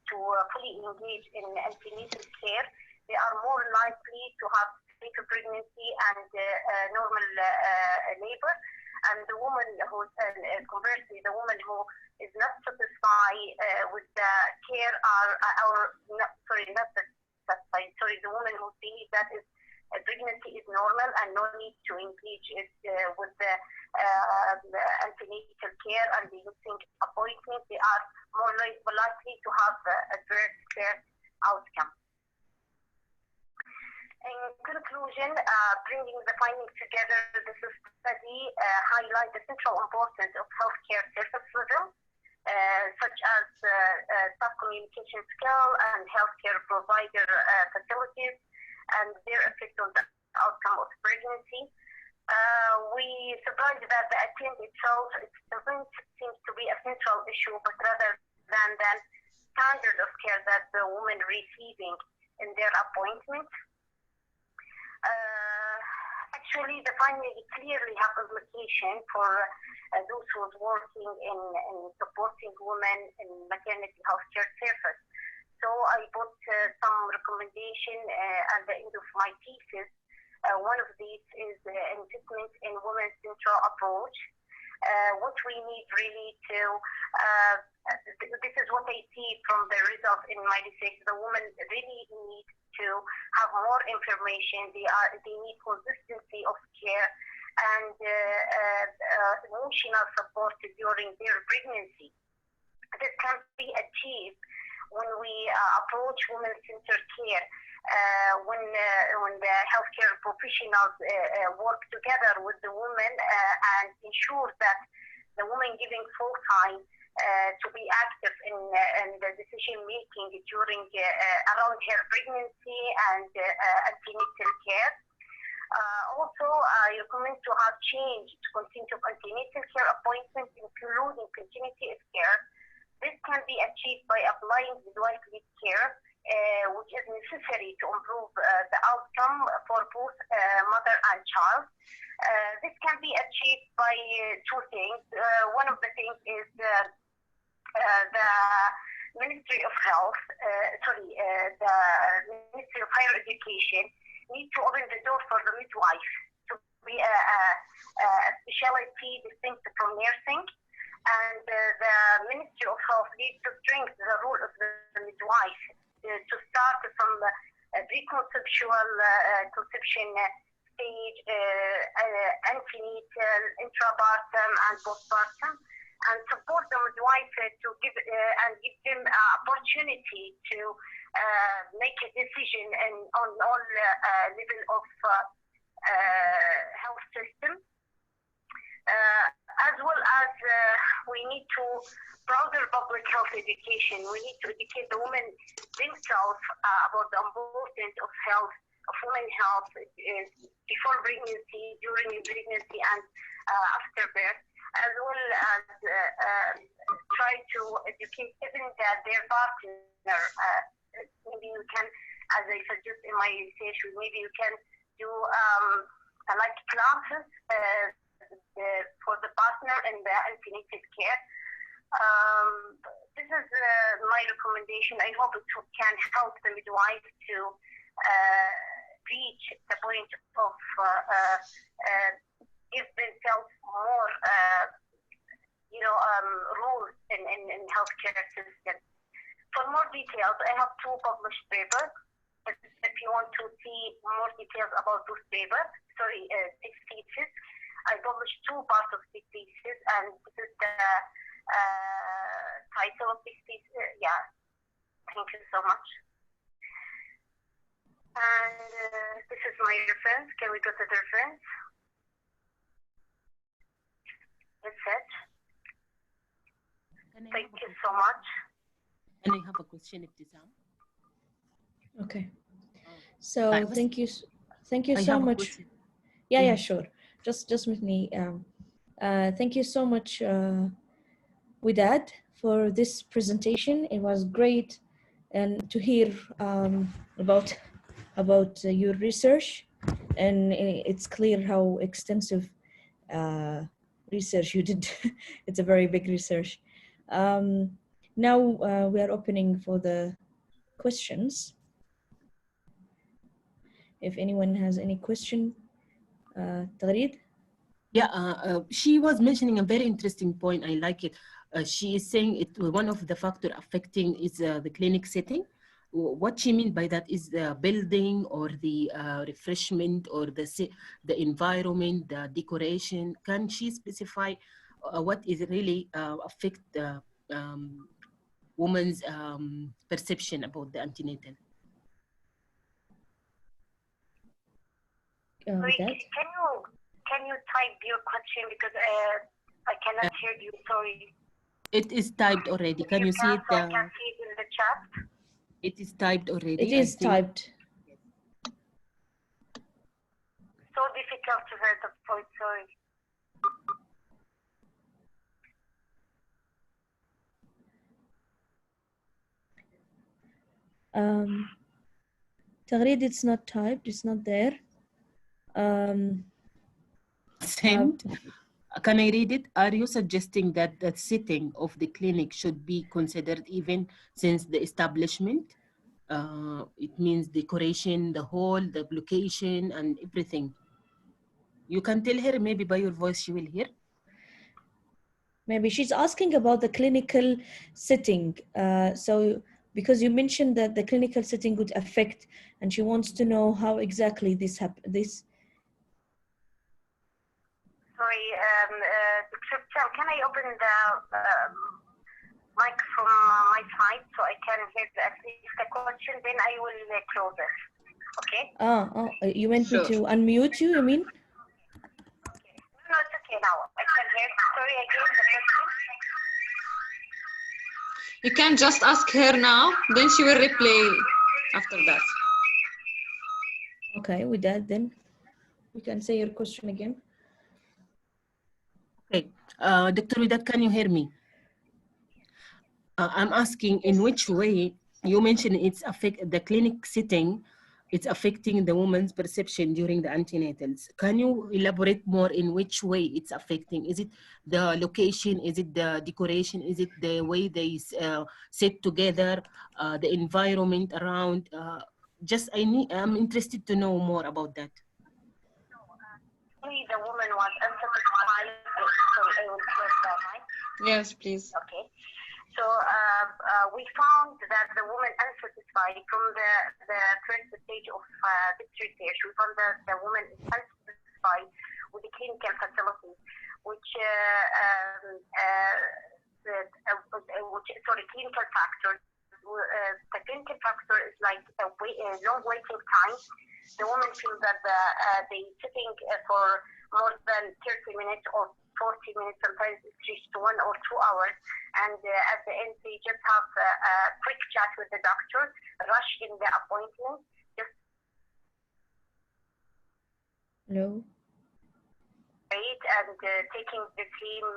fully engage in antenatal care. They are more likely to have safer pregnancy and normal labor, And the woman who, conversely, the woman who is not satisfied with the care not satisfied. Sorry, the woman who sees that is pregnancy is normal and no need to engage it with the antenatal care and the using appointment, they are more likely to have adverse care outcome. In conclusion, bringing the findings together, this study highlights the central importance of healthcare professionalism, such as staff communication skill and healthcare provider facilities, and their effect on the outcome of pregnancy. We surprised that the attempt itself doesn't seem to be a central issue, but rather than the standard of care that the women receiving in their appointment. Actually, the finding clearly have implication for those who are working in supporting women in maternity healthcare service. So I put some recommendation at the end of my thesis. One of these is investment in women's central approach. What we need really to, this is what I see from the results in my research, the women really need to have more information. They need consistency of care and emotional support during their pregnancy. This can be achieved when we approach women-centered care, when the healthcare professionals work together with the women and ensure that the woman giving full time to be active in the decision making during around her pregnancy and antenatal care. Also, I recommend to have change to continue antenatal care appointments, including continuity of care. This can be achieved by applying midwifery care, which is necessary to improve the outcome for both mother and child. This can be achieved by two things. One of the things is the Ministry of Health, the Ministry of Higher Education need to open the door for the midwife to be a specialty distinct from nursing. And the Ministry of Health needs to strengthen the role of the midwife to start from preconceptual conception stage, antenatal, intrapartum, and postpartum, and support the midwife to give them opportunity to make a decision on all level of health system. As well as we need to broader public health education. We need to educate the women themselves about the importance of health, of women's health before pregnancy, during pregnancy, and after birth, as well as try to educate even their partner. Maybe you can, as I suggest in my research, maybe you can do like classes for the partner and the antenatal care. This is my recommendation. I hope it can help the midwife to reach the point of give themselves more, rules in healthcare system. For more details, I have 2 published papers. If you want to see more details about those papers, 6 theses. I published 2 parts of 6 theses, and this is the title of 6 theses. Yeah, thank you so much. And this is my reference. Can we go to the reference? That's it. Thank you so much. And I have a question, Ibtisam. Okay. So thank you I so have a much. question. Yeah, sure. Just with me. Thank you so much, Widad, for this presentation. It was great and to hear about your research, and it's clear how extensive research you did. It's a very big research. Now we are opening for the questions. If anyone has any question, Tagreed? Yeah, she was mentioning a very interesting point. I like it. She is saying it one of the factor affecting is the clinic setting. What she mean by that is the building or the refreshment or the environment, the decoration. Can she specify what is really affect the woman's perception about the antenatal? With that? Can you type your question because I cannot hear you. Sorry. It is typed already. Can you see it? So I can see it in the chat. It is typed already. It is typed. So difficult to hear the voice. Sorry. Tagreed, it's not typed. It's not there. Send. Can I read it? Are you suggesting that the setting of the clinic should be considered even since the establishment? It means decoration, the hall, the location, and everything. You can tell her maybe by your voice she will hear. Maybe she's asking about the clinical setting. So because you mentioned that the clinical setting would affect, and she wants to know how exactly this happens. Sorry, can I open the mic from my side so I can hear at least the question? Then I will close it. Okay. You meant me to unmute you? You mean? Okay. No, it's okay now. I can hear. Sorry again. The question. You can just ask her now, then she will replay after that. Okay, with that then you can say your question again. Okay, Dr. Widat, can you hear me? I'm asking in which way you mentioned it's affect the clinic setting, it's affecting the woman's perception during the antenatals. Can you elaborate more in which way it's affecting? Is it the location? Is it the decoration? Is it the way they sit together, the environment around? I'm interested to know more about that. The woman was unsatisfied. Sorry, I will close the mic. Yes, please. Okay. So we found that the woman unsatisfied from the first stage of this research. We found that the woman is unsatisfied with the clinical facilities, clinical factors. The clinical factor is like a long waiting time. The woman feels that they sitting for more than 30 minutes or 40 minutes, sometimes it reaches to 1 or 2 hours. And at the end, they just have a quick chat with the doctor, rush in the appointment. Hello? And taking the same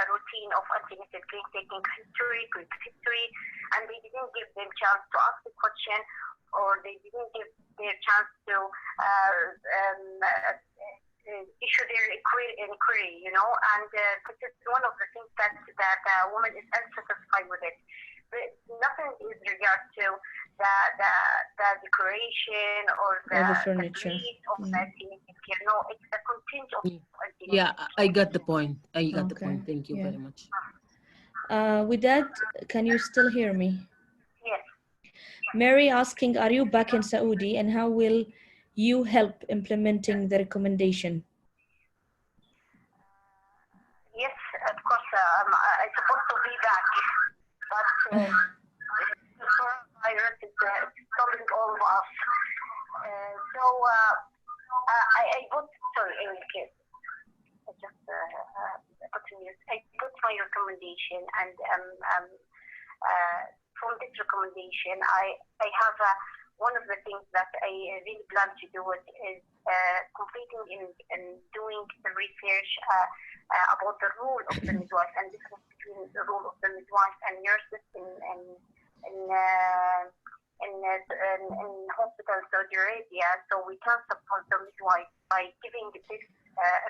routine of antenatal clinic, taking quick history, and they didn't give them chance to ask the question, or they didn't give their chance to issue their inquiry, you know, and this is one of the things that a woman is unsatisfied with it. But nothing is regard to the decoration or the furniture. of the you know, it's the content of Yeah, I got the point. I got the point. Thank you very much. With that, can you still hear me? Yes. Mary asking, are you back in Saudi and how will you help implementing the recommendation? Yes, of course. I'm supposed to be back, but the coronavirus is stopping all of us. I got, sorry, I just continue. I got my recommendation, and from this recommendation, I have one of the things that I really plan to do is completing and doing the research about the role of the midwife and difference between the role of the midwife and nurses in hospital Saudi Arabia. So we can support the midwife by giving this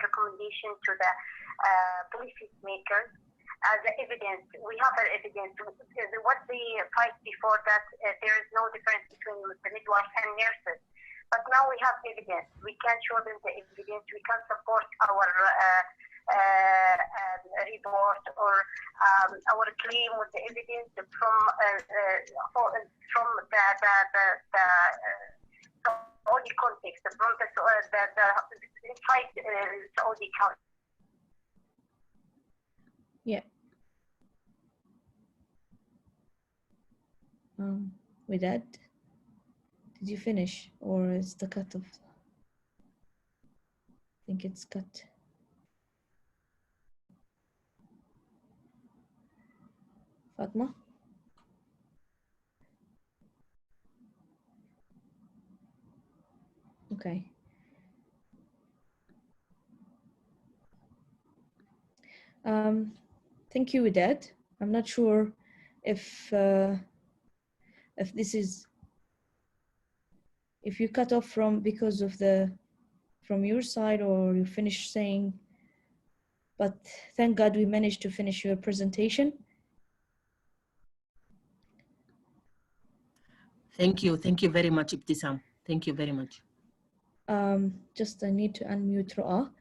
recommendation to the policy makers as evidence. We have evidence. What they fight before that there is no difference between the midwife and nurses. But now we have evidence. We can show them the evidence. We can support our report or our claim with the evidence from the Saudi context, from the inside Saudi country. Yeah. With that, did you finish, or is the cut off? I think it's cut. Fatma? Okay. Thank you, Widad. I'm not sure if this is, if you cut off from because of from your side, or you finish saying, but thank God we managed to finish your presentation. Thank you very much, Ibtisam. Thank you very much. Just I need to unmute Roa.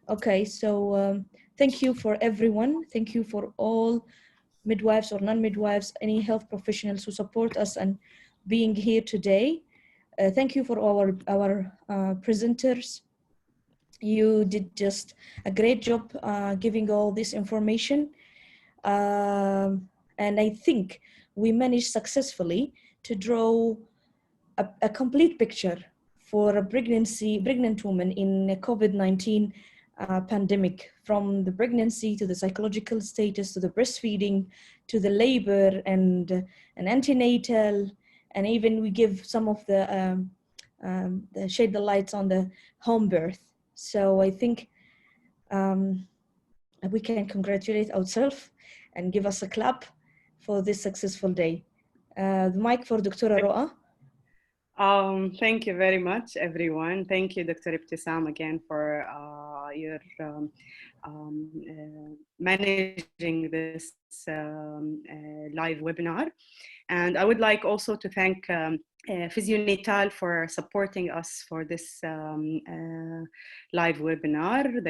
Okay, so thank you for everyone. Thank you for all midwives or non-midwives, any health professionals who support us and being here today. Thank you for our presenters. You did just a great job giving all this information. And I think we managed successfully to draw a complete picture for a pregnant woman in a COVID-19 pandemic, from the pregnancy to the psychological status, to the breastfeeding, to the labor and an antenatal, and even we give some of the shade the lights on the home birth. So I think we can congratulate ourselves and give us a clap for this successful day. The mic for Dr. Roa. Thank you very much, everyone. Thank you, Dr. Ibtisam, again for your managing this live webinar. And I would like also to thank Physionatal for supporting us for this live webinar.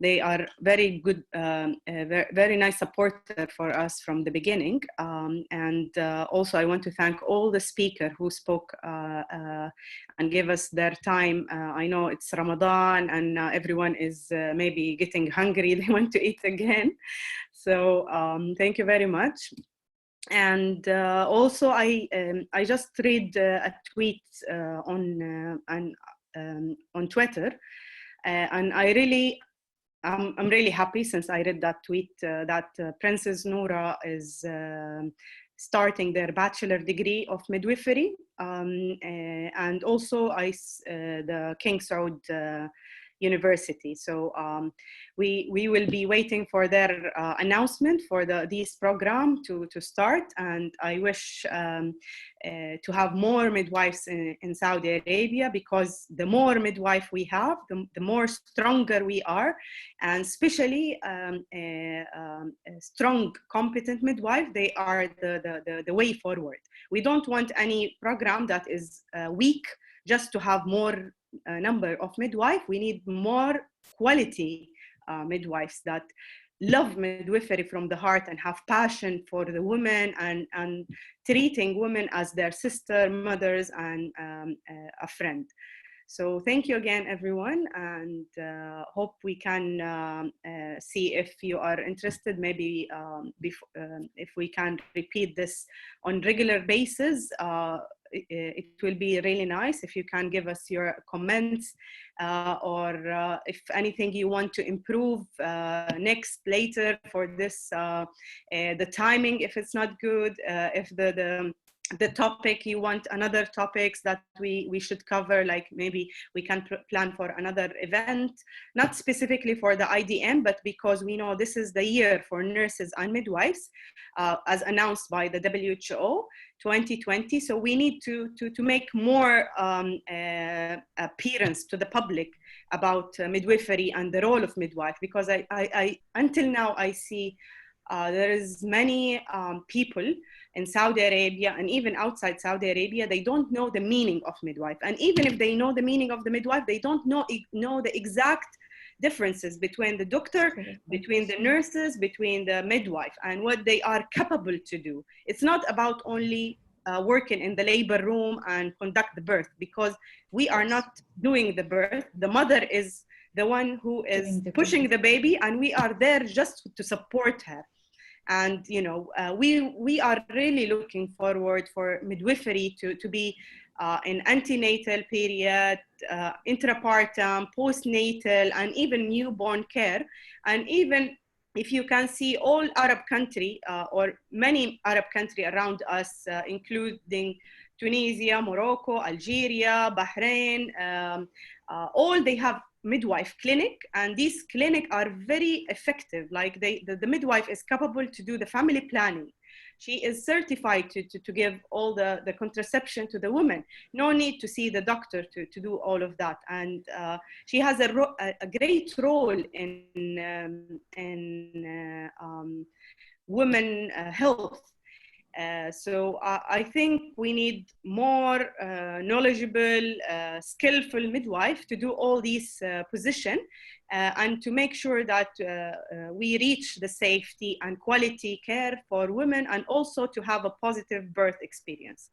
They are very good, very nice supporter for us from the beginning. And also I want to thank all the speakers who spoke and gave us their time. I know it's Ramadan and everyone is maybe getting hungry. They want to eat again. So thank you very much. And also I just read a tweet on Twitter, and I'm really happy since I read that tweet that Princess Noura is starting their bachelor degree of midwifery, and also the King Saud University. So we will be waiting for their announcement for this program to start, and I wish to have more midwives in Saudi Arabia, because the more midwife we have, the more stronger we are, and especially a strong, competent midwife, they are the way forward. We don't want any program that is weak just to have more number of midwives. We need more quality midwives that love midwifery from the heart and have passion for the women and treating women as their sister, mothers, and a friend. So thank you again, everyone, and hope we can see if you are interested, maybe if we can repeat this on regular basis. It will be really nice if you can give us your comments or if anything you want to improve later for this, the timing, if it's not good, if the topic you want another topics that we should cover, like maybe we can plan for another event, not specifically for the IDM, but because we know this is the year for nurses and midwives, as announced by the WHO 2020. So we need to make more appearance to the public about midwifery and the role of midwife, because I until now I see there is many people in Saudi Arabia and even outside Saudi Arabia, they don't know the meaning of midwife. And even if they know the meaning of the midwife, they don't know the exact differences between the doctor, between the nurses, between the midwife, and what they are capable to do. It's not about only working in the labor room and conduct the birth, because we are not doing the birth. The mother is the one who is pushing the baby, and we are there just to support her. And we are really looking forward for midwifery to be in antenatal period, intrapartum, postnatal, and even newborn care. And even if you can see all Arab country or many Arab country around us, including Tunisia, Morocco, Algeria, Bahrain, all they have midwife clinic, and these clinic are very effective. Like the midwife is capable to do the family planning. She is certified to give all the contraception to the woman. No need to see the doctor to do all of that. And she has a great role in women health. So I think we need more knowledgeable, skillful midwife to do all these positions and to make sure that we reach the safety and quality care for women, and also to have a positive birth experience.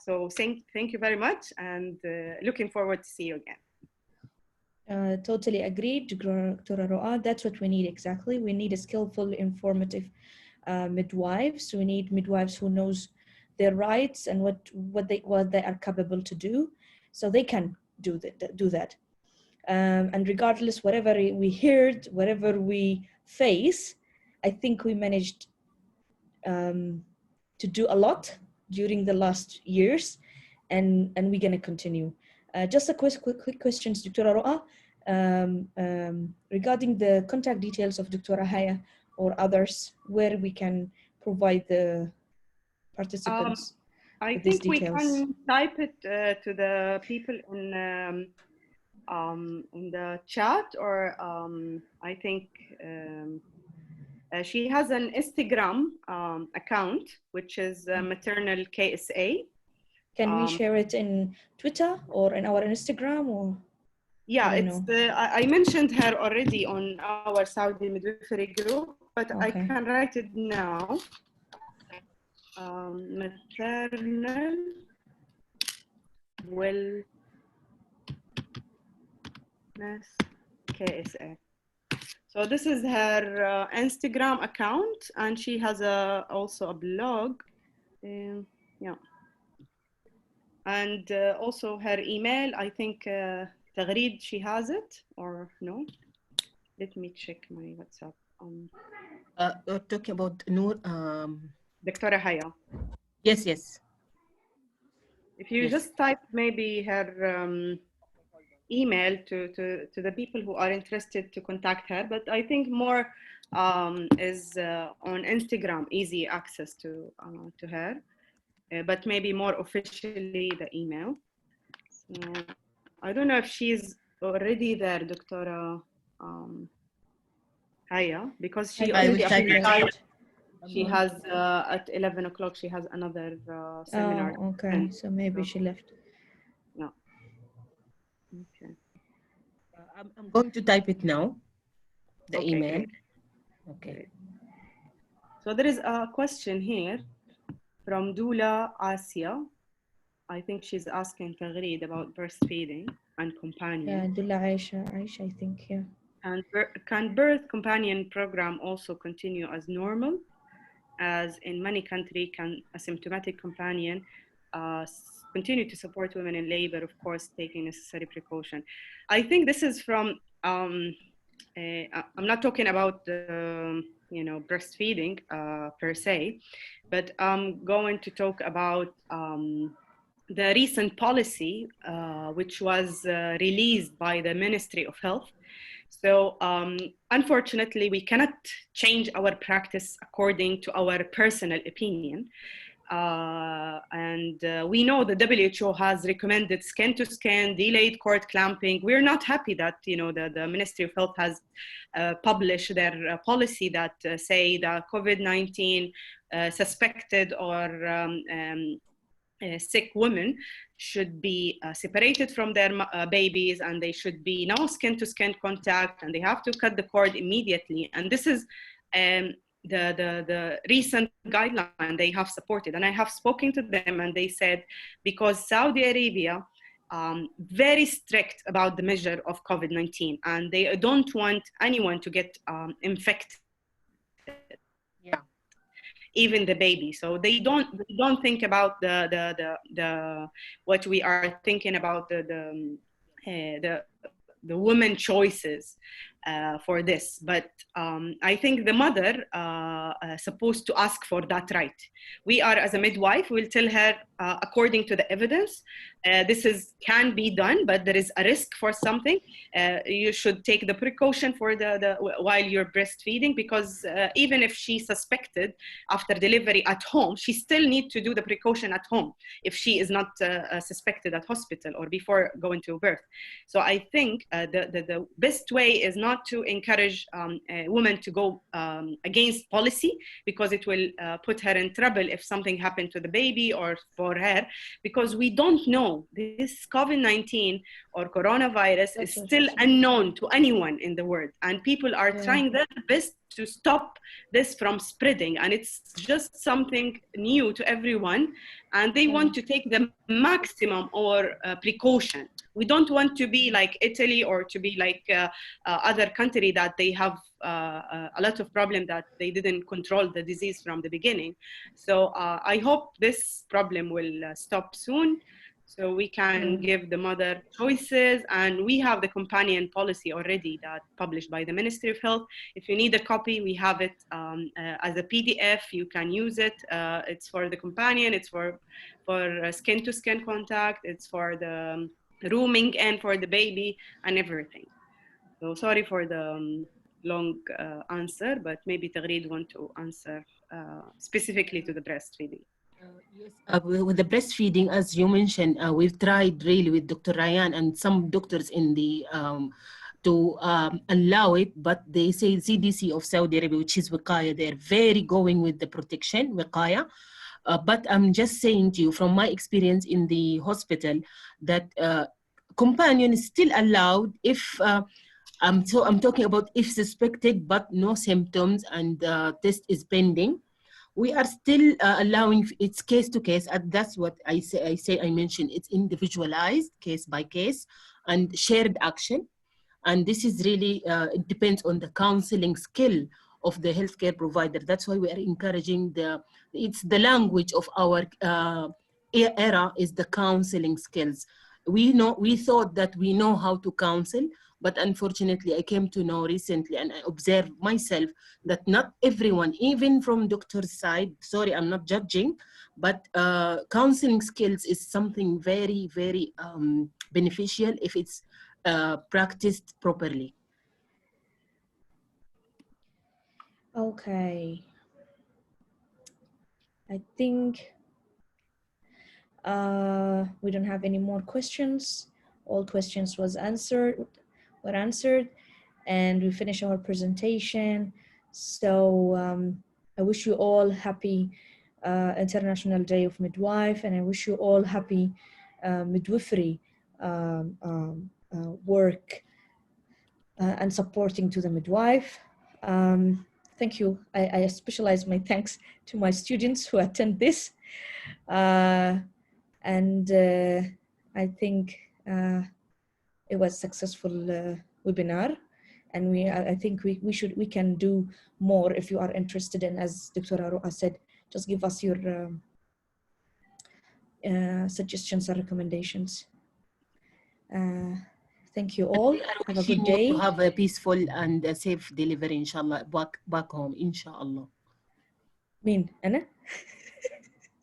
So thank you very much, and looking forward to see you again. Totally agreed, Dr. Roa. That's what we need exactly. We need a skillful, informative midwives. We need midwives who knows their rights and what they are capable to do, so they can do that. And regardless, whatever we heard, whatever we face, I think we managed to do a lot during the last years, and we're gonna continue. Just a quick questions, Dr. Roa, regarding the contact details of Dr. Haya or others, where we can provide the participants. I think we can type it to the people in the chat, or I think she has an Instagram account, which is Maternal KSA. Can we share it in Twitter or in our Instagram, or? Yeah, I mentioned her already on our Saudi midwifery group, but I can write it now. Maternal Wellness KSA. So this is her Instagram account, and she has also a blog. Yeah, and also her email. I think Tagreed, she has it, or no? Let me check my WhatsApp. You're talking about Noor. Dr. Haya. Yes, yes. If you just type maybe her email to the people who are interested to contact her, but I think more is on Instagram, easy access to her, but maybe more officially the email. So, I don't know if she's already there, Dr. Haya, because she already applied. She has at 11 o'clock. She has another seminar. Oh, okay. So maybe she left. No. Okay. I'm going to type it now. The email. Great. Okay. Great. So there is a question here from Dula Asia. I think she's asking Tagreed about breastfeeding and companion. Yeah, Dula Aisha, I think, yeah. And can birth companion program also continue as normal? As in many countries, can asymptomatic companion continue to support women in labor, of course, taking necessary precaution? I think this is from, I'm not talking about breastfeeding per se, but I'm going to talk about the recent policy, which was released by the Ministry of Health. So unfortunately, we cannot change our practice according to our personal opinion. We know the WHO has recommended skin-to-skin, delayed cord clamping. We're not happy that, you know, the Ministry of Health has published their policy that say that COVID-19 suspected or sick women should be separated from their babies, and they should be no skin-to-skin contact, and they have to cut the cord immediately. And this is the recent guideline they have supported. And I have spoken to them, and they said, because Saudi Arabia very strict about the measure of COVID-19, and they don't want anyone to get infected. Yeah. Even the baby. So they don't think about the what we are thinking about, the women choices for this. But I think the mother supposed to ask for that right. We are, as a midwife, will tell her according to the evidence, this can be done, but there is a risk for something. You should take the precaution for while you're breastfeeding, because even if she suspected after delivery at home, she still needs to do the precaution at home if she is not suspected at hospital or before going to birth. So I think the best way is not to encourage women to go against policy, because it will put her in trouble if something happened to the baby or for her, because we don't know. This COVID-19 or coronavirus is still unknown to anyone in the world, and people are trying their best to stop this from spreading, and it's just something new to everyone, and they want to take the maximum or precaution. We don't want to be like Italy or to be like other country that they have a lot of problem that they didn't control the disease from the beginning. So I hope this problem will stop soon, so we can give the mother choices. And we have the companion policy already that published by the Ministry of Health. If you need a copy, we have it as a PDF. You can use it. It's for the companion, it's for skin-to-skin contact, it's for the rooming and for the baby and everything. So sorry for the long answer, but maybe Tagreed want to answer specifically to the breastfeeding. Yes, with the breastfeeding, as you mentioned, we've tried really with Dr. Ryan and some doctors in the to allow it, but they say CDC of Saudi Arabia, which is Wiqaya, they're very going with the protection, Wiqaya. But I'm just saying to you from my experience in the hospital that companion is still allowed if, I'm talking about if suspected but no symptoms and test is pending. We are still allowing it's case to case, and that's what I mentioned. It's individualized, case by case, and shared action. And this is really, it depends on the counseling skill of the healthcare provider. That's why we are encouraging it's the language of our era is the counseling skills. We thought that we know how to counsel, but unfortunately I came to know recently, and I observed myself that not everyone, even from doctor's side, sorry, I'm not judging, but counseling skills is something very, very beneficial if it's practiced properly. Okay. I think we don't have any more questions. All questions were answered, and we finish our presentation. So I wish you all happy International Day of Midwife, and I wish you all happy midwifery work and supporting to the midwife. Thank you. I specialize my thanks to my students who attend this. And I think it was a successful webinar. And I think we can do more if you are interested in, as Dr. Aroa said, just give us your suggestions and recommendations. Thank you all. Have a good day. To have a peaceful and a safe delivery, inshallah, back home, inshallah. Mean, Anna?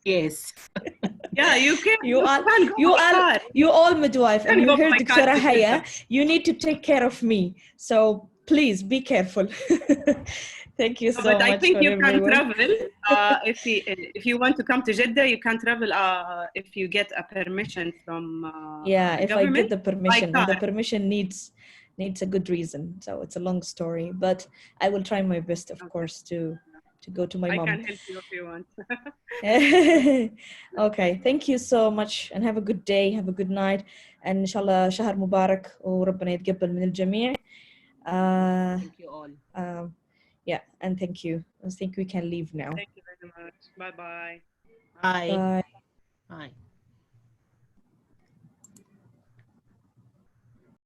Yes. Yeah, you can. You all midwife, and you heard Dr. Haya. You need to take care of me. So please be careful. Thank you so But much. I think for you can everyone. travel if you want to come to Jeddah. You can travel if you get a permission from Yeah, the if I government. get the permission, and the car. permission needs a good reason. So it's a long story, but I will try my best, of course, to go to my I mom. can help you if you want. Okay, thank you so much, and have a good day, have a good night, and inshallah شهر مبارك وربنا يتقبل من الجميع. Thank you all. Yeah, and thank you. I think we can leave now. Thank you very much. Bye-bye. Bye. Bye. Bye.